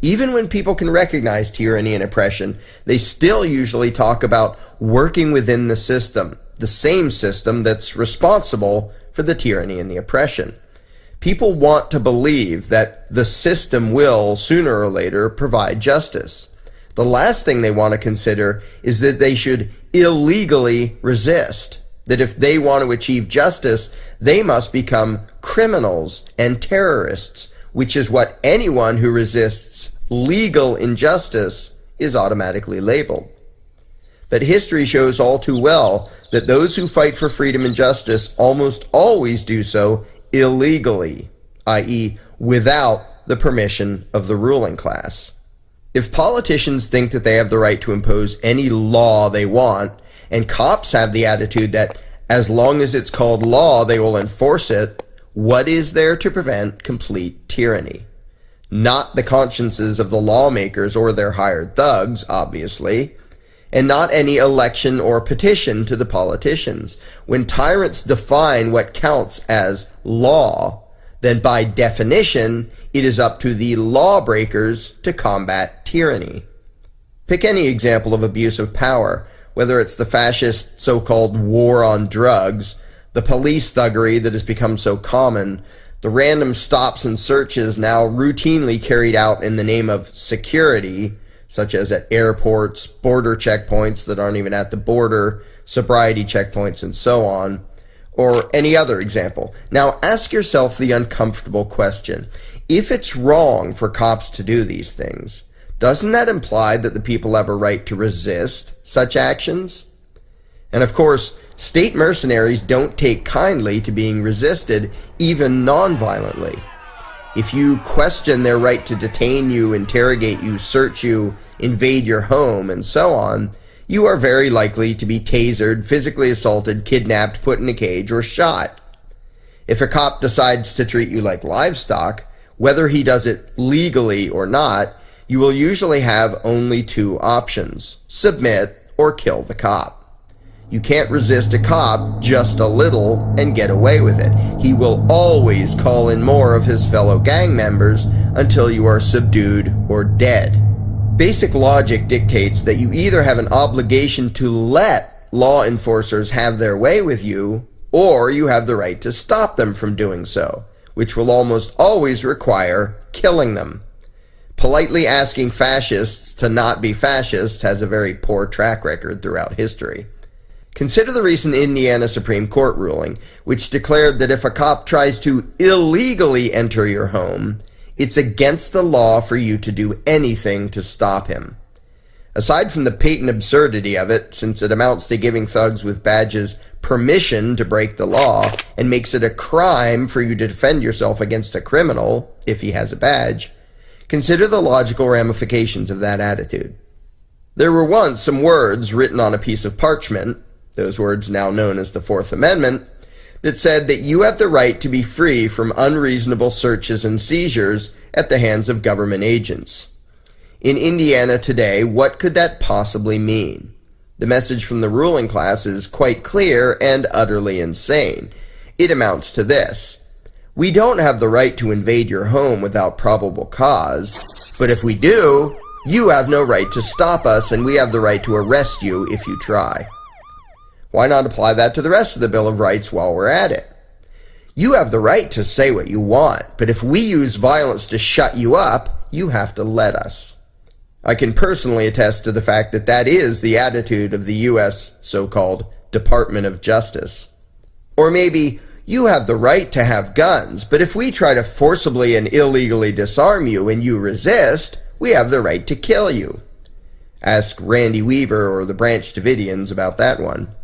Even when people can recognize tyranny and oppression, they still usually talk about working within the system, the same system that's responsible for the tyranny and the oppression. People want to believe that the system will, sooner or later, provide justice. The last thing they want to consider is that they should illegally resist, that if they want to achieve justice, they must become criminals and terrorists, which is what anyone who resists legal injustice is automatically labeled. But history shows all too well that those who fight for freedom and justice almost always do so illegally, i.e., without the permission of the ruling class. If politicians think that they have the right to impose any law they want, and cops have the attitude that as long as it's called law, they will enforce it, what is there to prevent complete tyranny? Not the consciences of the lawmakers or their hired thugs, obviously, and not any election or petition to the politicians. When tyrants define what counts as law, then by definition, it is up to the lawbreakers to combat tyranny. Pick any example of abuse of power, whether it's the fascist so-called war on drugs, the police thuggery that has become so common, the random stops and searches now routinely carried out in the name of security, such as at airports, border checkpoints that aren't even at the border, sobriety checkpoints, and so on, or any other example. Now ask yourself the uncomfortable question. If it's wrong for cops to do these things, doesn't that imply that the people have a right to resist such actions? And of course, state mercenaries don't take kindly to being resisted, even non-violently. If you question their right to detain you, interrogate you, search you, invade your home, and so on, you are very likely to be tasered, physically assaulted, kidnapped, put in a cage, or shot. If a cop decides to treat you like livestock, whether he does it legally or not, you will usually have only two options: submit or kill the cop. You can't resist a cop just a little and get away with it. He will always call in more of his fellow gang members until you are subdued or dead. Basic logic dictates that you either have an obligation to let law enforcers have their way with you, or you have the right to stop them from doing so, which will almost always require killing them. Politely asking fascists to not be fascist has a very poor track record throughout history. Consider the recent Indiana Supreme Court ruling, which declared that if a cop tries to illegally enter your home, it's against the law for you to do anything to stop him. Aside from the patent absurdity of it, since it amounts to giving thugs with badges permission to break the law and makes it a crime for you to defend yourself against a criminal, if he has a badge, consider the logical ramifications of that attitude. There were once some words written on a piece of parchment, those words now known as the Fourth Amendment, that said that you have the right to be free from unreasonable searches and seizures at the hands of government agents. In Indiana today, what could that possibly mean? The message from the ruling class is quite clear and utterly insane. It amounts to this: we don't have the right to invade your home without probable cause, but if we do, you have no right to stop us, and we have the right to arrest you if you try. Why not apply that to the rest of the Bill of Rights while we're at it? You have the right to say what you want, but if we use violence to shut you up, you have to let us. I can personally attest to the fact that that is the attitude of the U.S. so-called Department of Justice. Or maybe, you have the right to have guns, but if we try to forcibly and illegally disarm you and you resist, we have the right to kill you. Ask Randy Weaver or the Branch Davidians about that one.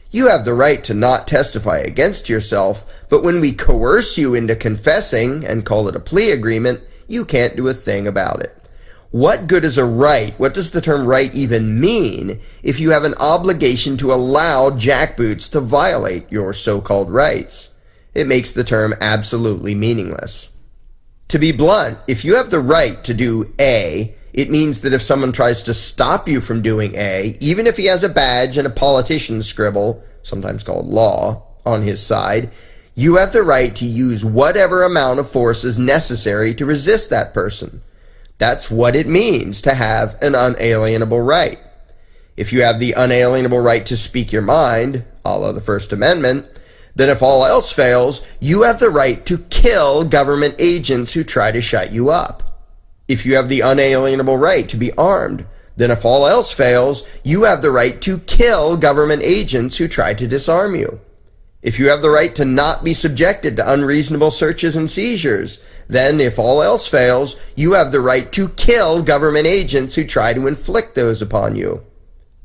You have the right to not testify against yourself, but when we coerce you into confessing and call it a plea agreement, you can't do a thing about it. What good is a right? What does the term right even mean if you have an obligation to allow jackboots to violate your so-called rights? It makes the term absolutely meaningless. To be blunt, if you have the right to do A, it means that if someone tries to stop you from doing A, even if he has a badge and a politician's scribble, sometimes called law, on his side, you have the right to use whatever amount of force is necessary to resist that person. That's what it means to have an unalienable right. If you have the unalienable right to speak your mind, a la the First Amendment, then if all else fails, you have the right to kill government agents who try to shut you up. If you have the unalienable right to be armed, then if all else fails, you have the right to kill government agents who try to disarm you. If you have the right to not be subjected to unreasonable searches and seizures, then if all else fails, you have the right to kill government agents who try to inflict those upon you.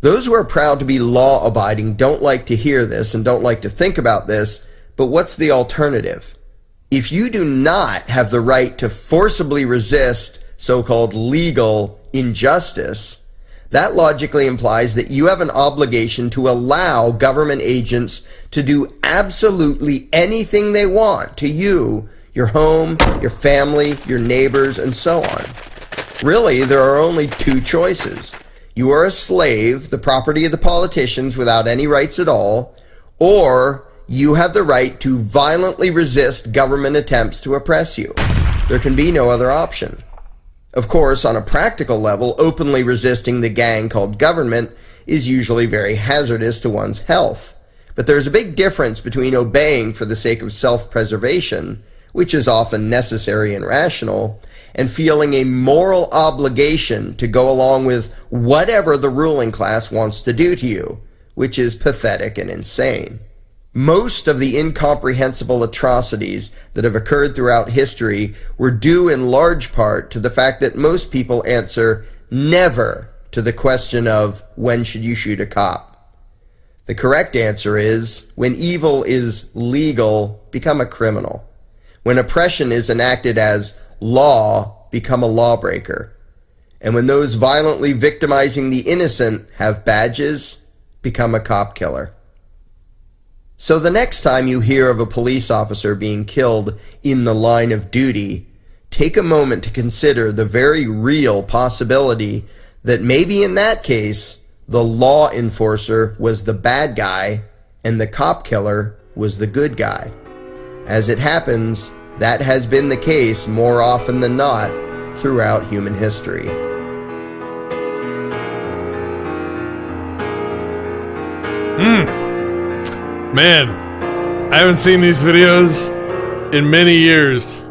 Those who are proud to be law-abiding don't like to hear this and don't like to think about this, but what's the alternative? If you do not have the right to forcibly resist so-called legal injustice, that logically implies that you have an obligation to allow government agents to do absolutely anything they want to you, your home, your family, your neighbors, and so on. Really, there are only two choices. You are a slave, the property of the politicians without any rights at all, or you have the right to violently resist government attempts to oppress you. There can be no other option. Of course, on a practical level, openly resisting the gang called government is usually very hazardous to one's health. But there's a big difference between obeying for the sake of self-preservation, which is often necessary and rational, and feeling a moral obligation to go along with whatever the ruling class wants to do to you, which is pathetic and insane. Most of the incomprehensible atrocities that have occurred throughout history were due in large part to the fact that most people answer never to the question of when should you shoot a cop. The correct answer is when evil is legal, become a criminal. When oppression is enacted as law, become a lawbreaker. And when those violently victimizing the innocent have badges, become a cop killer. So the next time you hear of a police officer being killed in the line of duty, take a moment to consider the very real possibility that maybe in that case, the law enforcer was the bad guy and the cop killer was the good guy. As it happens, that has been the case more often than not throughout human history. Man, I haven't seen these videos in many years.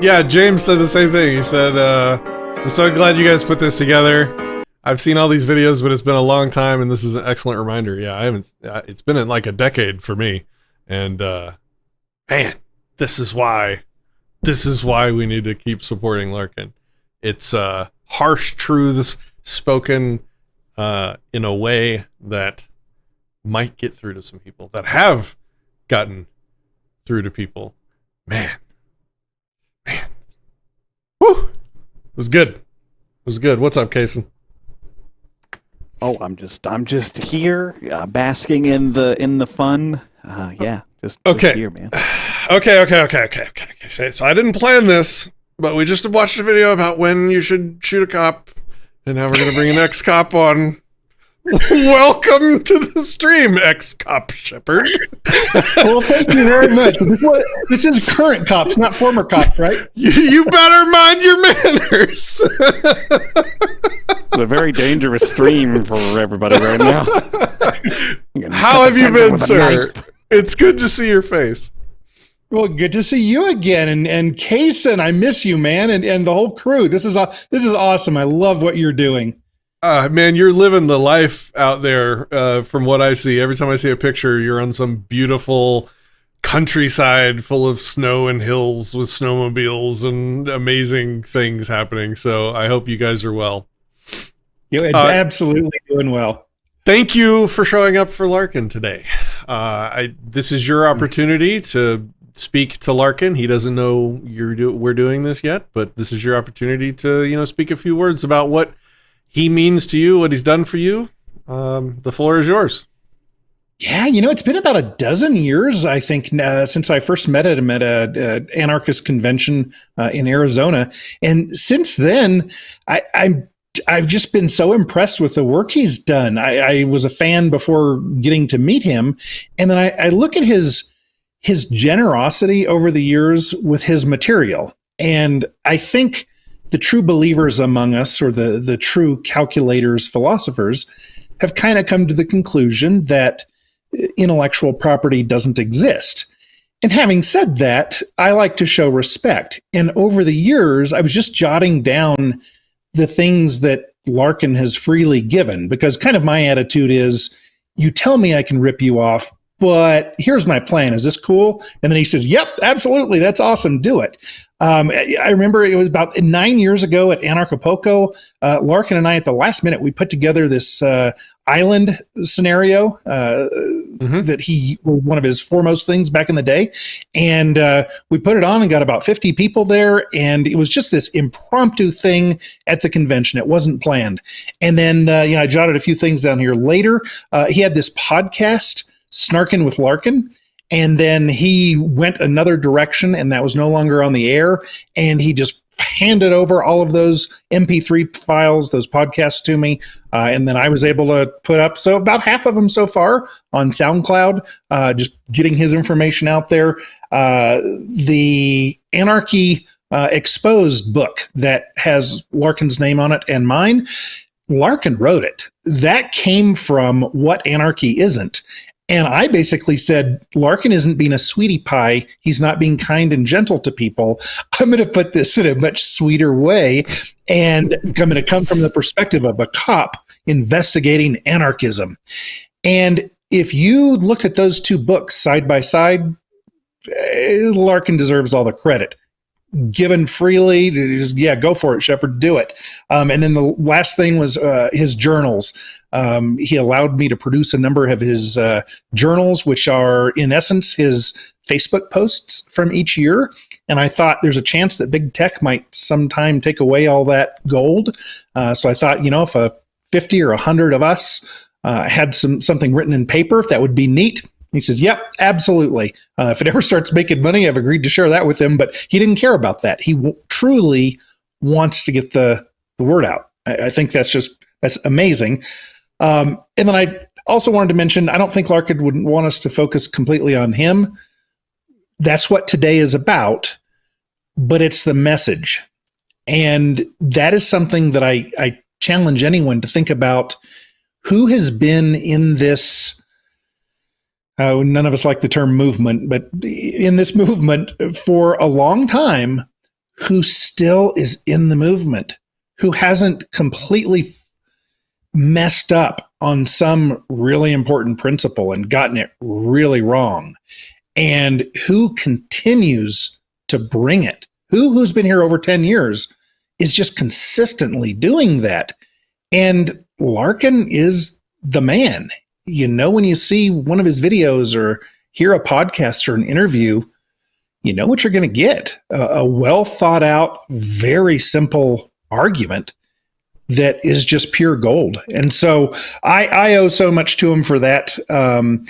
Yeah, James said the same thing. He said, I'm so glad you guys put this together. I've seen all these videos, but it's been a long time, and this is an excellent reminder. Yeah, I haven't. It's been in like a decade for me, and man, this is why we need to keep supporting Larkin. It's harsh truths spoken in a way that might get through to some people, that have gotten through to people. Man. Woo! It was good. What's up, Kason? Oh, I'm just here, basking in the fun. Just here, man. Okay. So I didn't plan this, but we just watched a video about when you should shoot a cop, and now we're gonna bring an ex-cop on. Welcome to the stream, ex-cop Shepard. Well, thank you very much. This is current cops, not former cops, right? You better mind your manners. It's a very dangerous stream for everybody right now. How have you been, sir? It's good to see your face. Well, good to see you again, and Kason, I miss you, man, and the whole crew. This is awesome. I love what you're doing. Man, you're living the life out there. From what I see, every time I see a picture, you're on some beautiful countryside full of snow and hills with snowmobiles and amazing things happening. So I hope you guys are well. You're absolutely doing well. Thank you for showing up for Larkin today. This is your opportunity to speak to Larkin. He doesn't know we're doing this yet, but this is your opportunity to speak a few words about what he means to you, what he's done for you. The floor is yours. Yeah, it's been about a dozen years, I think, since I first met him at an anarchist convention in Arizona. And since then, I've just been so impressed with the work he's done. I was a fan before getting to meet him. And then I look at his generosity over the years with his material. And I think the true believers among us, or the true calculators, philosophers, have kind of come to the conclusion that intellectual property doesn't exist. And having said that, I like to show respect. And over the years, I was just jotting down the things that Larkin has freely given, because kind of my attitude is, you tell me I can rip you off, but here's my plan. Is this cool? And then he says, yep, absolutely. That's awesome. Do it. I remember it was about 9 years ago at Anarchapulco. Larkin and I, at the last minute, we put together this island scenario that he was one of his foremost things back in the day. And we put it on and got about 50 people there. And it was just this impromptu thing at the convention. It wasn't planned. And then I jotted a few things down here later. He had this podcast, Snarkin' with Larkin. And then he went another direction, and that was no longer on the air. And he just handed over all of those MP3 files, those podcasts to me. And then I was able to put up, so about half of them so far on SoundCloud, just getting his information out there. The Anarchy Exposed book that has Larkin's name on it and mine, Larkin wrote it. That came from What Anarchy Isn't. And I basically said, Larkin isn't being a sweetie pie. He's not being kind and gentle to people. I'm going to put this in a much sweeter way. And I'm going to come from the perspective of a cop investigating anarchism. And if you look at those two books side by side, Larkin deserves all the credit. Given freely, yeah, go for it, Shepard, do it. And then the last thing was his journals. He allowed me to produce a number of his journals, which are, in essence, his Facebook posts from each year. And I thought there's a chance that big tech might sometime take away all that gold. So I thought, if 50 or 100 of us had something written in paper, that would be neat. He says, yep, absolutely. If it ever starts making money, I've agreed to share that with him. But he didn't care about that. He truly wants to get the word out. I think that's amazing. And then I also wanted to mention, I don't think Larkin would want us to focus completely on him. That's what today is about, but it's the message. And that is something that I challenge anyone to think about. Who has been in this, none of us like the term movement, but in this movement for a long time, who still is in the movement, who hasn't completely messed up on some really important principle and gotten it really wrong, and who continues to bring it. Who's been here over 10 years is just consistently doing that. And Larkin is the man. You know, when you see one of his videos or hear a podcast or an interview, you know what you're going to get. A well thought out, very simple argument that is just pure gold. And so I owe so much to him for that. And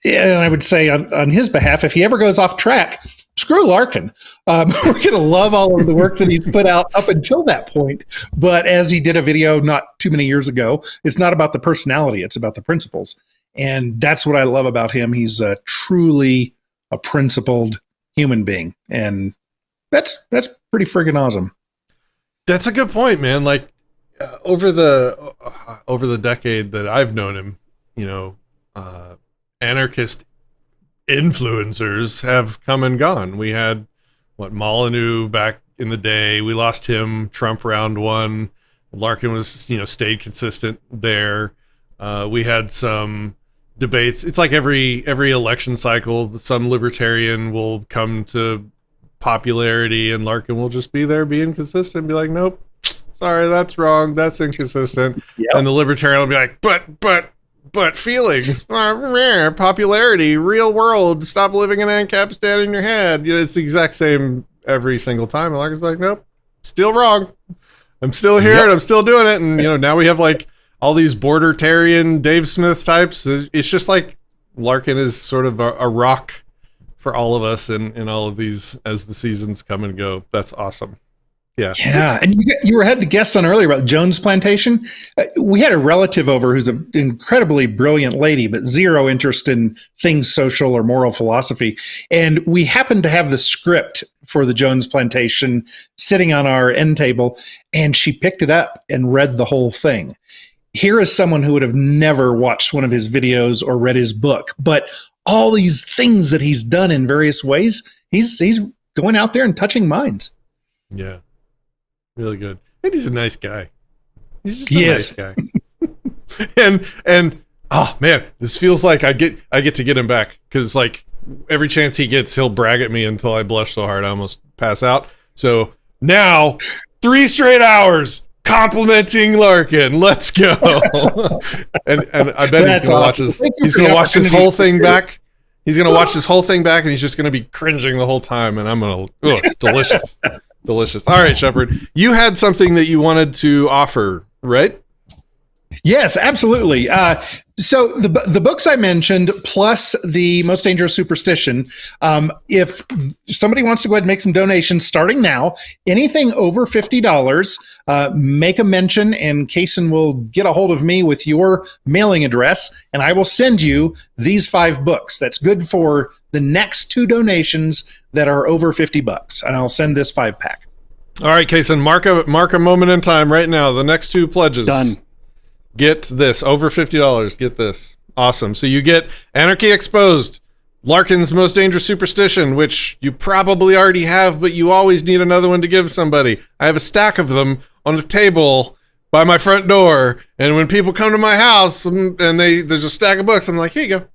I would say on his behalf, if he ever goes off track, screw Larkin. We're going to love all of the work that he's put out up until that point. But as he did a video not too many years ago, it's not about the personality, it's about the principles. And that's what I love about him. He's truly a principled human being. And that's pretty friggin' awesome. That's a good point, man. Like over the decade that I've known him, you know, anarchist influencers have come and gone. We had Molyneux back in the day. We lost him. Trump round one. Larkin was, stayed consistent there. We had some debates. It's like every election cycle, some libertarian will come to popularity and Larkin will just be there being consistent and be like, nope, sorry, that's wrong. That's inconsistent. Yep. And the libertarian will be like, but feelings, popularity, real world, stop living in Ancapistan in your head. It's the exact same every single time. And Larkin's like, nope, still wrong. I'm still here and I'm still doing it. And, now we have like all these bordertarian Dave Smith types. It's just like Larkin is sort of a rock for all of us in all of these as the seasons come and go. That's awesome. Yeah. And you had the guest on earlier about Jones Plantation. We had a relative over who's an incredibly brilliant lady, but zero interest in things social or moral philosophy. And we happened to have the script for the Jones Plantation sitting on our end table, and she picked it up and read the whole thing. Here is someone who would have never watched one of his videos or read his book, but all these things that he's done in various ways, he's going out there and touching minds. Yeah. Really good. And he's a nice guy. He's just a nice guy. and oh man, this feels like I get to get him back, because like every chance he gets, he'll brag at me until I blush so hard I almost pass out. So now 3 straight hours complimenting Larkin. Let's go. and I bet he's gonna watch this. He's gonna watch this whole thing back. He's gonna watch this whole thing back, and he's just gonna be cringing the whole time. And I'm gonna, it's delicious. Delicious. All right, Shepard, you had something that you wanted to offer, right? Yes, absolutely. So the books I mentioned, plus the Most Dangerous Superstition, if somebody wants to go ahead and make some donations starting now, anything over $50, make a mention, and Kaysen will get a hold of me with your mailing address, and I will send you these 5 books. That's good for the next 2 donations that are over $50, and I'll send this 5-pack. All right, Kaysen, mark a moment in time right now. The next 2 pledges. Done. Get this, over $50. Get this. Awesome. So you get Anarchy Exposed, Larkin's Most Dangerous Superstition, which you probably already have, but you always need another one to give somebody. I have a stack of them on the table by my front door, and when people come to my house and there's a stack of books, I'm like, here you go.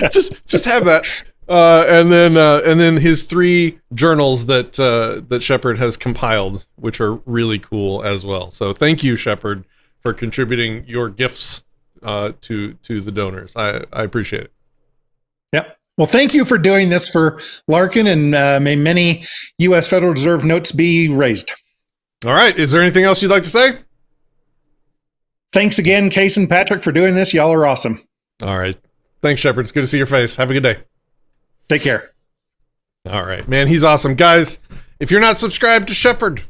just have that. And then his 3 journals that Shepard has compiled, which are really cool as well. So thank you, Shepard, for contributing your gifts to the donors. I appreciate it. Yep. Well, thank you for doing this for Larkin, and may many U.S. Federal Reserve notes be raised. All right. Is there anything else you'd like to say? Thanks again, Case and Patrick, for doing this. Y'all are awesome. All right. Thanks, Shepard. It's good to see your face. Have a good day. Take care. All right, man. He's awesome. Guys, if you're not subscribed to Shepard,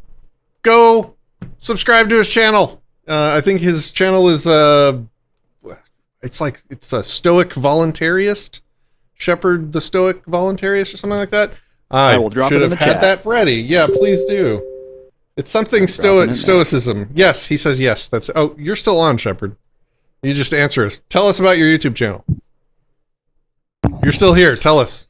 go subscribe to his channel. I think his channel is it's a Stoic Voluntarist. Shepard the Stoic Voluntarist or something like that. I will drop it in the should have chat. had that ready. Yeah, please do. It's something stoicism. Yes, he says yes. That's you're still on, Shepard. You just answer us. Tell us about your YouTube channel. You're still here. Tell us.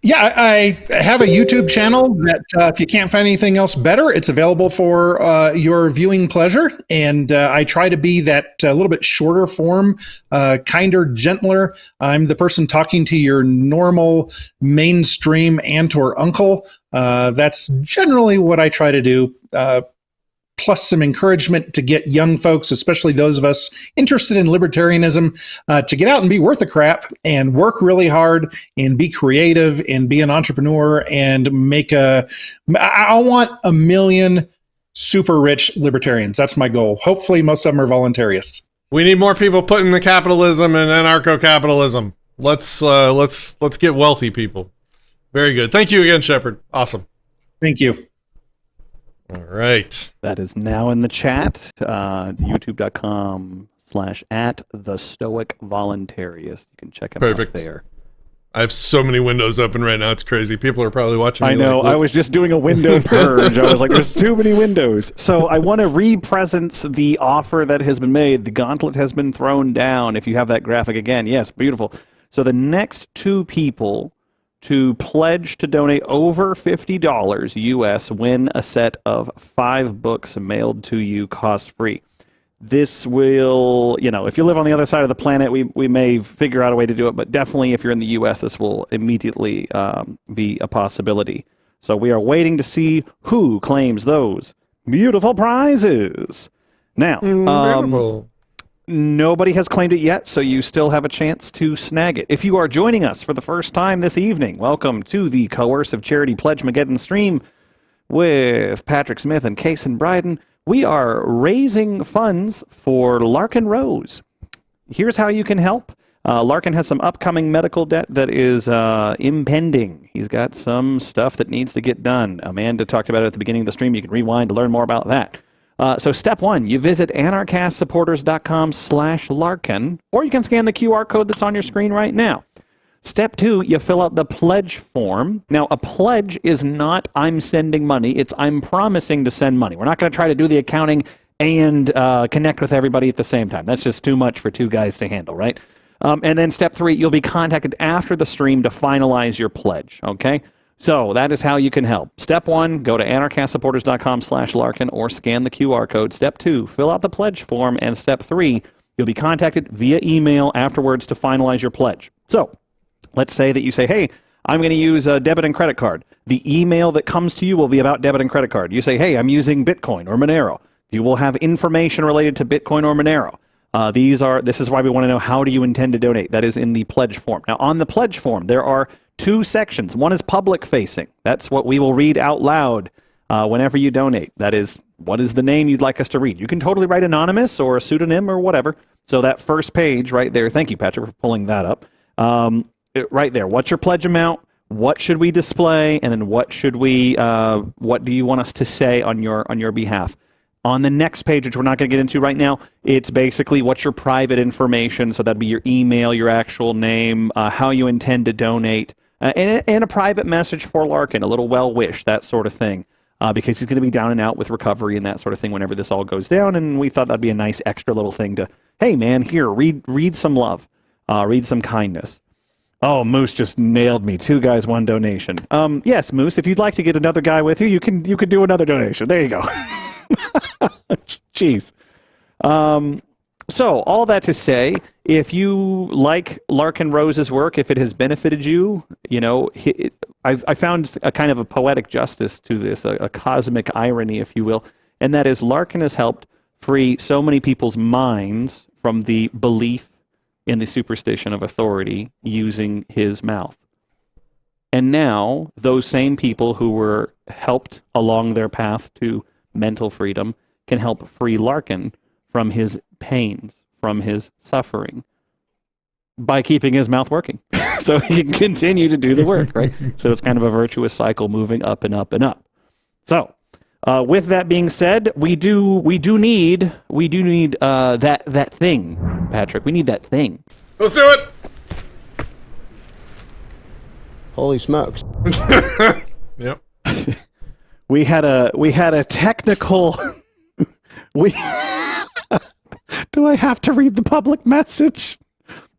Yeah, I have a YouTube channel that if you can't find anything else better, it's available for your viewing pleasure. And I try to be that a little bit shorter form, kinder, gentler. I'm the person talking to your normal mainstream aunt or uncle. That's generally what I try to do. Plus some encouragement to get young folks, especially those of us interested in libertarianism, to get out and be worth a crap and work really hard and be creative and be an entrepreneur and I want 1 million super rich libertarians. That's my goal. Hopefully most of them are voluntarists. We need more people putting the capitalism and anarcho-capitalism. Let's get wealthy people. Very good. Thank you again, Shepard. Awesome. Thank you. All right. That is now in the chat. YouTube.com/@thestoicvoluntarist. You can check him out there. I have so many windows open right now. It's crazy. People are probably watching. I know. I was just doing a window purge. I was like, there's too many windows. So I want to re-presence the offer that has been made. The gauntlet has been thrown down. If you have that graphic again. Yes, beautiful. So the next 2 people to pledge to donate over $50 US win a set of 5 books mailed to you cost-free. This will, if you live on the other side of the planet, we may figure out a way to do it, but definitely if you're in the US, this will immediately be a possibility. So we are waiting to see who claims those beautiful prizes. Now, nobody has claimed it yet, so you still have a chance to snag it. If you are joining us for the first time this evening, welcome to the Coercive Charity Pledgmageddon stream with Patrick Smith and Kason Bryden. We are raising funds for Larkin Rose. Here's how you can help. Larkin has some upcoming medical debt that is impending. He's got some stuff that needs to get done. Amanda talked about it at the beginning of the stream. You can rewind to learn more about that. So step 1, you visit anarchastsupporters.com/Larkin, or you can scan the QR code that's on your screen right now. Step 2, you fill out the pledge form. Now, a pledge is not I'm sending money. It's I'm promising to send money. We're not going to try to do the accounting and connect with everybody at the same time. That's just too much for 2 guys to handle, right? And then step 3, you'll be contacted after the stream to finalize your pledge, okay? So that is how you can help. Step 1, go to anarchastsupporters.com/Larkin or scan the QR code. Step 2, fill out the pledge form. And step 3, you'll be contacted via email afterwards to finalize your pledge. So let's say that you say, hey, I'm going to use a debit and credit card. The email that comes to you will be about debit and credit card. You say, hey, I'm using Bitcoin or Monero. You will have information related to Bitcoin or Monero. This is why we want to know, how do you intend to donate? That is in the pledge form. Now, on the pledge form, there are 2 sections. One is public facing. That's what we will read out loud whenever you donate. That is, what is the name you'd like us to read? You can totally write anonymous or a pseudonym or whatever. So that first page right there, thank you, Patrick, for pulling that up. Right there, what's your pledge amount? What should we display? And then what do you want us to say on your behalf? On the next page, which we're not going to get into right now, it's basically what's your private information. So that'd be your email, your actual name, how you intend to donate, and a private message for Larkin, a little well-wish, that sort of thing, because he's going to be down and out with recovery and that sort of thing whenever this all goes down. And we thought that'd be a nice extra little thing to, hey, man, here, read some love, read some kindness. Oh, Moose just nailed me. 2 guys, 1 donation. Yes, Moose, if you'd like to get another guy with you, you can do another donation. There you go. Jeez. So all that to say, if you like Larkin Rose's work, if it has benefited you, I found a kind of a poetic justice to this, a cosmic irony, if you will, and that is Larkin has helped free so many people's minds from the belief in the superstition of authority using his mouth. And now those same people who were helped along their path to mental freedom can help free Larkin from his pains, from his suffering. by keeping his mouth working. So he can continue to do the work, right? So it's kind of a virtuous cycle moving up and up and up. So with that being said, we do need that thing, Patrick. We need that thing. Let's do it. Holy smokes. Yep. We had a technical we do I have to read the public message?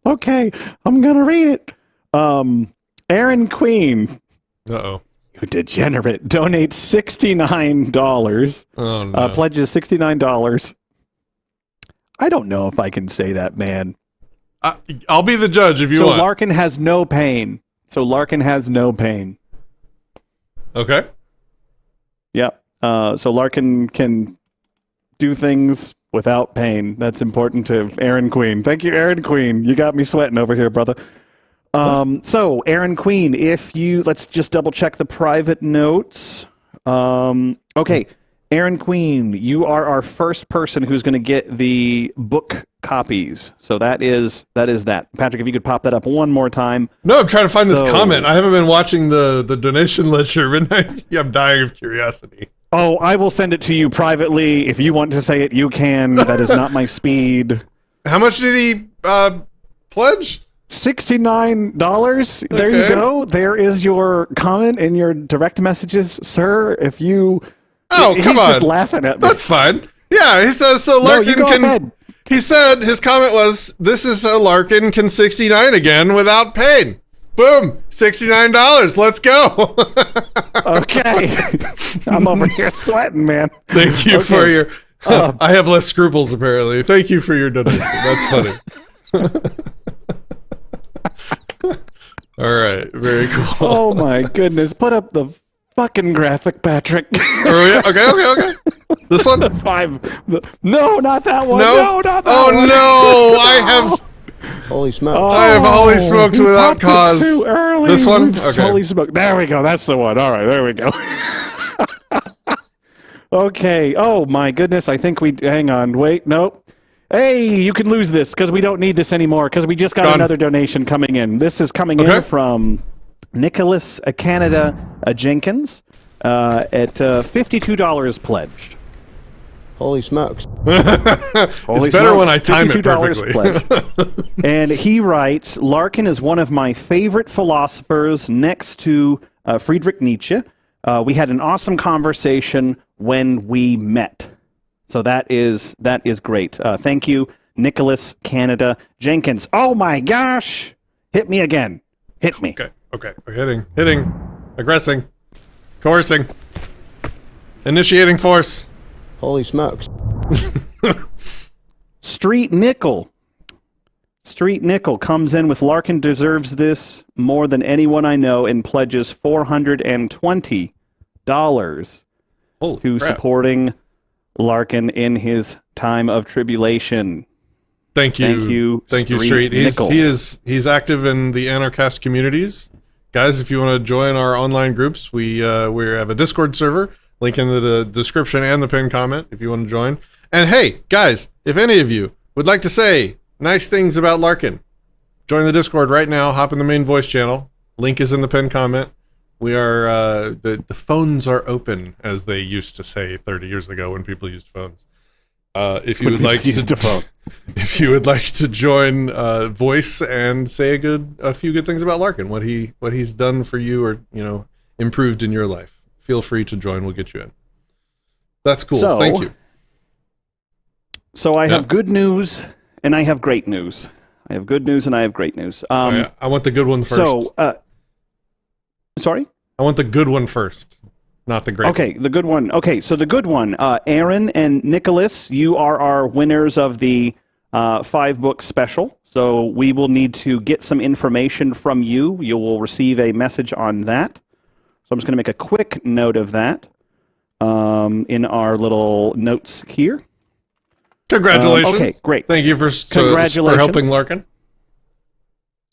Okay, I'm gonna read it. Aaron Queen. Uh-oh. You degenerate. Donates $69. Oh no. Pledges $69. I don't know if I can say that, man. I'll be the judge if you want. So Larkin has no pain. Okay. Yep. So Larkin can do things without pain. That's important to Aaron Queen. Thank you, Aaron Queen. You got me sweating over here, brother. So Aaron Queen, let's just double check the private notes. Okay. Aaron Queen, you are our first person who's going to get the book copies. So that is that. Patrick, if you could pop that up one more time. No, I'm trying to find this comment. I haven't been watching the donation ledger, and I'm dying of curiosity. Oh, I will send it to you privately. If you want to say it, you can. That is not my speed. How much did he pledge? $69. There you go. There is your comment in your direct messages, sir. If you... Oh, come on. He's just laughing at me. That's fine. Yeah, he says, so Larkin can... He said, his comment was, this is so Larkin can 69 again without pain. Boom, $69. Let's go. Okay. I'm over here sweating, man. Thank you for your... I have less scruples, apparently. Thank you for your donation. That's funny. All right, very cool. Oh, my goodness. Put up the fucking graphic, Patrick. Okay. This one? No, not that one. No, not that one. one. No, I have... Holy smokes. I have holy smokes without cause. Too early. This one? Okay. Holy smoke. There we go. That's the one. All right, there we go. Okay. Oh, my goodness. I think hang on. Wait, nope. Hey, you can lose this because we don't need this anymore because we just got another donation coming in. This is coming in from Nicholas Canada Jenkins at $52 pledged. Holy smokes. It's better when I time it perfectly. Pledged. And he writes, Larkin is one of my favorite philosophers next to Friedrich Nietzsche. We had an awesome conversation when we met. So that is great. Thank you, Nicholas Canada Jenkins. Oh my gosh! Hit me again. Hit me. Okay. Hitting, aggressing, coercing, initiating force. Holy smokes. Street Nickel comes in with Larkin deserves this more than anyone I know and pledges $420 to supporting Larkin in his time of tribulation. Thank you, Street. He's active in the Anarchast communities. Guys, if you want to join our online groups, we have a Discord server. Link in the description and the pinned comment if you want to join. And hey, guys, if any of you would like to say nice things about Larkin, join the Discord right now. Hop in the main voice channel. Link is in the pinned comment. We are the phones are open, as they used to say 30 years ago when people used phones. If you would like to join voice and say a few good things about Larkin, what he's done for you or improved in your life, feel free to join. We'll get you in. That's cool. Thank you. So I have good news and I have great news. I have good news and I have great news. I want the good one first. So, sorry? I want the good one first, not the great one. Okay, the good one. Okay, so the good one. Aaron and Nicholas, you are our winners of the 5-book special. So we will need to get some information from you. You will receive a message on that. So I'm just going to make a quick note of that in our little notes here. Congratulations. Okay, great. Thank you for helping Larkin.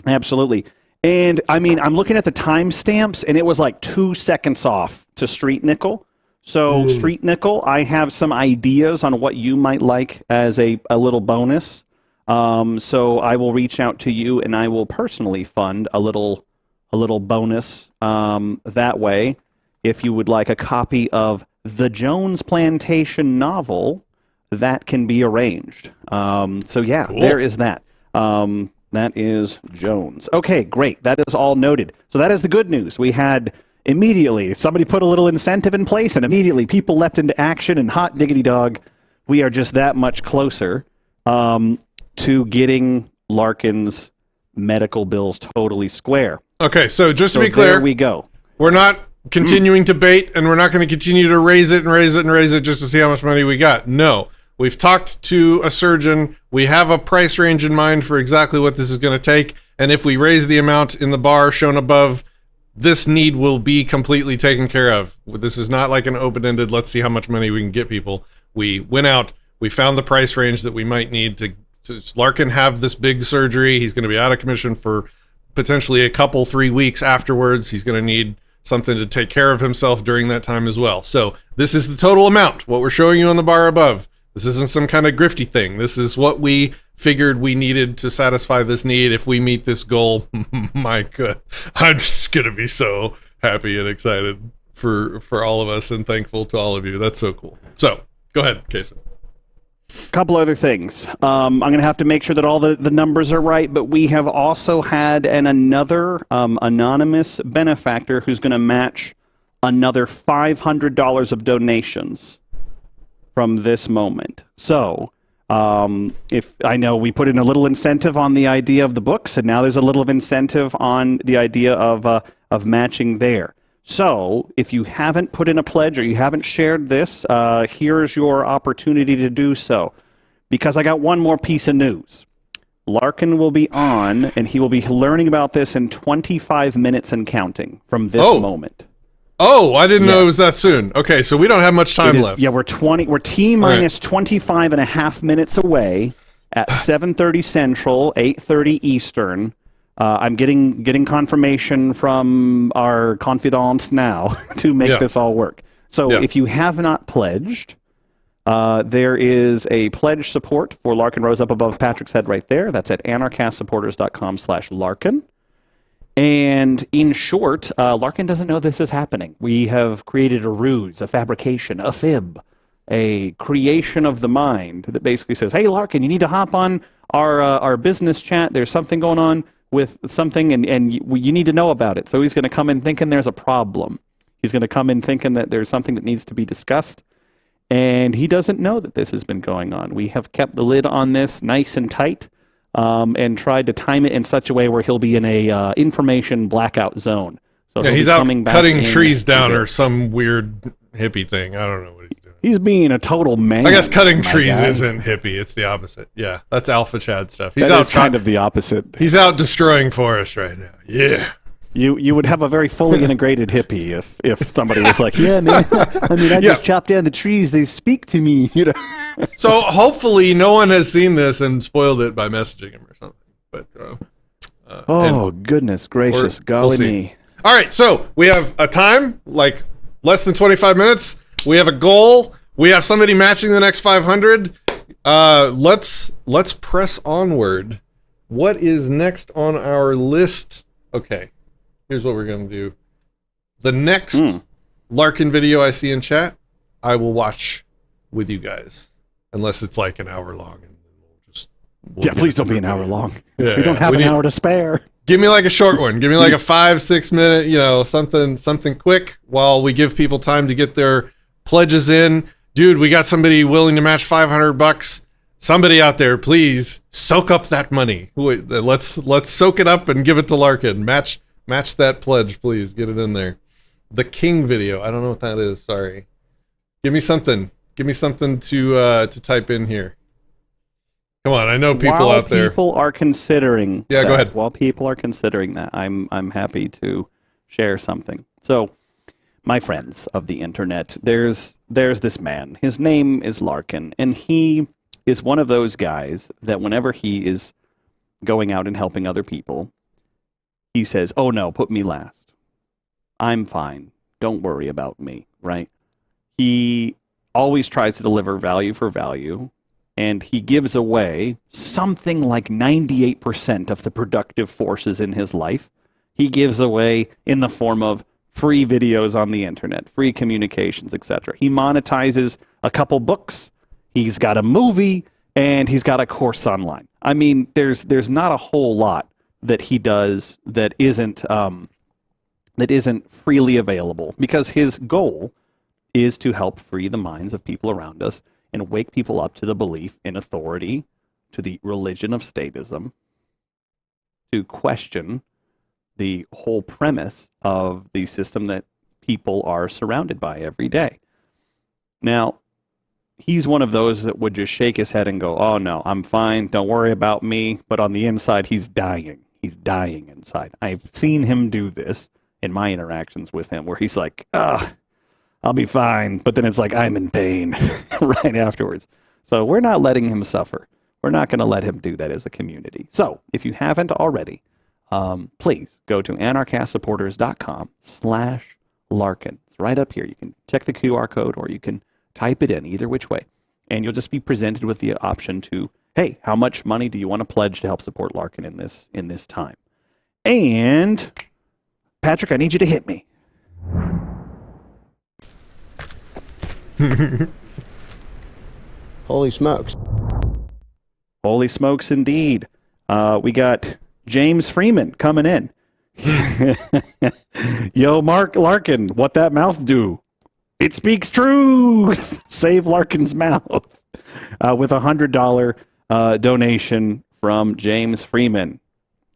Absolutely. And, I mean, I'm looking at the timestamps, and it was like 2 seconds off to Street Nickel. So, Street Nickel, I have some ideas on what you might like as a little bonus. So I will reach out to you, and I will personally fund a little bonus that way. If you would like a copy of the Jones Plantation novel, that can be arranged. So yeah, cool. There is that. That is Jones. Okay, great. That is all noted. So that is the good news. We had immediately somebody put a little incentive in place, and immediately people leapt into action. And hot diggity dog, we are just that much closer to getting Larkin's medical bills totally square. Okay, so just to be clear, there we go. We're not continuing to bait, and we're not going to continue to raise it and raise it and raise it just to see how much money we got. No. We've talked to a surgeon. We have a price range in mind for exactly what this is going to take. And if we raise the amount in the bar shown above, this need will be completely taken care of. This is not like an open-ended, let's see how much money we can get people. We went out, we found the price range that we might need to Larkin have this big surgery. He's going to be out of commission for potentially a couple, 3 weeks afterwards. He's going to need something to take care of himself during that time as well. So this is the total amount, what we're showing you on the bar above. This isn't some kind of grifty thing. This is what we figured we needed to satisfy this need. If we meet this goal, my God, I'm just going to be so happy and excited for all of us and thankful to all of you. That's so cool. So go ahead, Kason. Couple other things. I'm going to have to make sure that all the numbers are right, but we have also had another anonymous benefactor who's going to match another $500 of donations from this moment. So, if I know we put in a little incentive on the idea of the books, and now there's a little of incentive on the idea of matching there. So, if you haven't put in a pledge or you haven't shared this, here's your opportunity to do so. Because I got one more piece of news. Larkin will be on, and he will be learning about this in 25 minutes and counting from this moment. Oh, I didn't know it was that soon. Okay, so we don't have much time left. Yeah, we're T minus 25 and a half minutes away at 7:30 Central, 8:30 Eastern. I'm getting confirmation from our confidants now to make this all work. So if you have not pledged, there is a pledge support for Larkin Rose up above Patrick's head right there. That's at anarchastsupporters.com/Larkin. And in short, Larkin doesn't know this is happening. We have created a ruse, a fabrication, a fib, a creation of the mind that basically says, hey, Larkin, you need to hop on our business chat. There's something going on with something, and you need to know about it. So he's going to come in thinking there's a problem. He's going to come in thinking that there's something that needs to be discussed. And he doesn't know that this has been going on. We have kept the lid on this nice and tight. And tried to time it in such a way where he'll be in a information blackout zone. So he's out cutting trees down or some weird hippie thing. I don't know what he's doing. He's being a total man. I guess cutting trees isn't hippie. It's the opposite. Yeah, that's Alpha Chad stuff. He's out kind of the opposite. He's out destroying forest right now. Yeah. You would have a very fully integrated hippie if somebody was like, yeah, man, I mean, I just chop down the trees. They speak to me, you know. So hopefully no one has seen this and spoiled it by messaging him or something. But goodness gracious, golly me. All right, so we have a time, like less than 25 minutes. We have a goal. We have somebody matching the next 500. Let's press onward. What is next on our list? Okay. Here's what we're going to do. The next Larkin video I see in chat, I will watch with you guys. Unless it's like an hour long. And we'll please don't be an hour long. Yeah, we don't have an hour to spare. Give me like a short one. Give me like a 5-6 minute, something quick while we give people time to get their pledges in. Dude, we got somebody willing to match $500. Somebody out there, please soak up that money. Let's soak it up and give it to Larkin. Match that pledge, please. Get it in there. The King video. I don't know what that is. Sorry. Give me something. Give me something to type in here. Come on, I know people out there. While people are considering go ahead. While people are considering that, I'm happy to share something. So, my friends of the internet, there's this man. His name is Larkin, and he is one of those guys that whenever he is going out and helping other people, he says, oh no, put me last. I'm fine. Don't worry about me, right? He always tries to deliver value for value, and he gives away something like 98% of the productive forces in his life. He gives away in the form of free videos on the internet, free communications, etc. He monetizes a couple books. He's got a movie, and he's got a course online. I mean, there's not a whole lot that he does that isn't freely available, because his goal is to help free the minds of people around us and wake people up to the belief in authority, to the religion of statism, to question the whole premise of the system that people are surrounded by every day. Now, he's one of those that would just shake his head and go, oh no, I'm fine, don't worry about me. But on the inside, he's dying. He's dying inside. I've seen him do this in my interactions with him, where he's like, I'll be fine. But then it's like, I'm in pain right afterwards. So we're not letting him suffer. We're not going to let him do that as a community. So if you haven't already, please go to anarchastsupporters.com/Larkin. It's right up here. You can check the QR code, or you can type it in, either which way. And you'll just be presented with the option to, hey, how much money do you want to pledge to help support Larkin in this time? And Patrick, I need you to hit me. Holy smokes. Holy smokes indeed. We got James Freeman coming in. Yo, Mark Larkin, what that mouth do? It speaks truth. Save Larkin's mouth. With a $100 donation from James Freeman,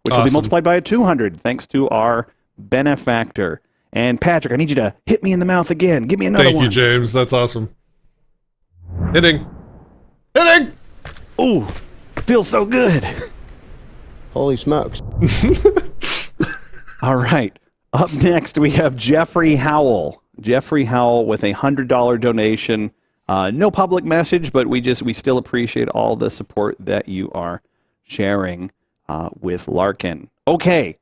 which will be multiplied by a 200 thanks to our benefactor. And Patrick, I need you to hit me in the mouth again. Give me another one. Thank you, James. That's awesome. Hitting. Hitting! Ooh, feels so good. Holy smokes. All right. Up next, we have Jeffrey Howell. Jeffrey Howell with a $100 donation. No public message, but we still appreciate all the support that you are sharing with Larkin. Okay,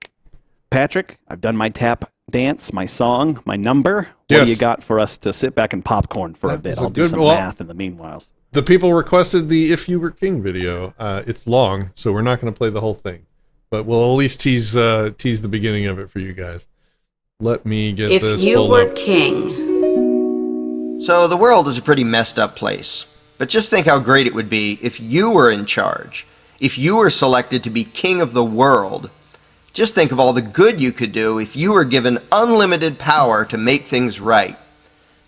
Patrick, I've done my tap dance, my song, my number. What do you got for us to sit back and popcorn for a bit? I'll do some math in the meanwhile. The people requested the If You Were King video. It's long, so we're not going to play the whole thing. But we'll at least tease the beginning of it for you guys. Let me get this If You Were up. King. So the world is a pretty messed up place. But just think how great it would be if you were in charge. If you were selected to be king of the world. Just think of all the good you could do if you were given unlimited power to make things right.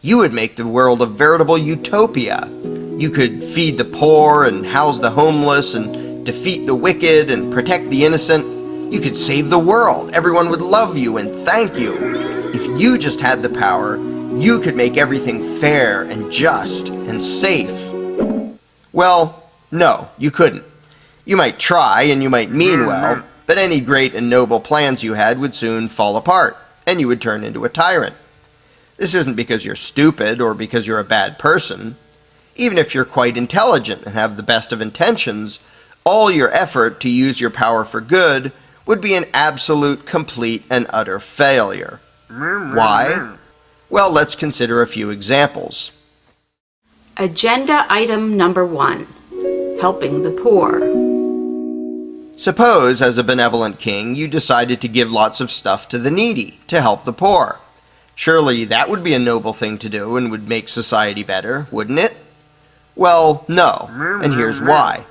You would make the world a veritable utopia. You could feed the poor and house the homeless and defeat the wicked and protect the innocent. You could save the world. Everyone would love you and thank you. If you just had the power, you could make everything fair and just and safe. Well, no, you couldn't. You might try and you might mean well, but any great and noble plans you had would soon fall apart, and you would turn into a tyrant. This isn't because you're stupid or because you're a bad person. Even if you're quite intelligent and have the best of intentions, all your effort to use your power for good would be an absolute, complete, and utter failure. Why? Well, let's consider a few examples. Agenda item number 1. Helping the poor. Suppose, as a benevolent king, you decided to give lots of stuff to the needy to help the poor. Surely that would be a noble thing to do and would make society better, wouldn't it? Well, no, and here's why.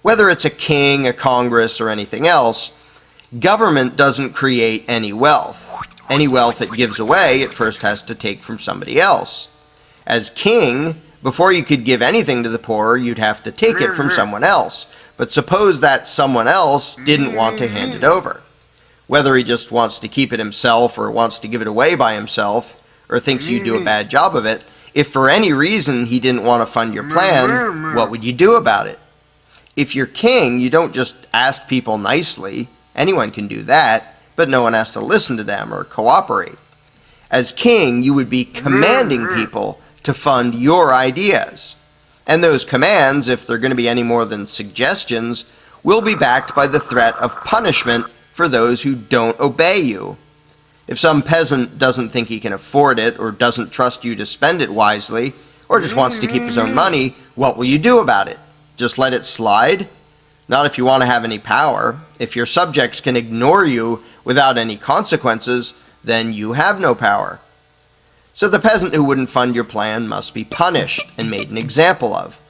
Whether it's a king, a Congress, or anything else, government doesn't create any wealth. Any wealth it gives away, it first has to take from somebody else. As king, before you could give anything to the poor, you'd have to take it from someone else. But suppose that someone else didn't want to hand it over. Whether he just wants to keep it himself or wants to give it away by himself, or thinks you do a bad job of it, if for any reason he didn't want to fund your plan, what would you do about it? If you're king, you don't just ask people nicely. Anyone can do that, but no one has to listen to them or cooperate. As king, you would be commanding people to fund your ideas. And those commands, if they're going to be any more than suggestions, will be backed by the threat of punishment for those who don't obey you. If some peasant doesn't think he can afford it, or doesn't trust you to spend it wisely, or just wants to keep his own money, what will you do about it? Just let it slide? Not if you want to have any power. If your subjects can ignore you without any consequences, then you have no power. So the peasant who wouldn't fund your plan must be punished and made an example of.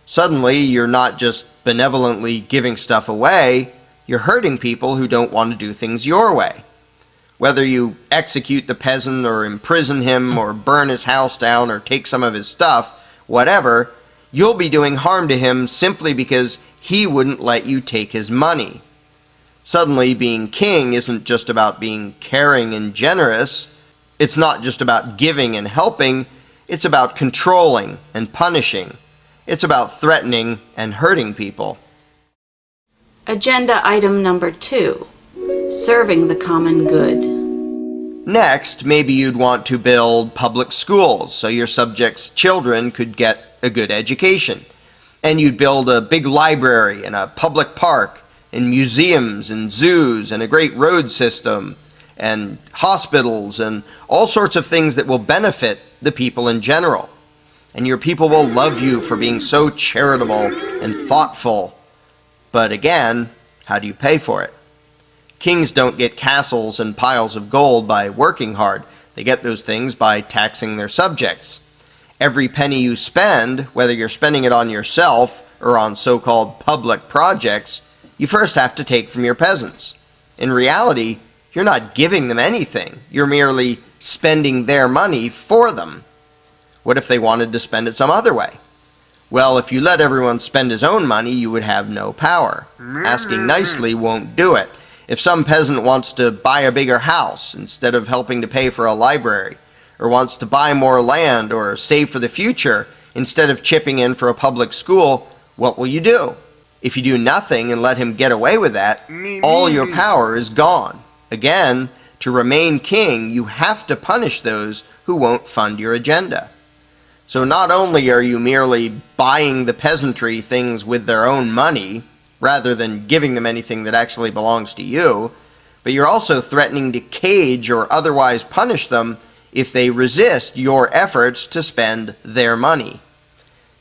Suddenly, you're not just benevolently giving stuff away, you're hurting people who don't want to do things your way. Whether you execute the peasant or imprison him or burn his house down or take some of his stuff, whatever, you'll be doing harm to him simply because he wouldn't let you take his money. Suddenly, being king isn't just about being caring and generous. It's not just about giving and helping. It's about controlling and punishing. It's about threatening and hurting people. Agenda item number 2. Serving the common good. Next, maybe you'd want to build public schools so your subjects' children could get a good education. And you'd build a big library and a public park and museums and zoos and a great road system and hospitals and all sorts of things that will benefit the people in general. And your people will love you for being so charitable and thoughtful. But again, how do you pay for it? Kings don't get castles and piles of gold by working hard. They get those things by taxing their subjects. Every penny you spend, whether you're spending it on yourself or on so-called public projects, you first have to take from your peasants. In reality, you're not giving them anything. You're merely spending their money for them. What if they wanted to spend it some other way? Well, if you let everyone spend his own money, you would have no power. Asking nicely won't do it. If some peasant wants to buy a bigger house instead of helping to pay for a library, or wants to buy more land or save for the future instead of chipping in for a public school, what will you do? If you do nothing and let him get away with that, all your power is gone. Again, to remain king, you have to punish those who won't fund your agenda. So not only are you merely buying the peasantry things with their own money, rather than giving them anything that actually belongs to you, but you're also threatening to cage or otherwise punish them if they resist your efforts to spend their money.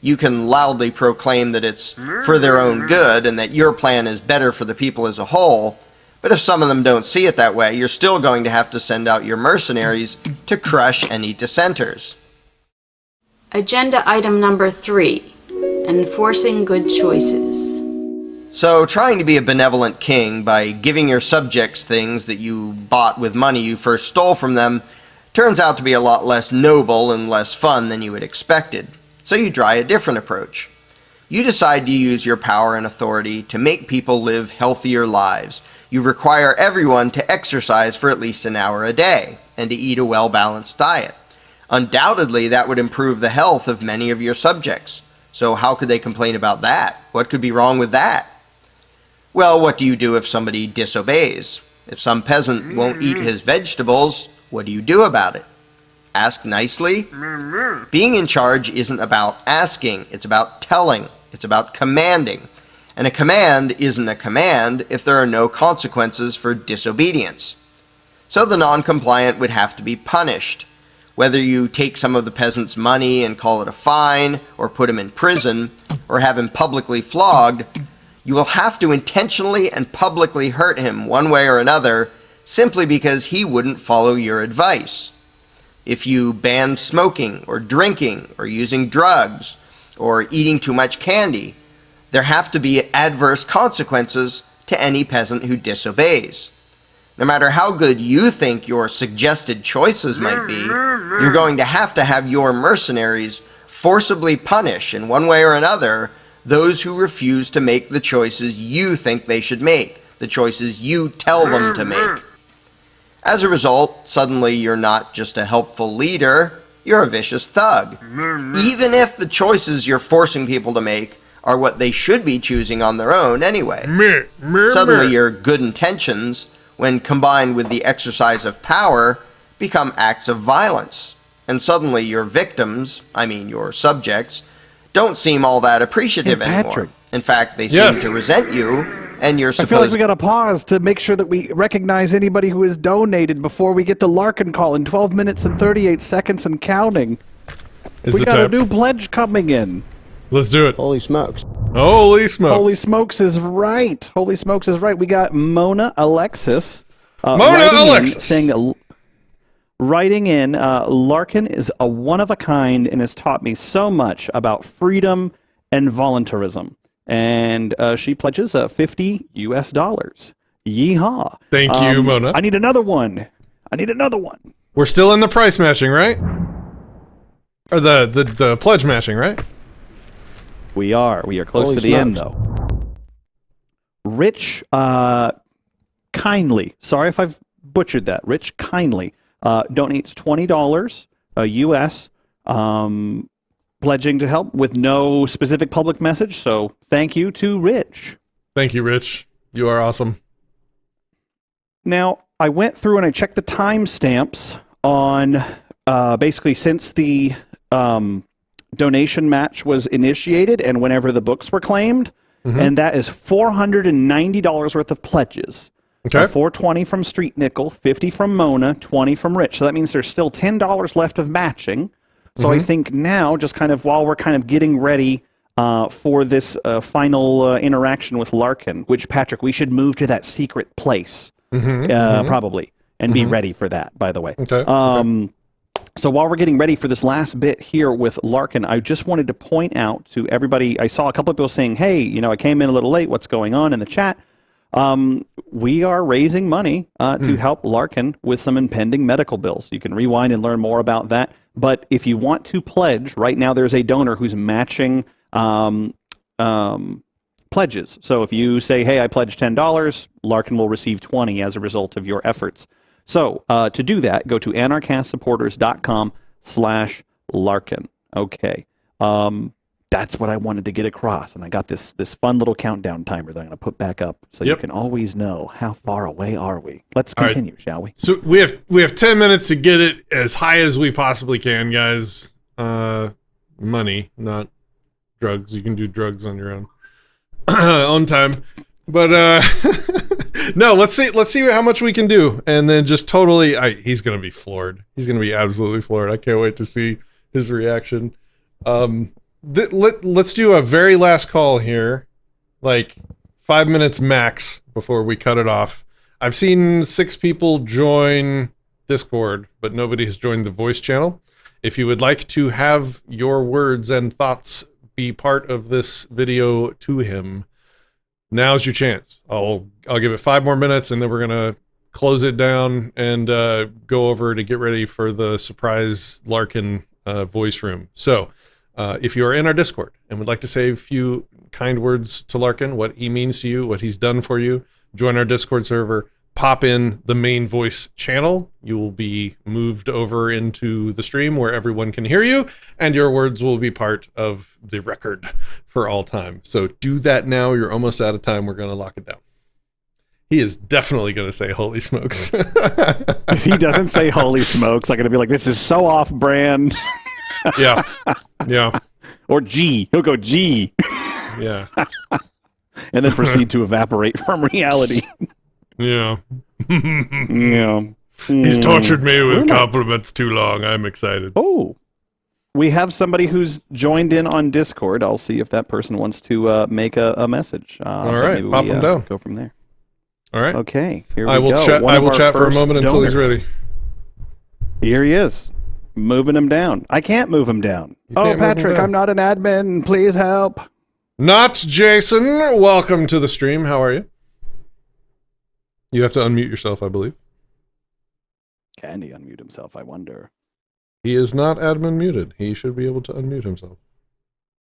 You can loudly proclaim that it's for their own good and that your plan is better for the people as a whole, but if some of them don't see it that way, you're still going to have to send out your mercenaries to crush any dissenters. Agenda item number 3. Enforcing good choices. So trying to be a benevolent king by giving your subjects things that you bought with money you first stole from them turns out to be a lot less noble and less fun than you had expected. So you try a different approach. You decide to use your power and authority to make people live healthier lives. You require everyone to exercise for at least an hour a day and to eat a well-balanced diet. Undoubtedly, that would improve the health of many of your subjects. So how could they complain about that? What could be wrong with that? Well, what do you do if somebody disobeys? If some peasant won't eat his vegetables, what do you do about it? Ask nicely? Being in charge isn't about asking, it's about telling, it's about commanding. And a command isn't a command if there are no consequences for disobedience. So the non-compliant would have to be punished. Whether you take some of the peasant's money and call it a fine, or put him in prison, or have him publicly flogged, you will have to intentionally and publicly hurt him one way or another simply because he wouldn't follow your advice. If you ban smoking or drinking or using drugs or eating too much candy, there have to be adverse consequences to any peasant who disobeys. No matter how good you think your suggested choices might be, you're going to have your mercenaries forcibly punish in one way or another those who refuse to make the choices you think they should make, the choices you tell them to make. As a result, suddenly you're not just a helpful leader, you're a vicious thug. Even if the choices you're forcing people to make are what they should be choosing on their own anyway. Suddenly your good intentions, when combined with the exercise of power, become acts of violence. And suddenly your victims, I mean your subjects, don't seem all that appreciative anymore. In fact, they seem to resent you, and you're supposed... I feel like we gotta pause to make sure that we recognize anybody who has donated before we get to Larkin call in 12 minutes and 38 seconds and counting. We got a new pledge coming in. Let's do it. Holy smokes. Holy smoke. Holy smokes is right. Holy smokes is right. We got Mona Alexis. Writing in, Larkin is a one of a kind and has taught me so much about freedom and voluntarism. And she pledges $50 US. Yeehaw. Thank you, Mona. I need another one. We're still in the price matching, right? Or the pledge matching, right? We are close to the end, though. Rich Kindly, sorry if I've butchered that. Rich Kindly donates $20 US, pledging to help with no specific public message. So thank you to Rich. Thank you, Rich. You are awesome. Now, I went through and I checked the timestamps on basically since the donation match was initiated and whenever the books were claimed, and that is $490 worth of pledges. Okay. $420 from Street Nickel, $50 from Mona, $20 from Rich. So that means there's still $10 left of matching. So I think now, just kind of while we're kind of getting ready for this final interaction with Larkin, which, Patrick, we should move to that secret place, probably, and be ready for that, by the way. Okay. So while we're getting ready for this last bit here with Larkin, I just wanted to point out to everybody, I saw a couple of people saying, hey, you know, I came in a little late, what's going on in the chat? We are raising money to help Larkin with some impending medical bills. You can rewind and learn more about that. But if you want to pledge, right now there's a donor who's matching pledges. So if you say, hey, I pledge $10, Larkin will receive $20 as a result of your efforts. So to do that, go to anarchastsupporters.com/Larkin. Okay. That's what I wanted to get across. And I got this fun little countdown timer that I'm going to put back up so you can always know how far away are we. Let's continue, shall we? So we have 10 minutes to get it as high as we possibly can, guys. Money, not drugs. You can do drugs on your own own time. But no, let's see how much we can do. And then just totally he's going to be floored. He's going to be absolutely floored. I can't wait to see his reaction. Let's do a very last call here, like 5 minutes max before we cut it off. I've seen 6 people join Discord, but nobody has joined the voice channel. If you would like to have your words and thoughts be part of this video to him, now's your chance. I'll give it 5 more minutes, and then we're gonna close it down and go over to get ready for the surprise Larkin voice room. So. If you are in our Discord and would like to say a few kind words to Larkin, what he means to you, what he's done for you, join our Discord server, pop in the main voice channel. You will be moved over into the stream where everyone can hear you, and your words will be part of the record for all time. So do that now. You're almost out of time. We're going to lock it down. He is definitely going to say holy smokes. If he doesn't say holy smokes, I'm going to be like, this is so off brand. Yeah. Or G. He'll go G. Yeah. And then proceed to evaporate from reality. Yeah. Yeah. He's tortured me with compliments too long. I'm excited. Oh. We have somebody who's joined in on Discord. I'll see if that person wants to make a message. All right. Pop him down. Go from there. All right. Okay. Here we I will go. I will chat for a moment until he's ready. Here he is. Moving him down. I can't move him down. Oh, Patrick, I'm not an admin. Please help. Not Jason. Welcome to the stream. How are you? You have to unmute yourself, I believe. Can he unmute himself? I wonder. He is not admin muted. He should be able to unmute himself.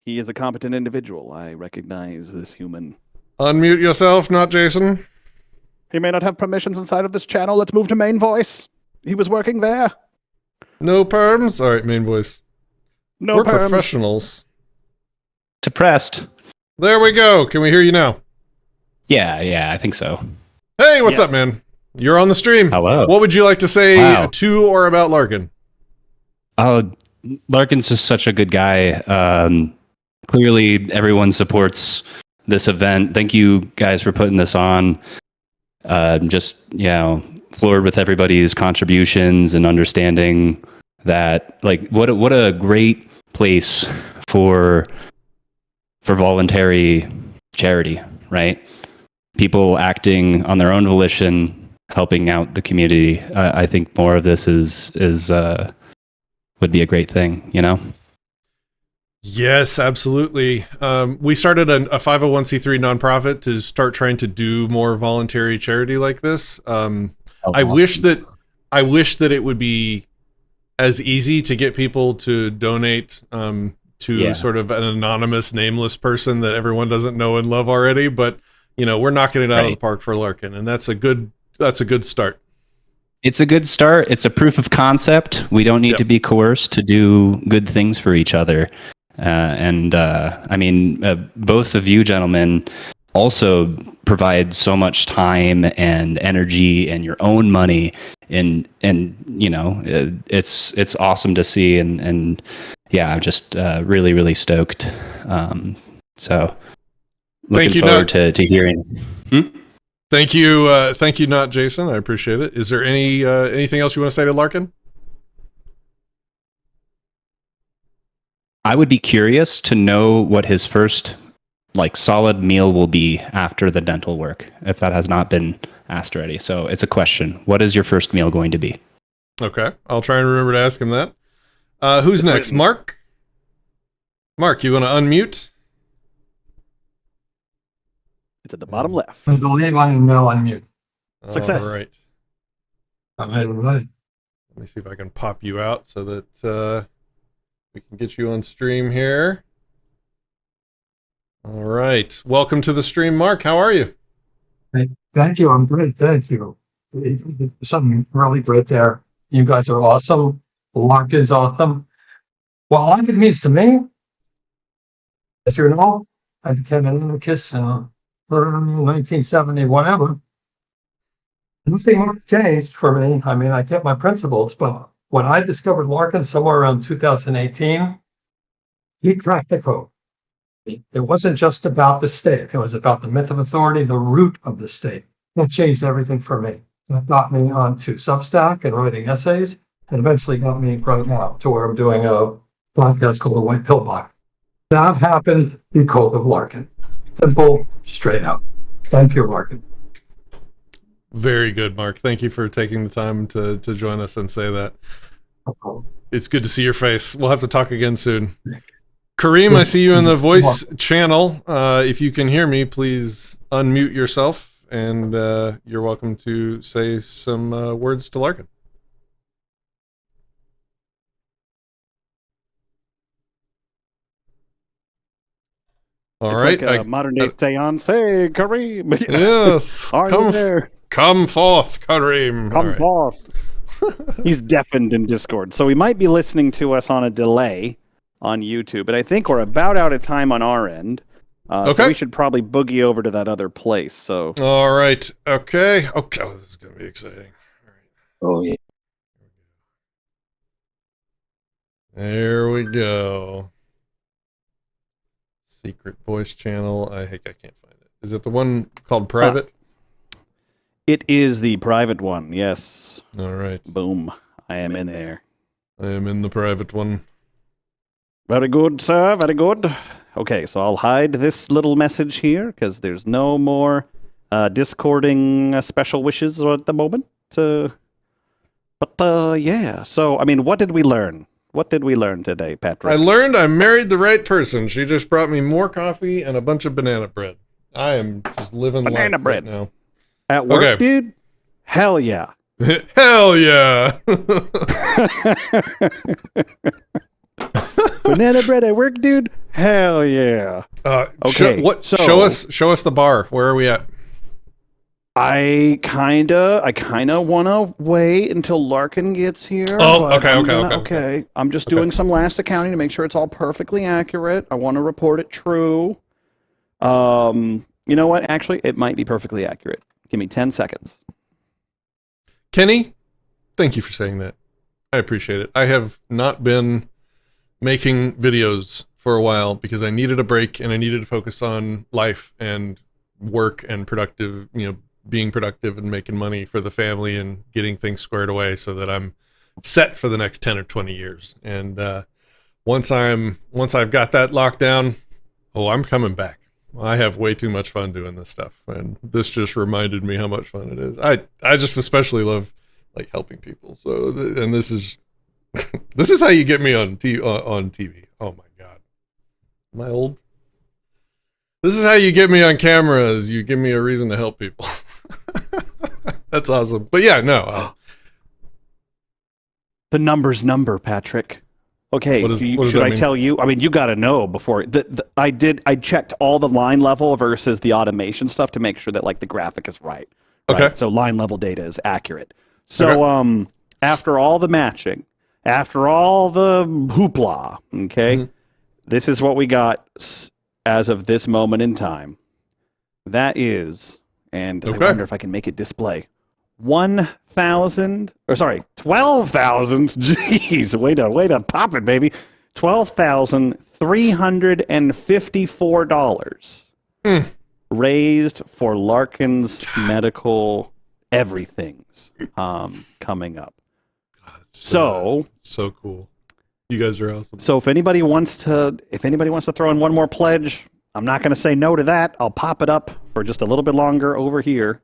He is a competent individual. I recognize this human. Unmute yourself, not Jason. He may not have permissions inside of this channel. Let's move to main voice. He was working there. No perms? All right, main voice. We're perms. Professionals. Suppressed. There we go. Can we hear you now? Yeah, I think so. Hey, what's up, man? You're on the stream. Hello. What would you like to say to or about Larkin? Oh, Larkin's just such a good guy. Clearly, everyone supports this event. Thank you guys for putting this on. Floored with everybody's contributions and understanding that, like, what a great place for voluntary charity, right? People acting on their own volition, helping out the community. I think more of this would be a great thing, you know? Yes, absolutely. We started a 501c3 nonprofit to start trying to do more voluntary charity like this. I wish that it would be as easy to get people to donate to sort of an anonymous, nameless person that everyone doesn't know and love already. But we're knocking it out of the park for Larkin, and that's a good start. It's a good start. It's a proof of concept. We don't need to be coerced to do good things for each other. I mean, both of you gentlemen also provide so much time and energy and your own money, and it's awesome to see, and yeah, I'm just really, really stoked. So looking forward to hearing. Thank you, not Jason. I appreciate it. Is there anything else you want to say to Larkin? I would be curious to know what his first solid meal will be after the dental work, if that has not been asked already. So it's a question. What is your first meal going to be? Okay. I'll try and remember to ask him that. Who's next? Written. Mark? Mark, you want to unmute? It's at the bottom left. I believe I am now on mute. Success. All right. All right. Let me see if I can pop you out so that we can get you on stream here. All right. Welcome to the stream, Mark. How are you? Thank you. I'm great. Thank you. Something really great there. You guys are awesome. Larkin's awesome. Well, Larkin means to me, as you know, I became an anarchist in 1970, whatever. Nothing much changed for me. I mean, I kept my principles, but when I discovered Larkin somewhere around 2018, he cracked the code. It wasn't just about the state. It was about the myth of authority, the root of the state. That changed everything for me. That got me onto Substack and writing essays, and eventually got me right now to where I'm doing a podcast called The White Pill Box. That happened because of Larkin. Simple, straight up. Thank you, Larkin. Very good, Mark. Thank you for taking the time to join us and say that. It's good to see your face. We'll have to talk again soon. Kareem, I see you in the voice channel. If you can hear me, please unmute yourself, and you're welcome to say some words to Larkin. All it's right. Like a modern day seance. Hey, Kareem. Yes. Are you there? Come forth, Kareem. Come forth. He's deafened in Discord, so he might be listening to us on a delay on YouTube, but I think we're about out of time on our end. Okay. So we should probably boogie over to that other place. So. All right. Okay. Oh, this is going to be exciting. All right. Oh, yeah. There we go. Secret voice channel. I can't find it. Is it the one called private? It is the private one. Yes. All right. Boom. I am in there. I am in the private one. Very good, sir. Very good. Okay, so I'll hide this little message here because there's no more discording special wishes at the moment. But yeah. So, I mean, what did we learn? What did we learn today, Patrick? I learned I married the right person. She just brought me more coffee and a bunch of banana bread. I am just living banana life bread right now. At work, dude? Hell yeah. Hell yeah. Banana bread at work, dude? Hell yeah. Okay. Show us the bar. Where are we at? I kinda wanna wait until Larkin gets here. Oh, okay. I'm just doing some last accounting to make sure it's all perfectly accurate. I want to report it true. You know what? Actually, it might be perfectly accurate. Give me 10 seconds. Kenny, thank you for saying that. I appreciate it. I have not been making videos for a while because I needed a break and I needed to focus on life and work and productive, being productive and making money for the family and getting things squared away so that I'm set for the next 10 or 20 years. And once I've got that locked down, Oh, I'm coming back. I have way too much fun doing this stuff, and this just reminded me how much fun it is. I just especially love like helping people. So, and this is this is how you get me on TV. Oh my god, am I old? This is how you get me on camera. Is you give me a reason to help people. That's awesome. But yeah, no. The number's number, Patrick. Okay, should I tell you? I mean, you got to know before. I checked all the line level versus the automation stuff to make sure that like the graphic is right. Okay. So line level data is accurate. So after all the matching, after all the hoopla, okay, this is what we got as of this moment in time. That is, and I wonder if I can make it display. 12,000. Jeez, way to pop it, baby. $12,354 raised for Larkin's medical everything's coming up. So cool. You guys are awesome. So if anybody wants to throw in one more pledge, I'm not going to say no to that. I'll pop it up for just a little bit longer over here.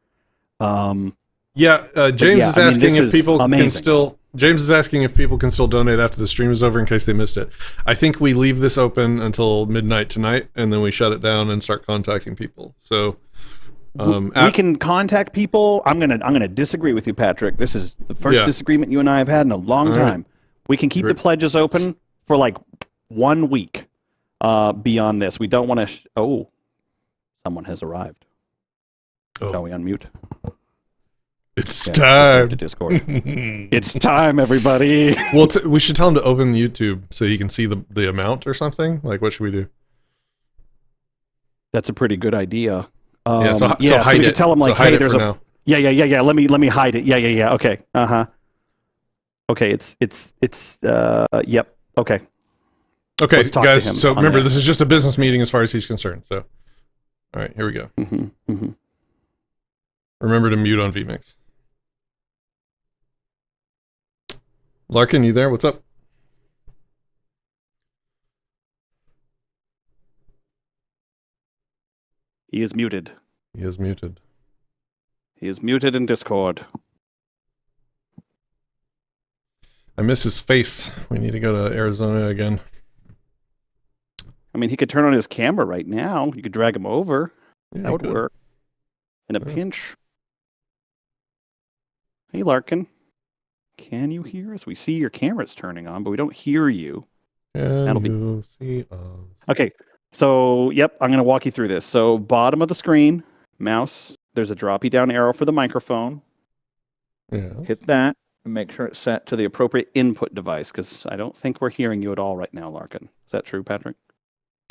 James is asking if people can still. James is asking if people can still donate after the stream is over in case they missed it. I think we leave this open until midnight tonight, and then we shut it down and start contacting people. So we can contact people. I'm gonna disagree with you, Patrick. This is the first disagreement you and I have had in a long time. We can keep the pledges open for like 1 week. Beyond this, we don't want to. Someone has arrived. Shall we unmute? It's time. To Discord. It's time, everybody. Well, we should tell him to open YouTube so he can see the amount or something. Like, what should we do? That's a pretty good idea. So hide so we it. can tell him like, so hey, there's a now. Yeah. Let me hide it. Yeah. Okay. Okay. It's yep. Okay. Okay, Let's talk guys. to him So on remember, that. this is just a business meeting as far as he's concerned. So, all right, here we go. Remember to mute on vMix. Larkin, you there? What's up? He is muted. He is muted. He is muted in Discord. I miss his face. We need to go to Arizona again. I mean, he could turn on his camera right now. You could drag him over. Yeah, that would he could. work. In a pinch. Hey, Larkin. Can you hear us? We see your camera's turning on, but we don't hear you. That'll be. See us? Okay. So, yep, I'm going to walk you through this. So, bottom of the screen, mouse, there's a droppy down arrow for the microphone. Yeah. Hit that and make sure it's set to the appropriate input device, because I don't think we're hearing you at all right now, Larkin. Is that true, Patrick?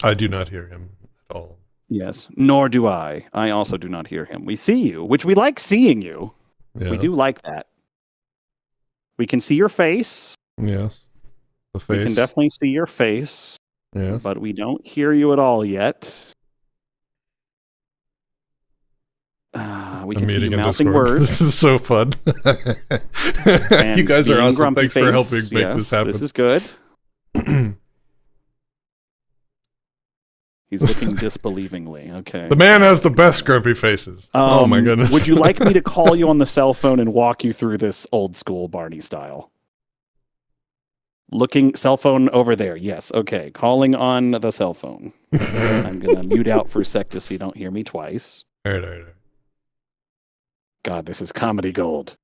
I do not hear him at all. Yes, nor do I. I also do not hear him. We see you, which we like seeing you. Yeah. We do like that. We can see your face. Yes. The face. We can definitely see your face. Yes. But we don't hear you at all yet. We can see you mouthing words. This is so fun. You guys are awesome. Grumpy Thanks face. for helping make Yes, this happen. This is good. He's looking disbelievingly. Okay. The man has the best grumpy faces. Oh my goodness. Would you like me to call you on the cell phone and walk you through this old school Barney style? Looking cell phone over there. Yes. Okay. Calling on the cell phone. I'm going to mute out for a sec just so you don't hear me twice. All right. God, this is comedy gold.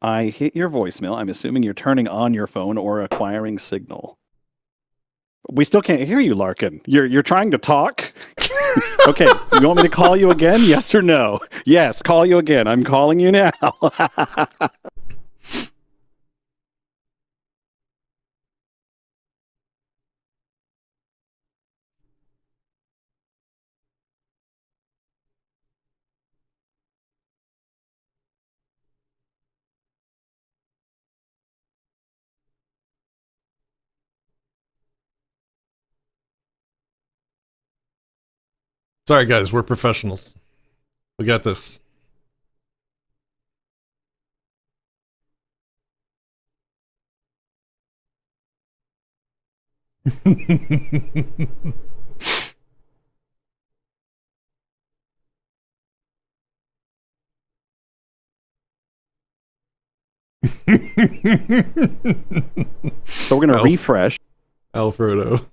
I hit your voicemail. I'm assuming you're turning on your phone or acquiring signal. We still can't hear you, Larkin. You're trying to talk? Okay, you want me to call you again? Yes or no? Yes, call you again. I'm calling you now. Sorry, guys. We're professionals. We got this. So we're going to refresh. Alfredo.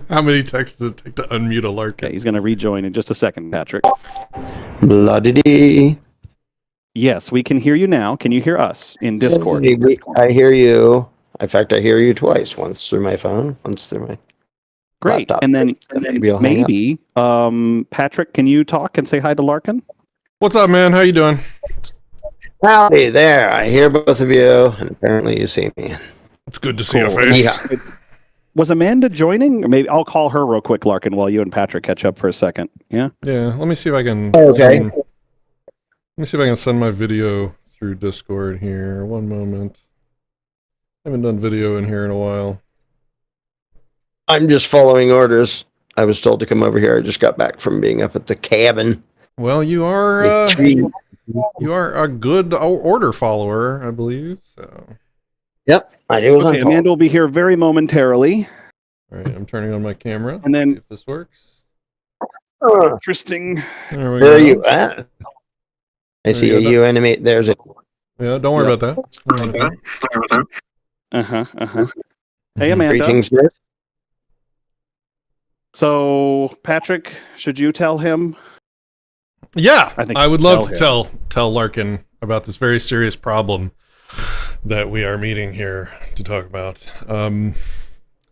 How many texts does it take to unmute a Larkin? Okay, he's going to rejoin in just a second, Patrick. Bloody. Yes, we can hear you now. Can you hear us in Discord? I hear you. In fact, I hear you twice. Once through my phone, once through my Great. laptop. And then I'll hang up. Patrick, can you talk and say hi to Larkin? What's up, man? How you doing? Howdy there. I hear both of you, and apparently you see me. It's good to see your face. Yeah. Was Amanda joining? Or maybe I'll call her real quick, Larkin, while you and Patrick catch up for a second. Yeah? Yeah, let me see if I can... Okay. Let me see if I can send my video through Discord here. One moment. I haven't done video in here in a while. I'm just following orders. I was told to come over here. I just got back from being up at the cabin. Well, you are you are a good order follower, I believe. So. Yep, I do. Okay, Amanda will be here very momentarily. All right, I'm turning on my camera. And then, see if this works. Interesting. There we Where go. are you at? I see you animate. There's it. Yeah, don't worry about that. Hey, Amanda. Greetings, Smith. So, Patrick, should you tell him? Yeah, I think I would love to him. tell Larkin about this very serious problem that we are meeting here to talk about.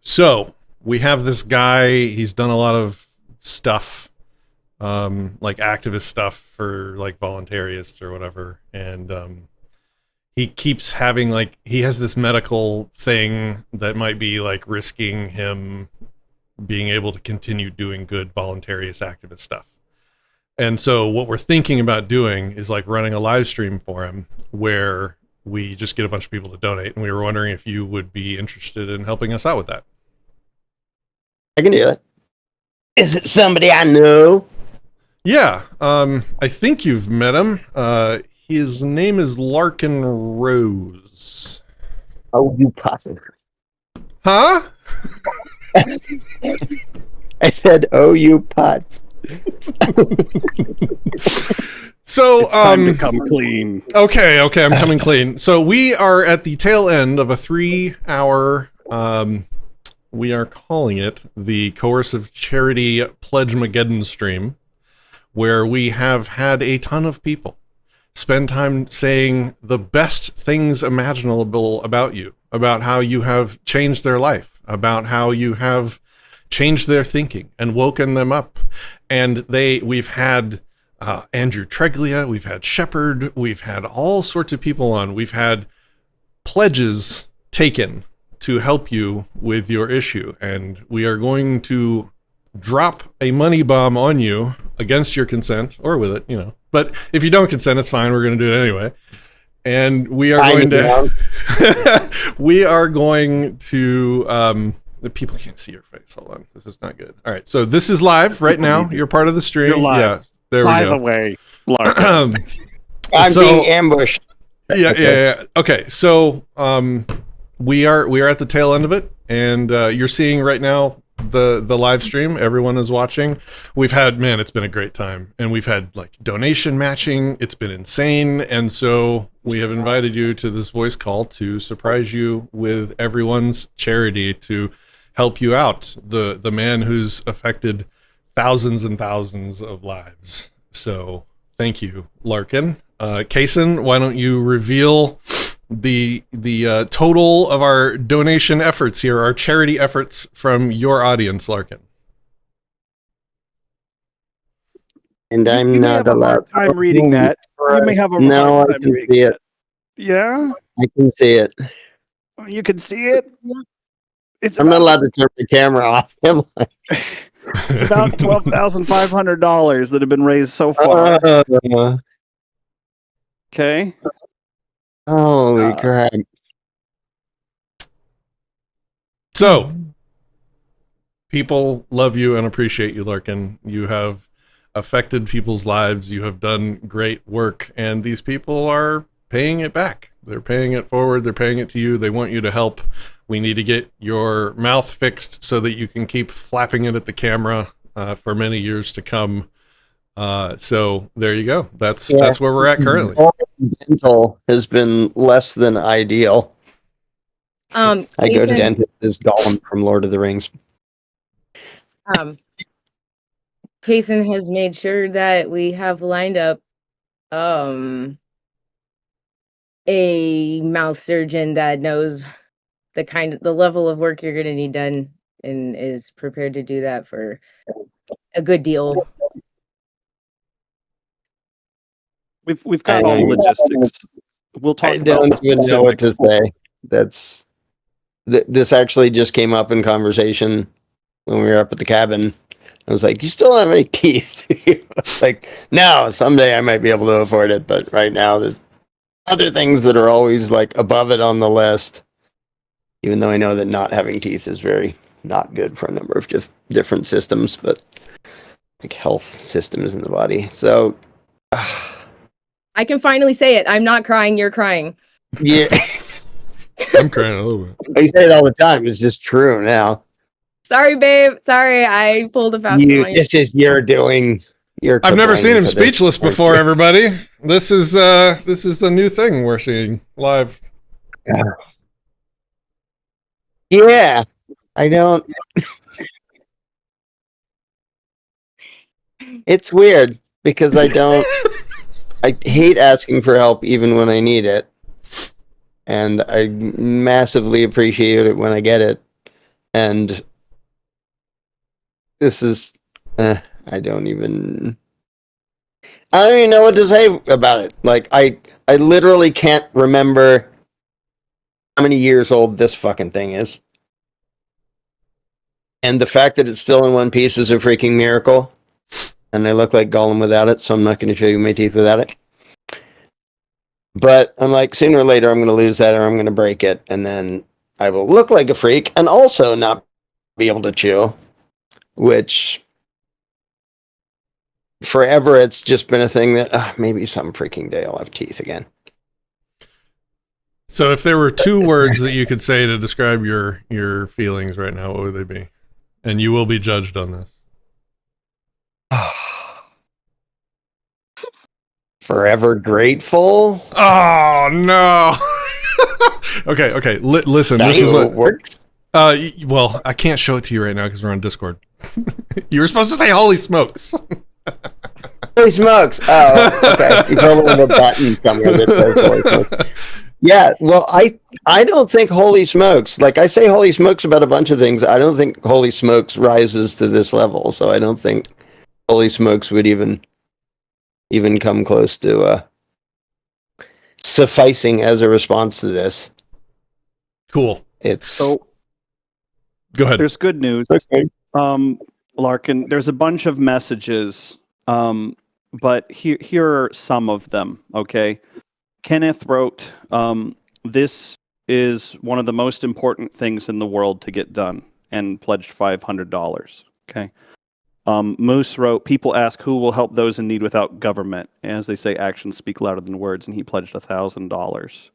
So we have this guy. He's done a lot of stuff, like activist stuff for like voluntarists or whatever, and he keeps having he has this medical thing that might be like risking him being able to continue doing good voluntarist activist stuff. And so what we're thinking about doing is like running a live stream for him where we just get a bunch of people to donate. And we were wondering if you would be interested in helping us out with that. I can do that. Is it somebody I know? Yeah. I think you've met him. His name is Larkin Rose. Oh, you possum. Huh? I said, oh, you putz. So it's time to come clean. Okay, I'm coming clean. So we are at the tail end of a 3-hour we are calling it the Coercive Charity Pledgmageddon stream, where we have had a ton of people spend time saying the best things imaginable about you, about how you have changed their life, about how you have changed their thinking and woken them up. And we've had Andrew Trelia, we've had Shepard, we've had all sorts of people on. We've had pledges taken to help you with your issue. And we are going to drop a money bomb on you against your consent, or with it, But if you don't consent, it's fine. We're going to do it anyway. And we are going to... we are going to... the people can't see your face. Hold on. This is not good. All right. So this is live right now. You're part of the stream. You're live. Yeah. There By we go. the way, Larkin. I'm being ambushed. Yeah. Okay. So we are at the tail end of it, and you're seeing right now the live stream. Everyone is watching. We've had, it's been a great time, and we've had like donation matching. It's been insane, and so we have invited you to this voice call to surprise you with everyone's charity to help you out. The man who's affected thousands and thousands of lives. So thank you, Larkin. Kaysen, why don't you reveal the total of our donation efforts here, our charity efforts from your audience, Larkin? And I'm you not allowed. I'm reading that. You may have a No, hard I time can reading see it. Yeah, I can see it. you can see it. I'm not allowed to turn the camera off. Am I? It's about $12,500 that have been raised so far. Okay. Holy crap. So, people love you and appreciate you, Larkin. You have affected people's lives. You have done great work, and these people are paying it back. They're paying it forward. They're paying it to you. They want you to help We need to get your mouth fixed so that you can keep flapping it at the camera for many years to come. So there you go. That's where we're at currently. Dental has been less than ideal. I go to dentist as Gollum from Lord of the Rings. Kaysen has made sure that we have lined up a mouth surgeon that knows the level of work you're going to need done and is prepared to do that for a good deal. We've got all the logistics. We'll talk. I don't even know what to say. That's this actually just came up in conversation when we were up at the cabin. I was like, "You still don't have any teeth?" It's like, no, someday I might be able to afford it, but right now there's other things that are always like above it on the list. Even though I know that not having teeth is very not good for a number of different systems, but like health systems in the body. So I can finally say it. I'm not crying. You're crying. yeah, I'm crying a little bit. I say it all the time. It's just true now. Sorry, babe. Sorry, I pulled a fast one. This is your doing. I've never seen him speechless before. Everybody, this is a new thing we're seeing live. Yeah, I don't. It's weird because I don't. I hate asking for help even when I need it, and I massively appreciate it when I get it. And this is, I don't even know what to say about it. Like I literally can't remember how many years old this fucking thing is. And the fact that it's still in one piece is a freaking miracle. And I look like Gollum without it, so I'm not going to show you my teeth without it. But I'm like, sooner or later I'm going to lose that or I'm going to break it. And then I will look like a freak and also not be able to chew. Which, forever it's just been a thing that maybe some freaking day I'll have teeth again. So if there were two words that you could say to describe your feelings right now, what would they be? And you will be judged on this. Forever grateful. Oh no. Okay. Listen, this is what works. Well, I can't show it to you right now because we're on Discord. You were supposed to say "Holy smokes." Holy smokes! Oh, okay. You probably have a button somewhere that says "Holy smokes." Yeah. Well, I don't think "Holy smokes." Like I say "Holy smokes" about a bunch of things. I don't think "Holy smokes" rises to this level. So I don't think "Holy smokes" would even come close to sufficing as a response to this. Cool. It's so. Go ahead. There's good news. Okay. Larkin, there's a bunch of messages, but here are some of them. Okay. Kenneth wrote, "This is one of the most important things in the world to get done," and pledged $500. Okay. Moose wrote, "People ask who will help those in need without government. As they say, actions speak louder than words," and he pledged $1,000.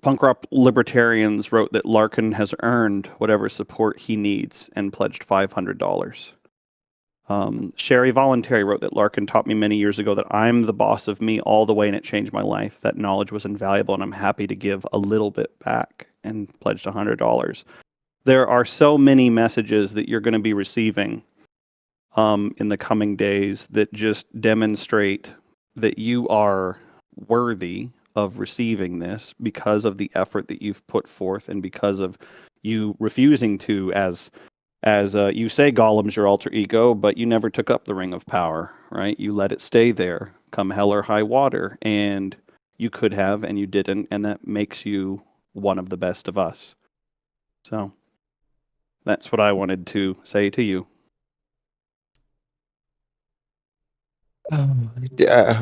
Punk Rock Libertarians wrote that Larkin has earned whatever support he needs and pledged $500. Sherry Voluntary wrote that Larkin taught me many years ago that I'm the boss of me all the way and it changed my life. That knowledge was invaluable and I'm happy to give a little bit back, and pledged $100. There are so many messages that you're going to be receiving in the coming days that just demonstrate that you are worthy of receiving this because of the effort that you've put forth and because of you refusing to, as you say, Gollum's your alter ego, but you never took up the ring of power, right? You let it stay there, come hell or high water, and you could have and you didn't, and that makes you one of the best of us. So that's what I wanted to say to you.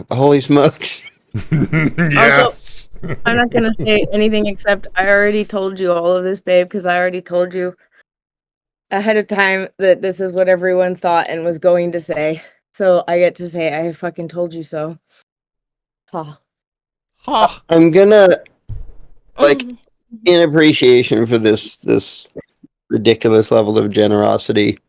Holy smokes. Yes. Also, I'm not going to say anything except I already told you all of this, babe, because I already told you ahead of time that this is what everyone thought and was going to say. So I get to say I fucking told you so. Ha. I'm gonna like in appreciation for this ridiculous level of generosity.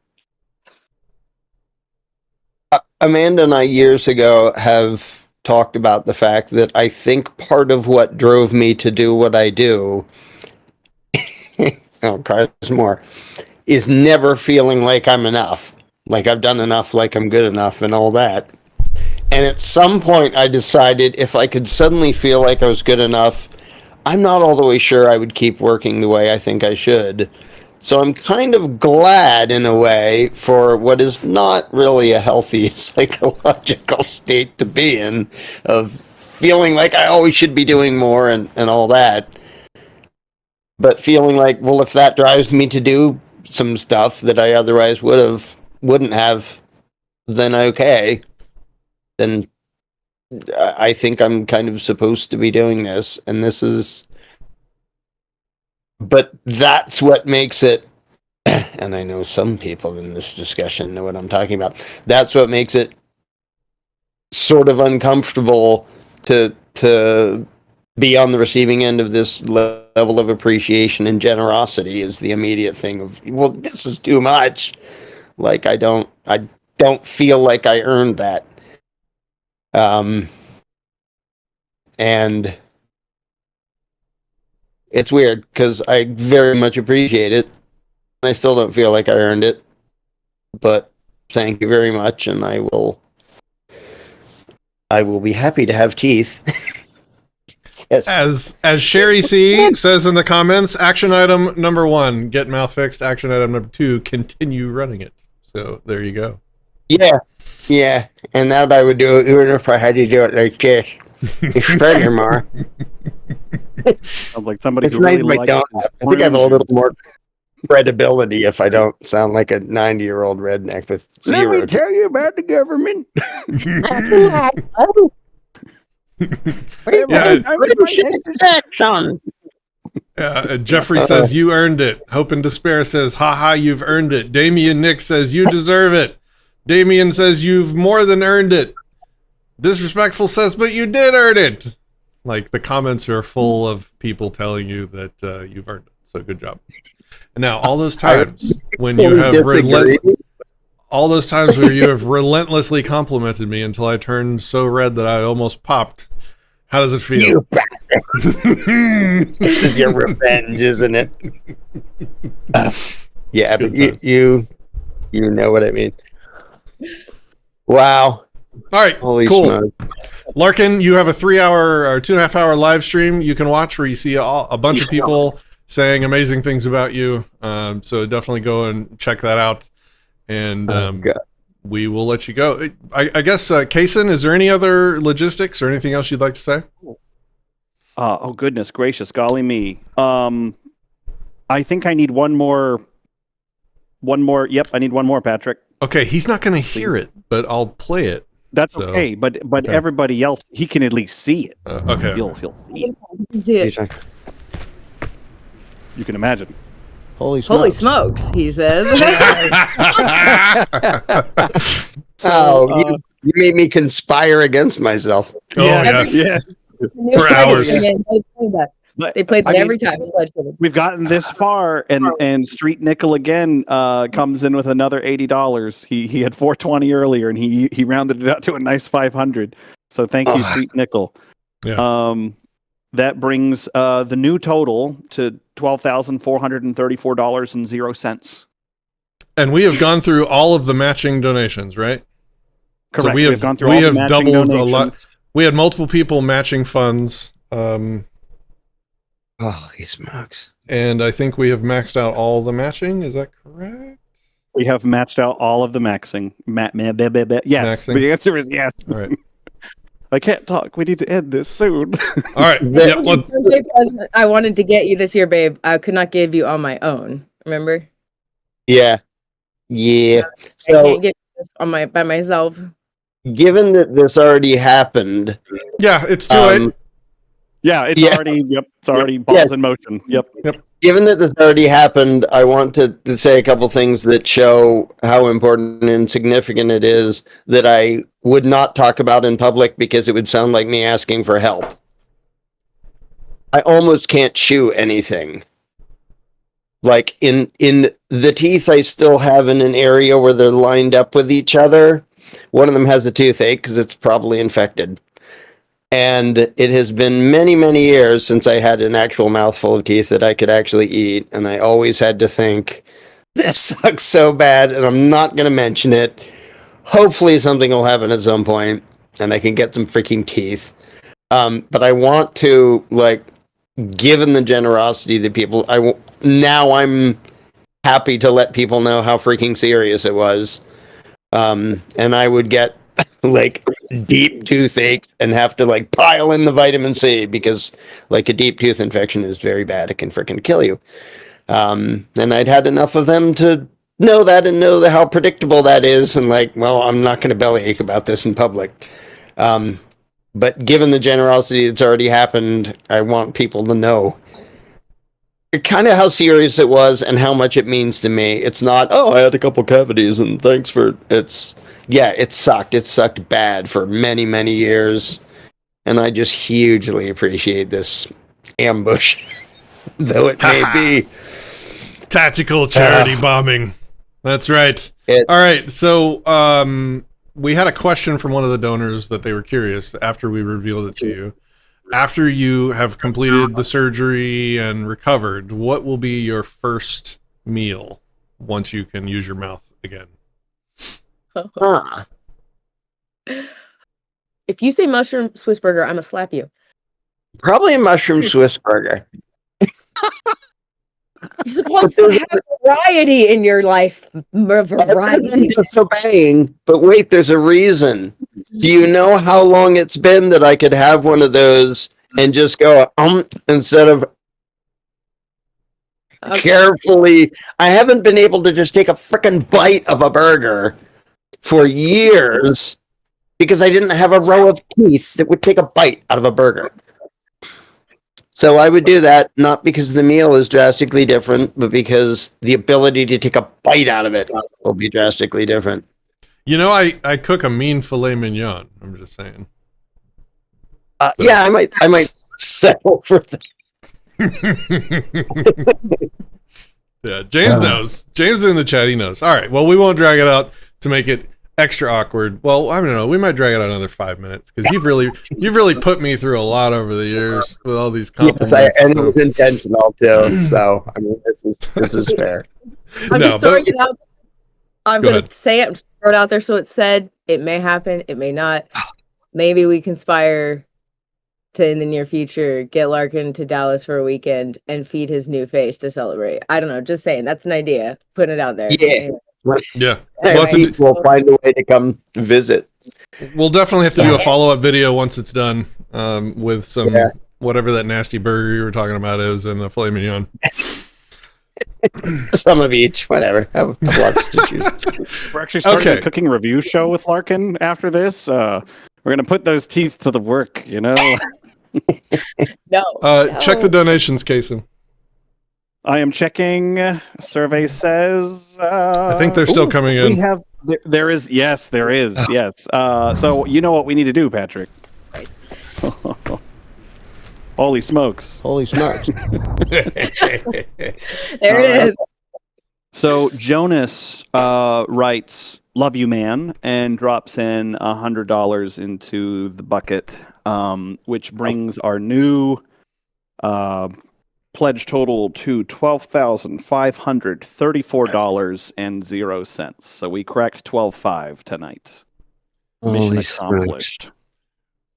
Amanda and I years ago have talked about the fact that I think part of what drove me to do what I do, oh, Christ, more, is never feeling like I'm enough, like I've done enough, like I'm good enough, and all that. And at some point, I decided if I could suddenly feel like I was good enough, I'm not all the way sure I would keep working the way I think I should. So I'm kind of glad, in a way, for what is not really a healthy psychological state to be in, of feeling like I always should be doing more and all that. But feeling like, well, if that drives me to do some stuff that I otherwise wouldn't have, then okay. Then I think I'm kind of supposed to be doing this, and this is... But that's what makes it, and I know some people in this discussion know what I'm talking about, that's what makes it sort of uncomfortable to be on the receiving end of this level of appreciation and generosity, is the immediate thing of, well, this is too much. Like, I don't feel like I earned that. And it's weird because I very much appreciate it. I still don't feel like I earned it, but thank you very much, and I will be happy to have teeth. Yes. As Sherry C says in the comments, action item number 1, get mouth fixed. Action item number 2, continue running it. So there you go. Yeah, and that I would do it even if I had to do it like this. Furthermore, sounds like somebody it's who nice really if I don't. likes I think I have a little more credibility if I don't sound like a 90-year-old redneck with zero. Let me tell you about the government. Jeffrey says you earned it. Hope and Despair says, haha, you've earned it. Damien Nick says you deserve it. Damien says you've more than earned it. Disrespectful says, but you did earn it. Like, the comments are full of people telling you that you've earned it. So good job. And now, all those times when you have relentlessly complimented me until I turned so red that I almost popped. How does it feel? You bastard. This is your revenge, isn't it? Yeah, but you know what I mean. Wow. All right, Holy cool. smoke. Larkin, you have a 3-hour or 2.5-hour live stream you can watch where you see a bunch of people saying amazing things about you. So definitely go and check that out. And we will let you go. I guess, Kaysen, is there any other logistics or anything else you'd like to say? Oh, goodness gracious. Golly me. I think I need one more. Yep, I need one more, Patrick. Okay, he's not going to hear it, but I'll play it. That's okay, but okay. Everybody else, he can at least see it. Okay. He'll see it. You can see it. You can imagine. Holy smokes. Holy smokes, he says. You made me conspire against myself. Oh, yes. For hours. They played that every time. We've gotten this far, and Street Nickel again comes in with another $80. He had $420 earlier, and he rounded it out to a nice $500. So thank you, Street Nickel. Yeah. That brings the new total to $12,434.00. And we have gone through all of the matching donations, right? Correct. So we have gone through all the matching doubled donations. a lot. We had multiple people matching funds. Holy smokes. And I think we have maxed out all the matching. Is that correct? We have matched out all of the maxing. Yes. Maxing? The answer is yes. All right. I can't talk. We need to end this soon. All right. I wanted to get you this year, babe. I could not give you on my own. Remember? Yeah. I can't get this by myself. Given that this already happened. Yeah, it's too late. Yeah, it's already. Yep, it's already balls in motion. Yep. Given that this already happened, I want to say a couple things that show how important and significant it is that I would not talk about in public because it would sound like me asking for help. I almost can't chew anything. Like in the teeth, I still have in an area where they're lined up with each other. One of them has a toothache because it's probably infected. And it has been many, many years since I had an actual mouthful of teeth that I could actually eat. And I always had to think, this sucks so bad, and I'm not going to mention it. Hopefully something will happen at some point, and I can get some freaking teeth. But I want to, like, given the generosity that people, now I'm happy to let people know how freaking serious it was. And I would get like deep toothache and have to like pile in the vitamin C because like a deep tooth infection is very bad. It can freaking kill you. And I'd had enough of them to know that and know how predictable that is. And like, well, I'm not going to bellyache about this in public. But given the generosity that's already happened, I want people to know kind of how serious it was and how much it means to me. It's not, oh, I had a couple cavities and thanks for it's. Yeah, it sucked. It sucked bad for many, many years. And I just hugely appreciate this ambush, though it may be. Tactical charity bombing. That's right. All right, so we had a question from one of the donors that they were curious after we revealed it to you. After you have completed the surgery and recovered, what will be your first meal once you can use your mouth again? If you say mushroom Swiss burger, I'm gonna slap you. Probably a mushroom Swiss burger. You're supposed to have variety in your life. Variety. Disobeying, but wait, there's a reason. Do you know how long it's been that I could have one of those and just go instead of carefully? I haven't been able to just take a frickin' bite of a burger for years because I didn't have a row of teeth that would take a bite out of a burger. So I would do that, not because the meal is drastically different, but because the ability to take a bite out of it will be drastically different. You know, I cook a mean filet mignon. I'm just saying. Yeah, I might settle for that. Yeah, James knows. James in the chat, he knows. All right, well, we won't drag it out to make it extra awkward. Well, I don't know. We might drag it out another 5 minutes because you've really put me through a lot over the years with all these compliments. Yes, and it was intentional too. So I mean, this is fair. I'm just throwing it out. I'm going to say it. I'm just throw it out there so it's said. It may happen. It may not. Maybe we conspire to, in the near future, get Larkin to Dallas for a weekend and feed his new face to celebrate. I don't know. Just saying. That's an idea. Putting it out there. Yeah. Yeah. We'll find a way to come visit. We'll definitely have to do a follow-up video once it's done with some whatever that nasty burger you were talking about is and a filet mignon. Some of each, whatever. I have lots to choose. We're actually starting a cooking review show with Larkin after this. We're going to put those teeth to the work, you know? No. Check the donations, Kason. I am checking. Survey says. I think they're still coming in. We have. There is. Yes, there is. Yes. So you know what we need to do, Patrick. Holy smokes! Holy smokes! There it is. So Jonas writes, "Love you, man," and drops in $100 into the bucket, which brings our new pledge total to $12,534.00. So we cracked 12.5 tonight. Mission accomplished.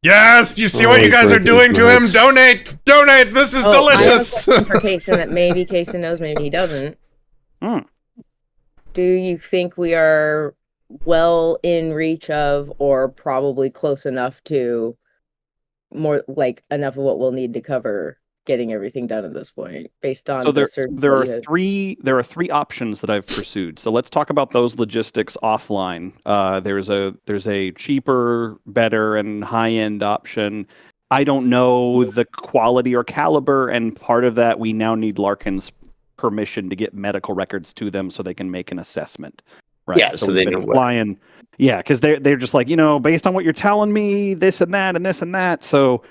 Yes, you see what you guys are doing to him? Donate! This is delicious! I have a question for Kason that maybe Kason knows, maybe he doesn't. Do you think we are well in reach of, or probably close enough to, more like enough of what we'll need to cover getting everything done at this point, based on so there are three options that I've pursued. So let's talk about those logistics offline. There's a cheaper, better, and high-end option. I don't know the quality or caliber, and part of that we now need Larkin's permission to get medical records to them so they can make an assessment. Right. Yeah, so they know flying. Yeah, because they're just like, based on what you're telling me, this and that and this and that. So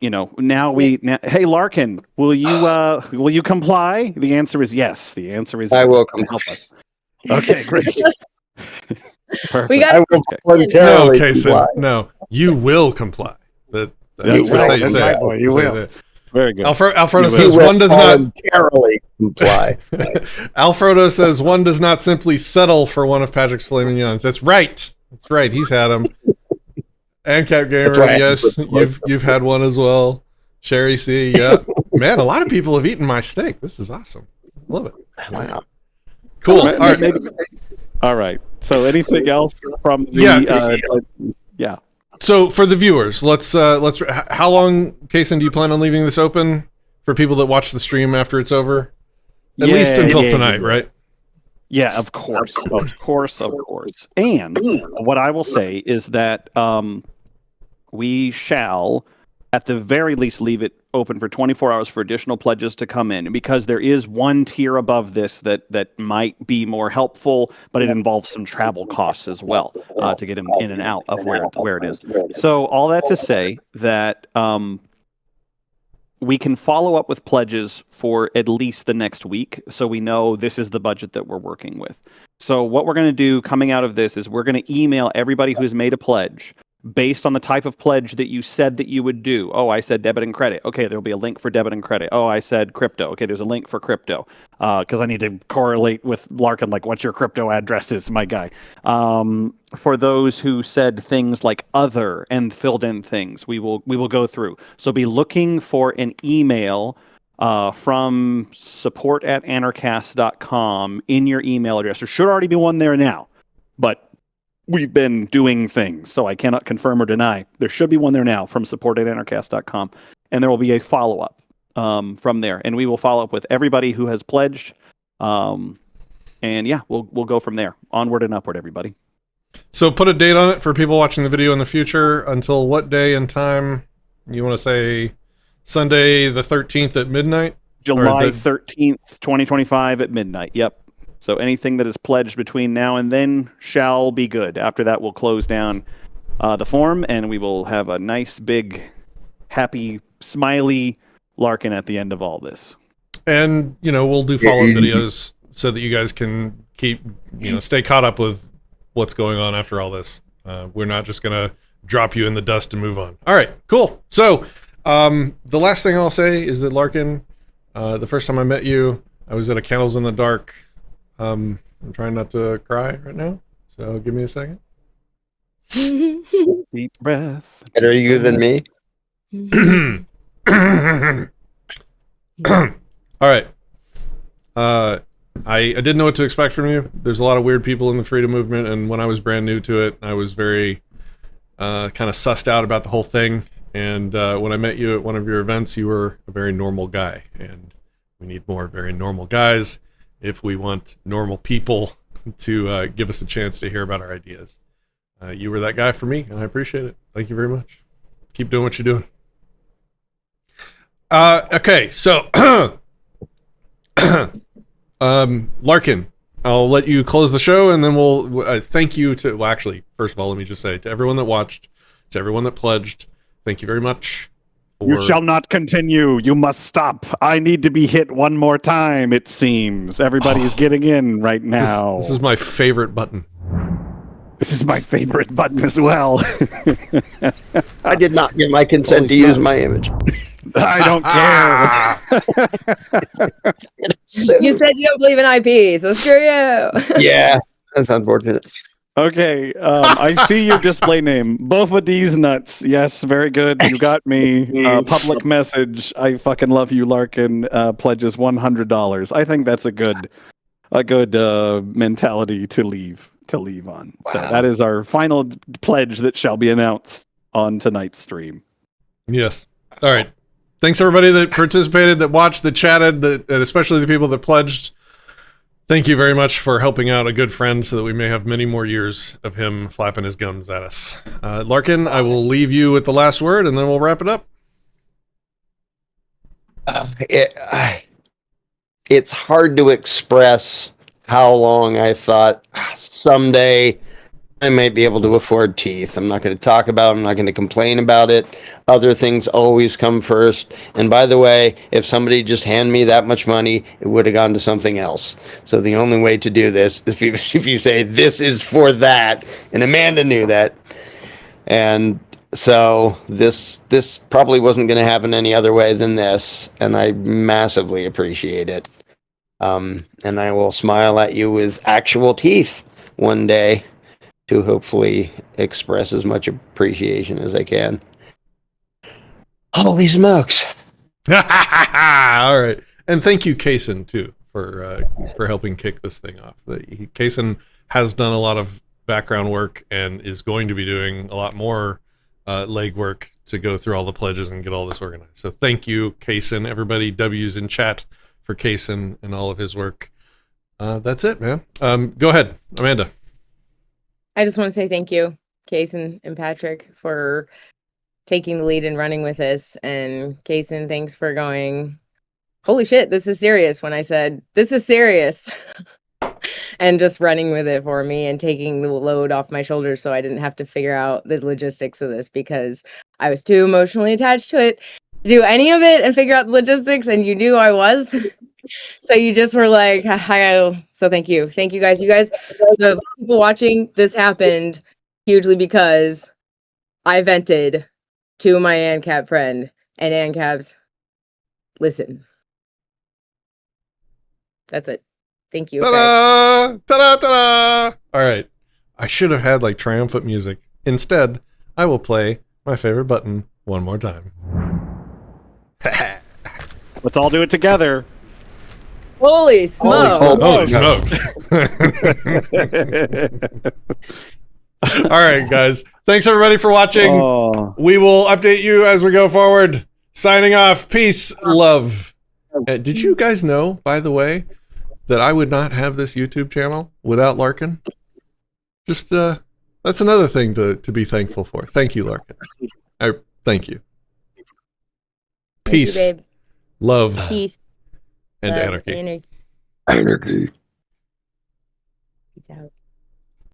hey Larkin, will you comply? The answer is yes. The answer is I yes. will Help us. Okay, great. Perfect. We got I will No, voluntarily Kason, comply. no. You will comply. That's That's how right. you say it. Boy, you That's how will. say it. Very good. Alfredo You says will one does not. voluntarily comply. Alfredo says one does not simply settle for one of Patrick's filet mignons. That's right. That's right. He's had them. And Cap Gamer, right. yes, you've had one as well. Sherry C, yeah. Man, a lot of people have eaten my steak. This is awesome. Love it. Wow. Cool. All right. All right. So anything else from the yeah. So for the viewers, let's how long, Kason, do you plan on leaving this open for people that watch the stream after it's over? At least until tonight, right? Yeah, of course. Of course. And what I will say is that we shall at the very least leave it open for 24 hours for additional pledges to come in, because there is one tier above this that might be more helpful, but it involves some travel costs as well to get him in and out of where it is. So all that to say that we can follow up with pledges for at least the next week, so we know this is the budget that we're working with. So what we're going to do coming out of this is we're going to email everybody who's made a pledge based on the type of pledge that you said that you would do. Oh, I said debit and credit. Okay, there'll be a link for debit and credit. Oh, I said crypto. Okay, there's a link for crypto. Because I need to correlate with Larkin, like what your crypto address is, my guy. For those who said things like other and filled in things, we will go through. So be looking for an email from support@anarchast.com in your email address. There should already be one there now, but we've been doing things, so I cannot confirm or deny. There should be one there now from support@anarchast.com, and there will be a follow-up from there. And we will follow up with everybody who has pledged. And yeah, we'll go from there. Onward and upward, everybody. So put a date on it for people watching the video in the future. Until what day and time? You want to say Sunday the 13th at midnight? July 13th, 2025 at midnight. Yep. So anything that is pledged between now and then shall be good. After that, we'll close down the form, and we will have a nice, big, happy, smiley Larkin at the end of all this. And, we'll do follow-up videos so that you guys can keep, stay caught up with what's going on after all this. We're not just going to drop you in the dust and move on. All right, cool. So the last thing I'll say is that Larkin, the first time I met you, I was at a Candles in the Dark. I'm trying not to cry right now, so give me a second. Deep breath. Better you than me. All right. I didn't know what to expect from you. There's a lot of weird people in the freedom movement, and when I was brand new to it, I was very kind of sussed out about the whole thing. And when I met you at one of your events, you were a very normal guy, and we need more very normal guys if we want normal people to give us a chance to hear about our ideas. You were that guy for me, and I appreciate it. Thank you very much. Keep doing what you're doing. Okay, so Larkin, I'll let you close the show, and then we'll thank you to, well, actually, first of all, let me just say to everyone that watched, to everyone that pledged, thank you very much. You shall not continue. You must stop. I need to be hit one more time, it seems. Everybody is getting in right now. This is my favorite button. This is my favorite button as well. I did not give my consent to use my image. I don't care. You said you don't believe in IP, so screw you. Yeah, that's unfortunate. Okay, I see your display name. Both of these nuts. Yes, very good. You got me. Public message. I fucking love you, Larkin. Pledges $100. I think that's a good mentality to leave on. Wow. So that is our final pledge that shall be announced on tonight's stream. Yes. All right. Thanks everybody that participated, that watched, that chatted, and especially the people that pledged. Thank you very much for helping out a good friend so that we may have many more years of him flapping his gums at us. Larkin, I will leave you with the last word, and then we'll wrap it up. It's hard to express how long I thought someday I might be able to afford teeth. I'm not going to talk about it. I'm not going to complain about it. Other things always come first. And by the way, if somebody just hand me that much money, it would have gone to something else. So the only way to do this, if you say this is for that, and Amanda knew that, and so this probably wasn't going to happen any other way than this, and I massively appreciate it. And I will smile at you with actual teeth one day, to hopefully express as much appreciation as I can. Holy smokes. All right. And thank you, Kaysen, too, for helping kick this thing off. Kaysen has done a lot of background work and is going to be doing a lot more legwork to go through all the pledges and get all this organized. So thank you, Kaysen. Everybody, W's in chat for Kaysen and all of his work. That's it, man. Go ahead, Amanda. I just want to say thank you, Kaysen and Patrick, for taking the lead and running with this. And Kaysen, thanks for going, holy shit, this is serious, when I said, this is serious. And just running with it for me and taking the load off my shoulders so I didn't have to figure out the logistics of this, because I was too emotionally attached to it to do any of it and figure out the logistics, and you knew I was. So you just were like, hi. So thank you. Thank you guys. You guys, the people watching, this happened hugely because I vented to my ANCAP friend, and ANCAPs, listen. That's it. Thank you. Ta-da! Guys. Ta-da! Ta-da! All right. I should have had like triumphant music. Instead, I will play my favorite button one more time. Let's all do it together. Holy smokes. Holy smokes. All right, guys. Thanks, everybody, for watching. We will update you as we go forward. Signing off. Peace, love. Did you guys know, by the way, that I would not have this YouTube channel without Larkin? Just, that's another thing to be thankful for. Thank you, Larkin. Thank you. Peace, thank you, babe. Love, peace, and love, anarchy. Anarchy. Anarchy. Peace out.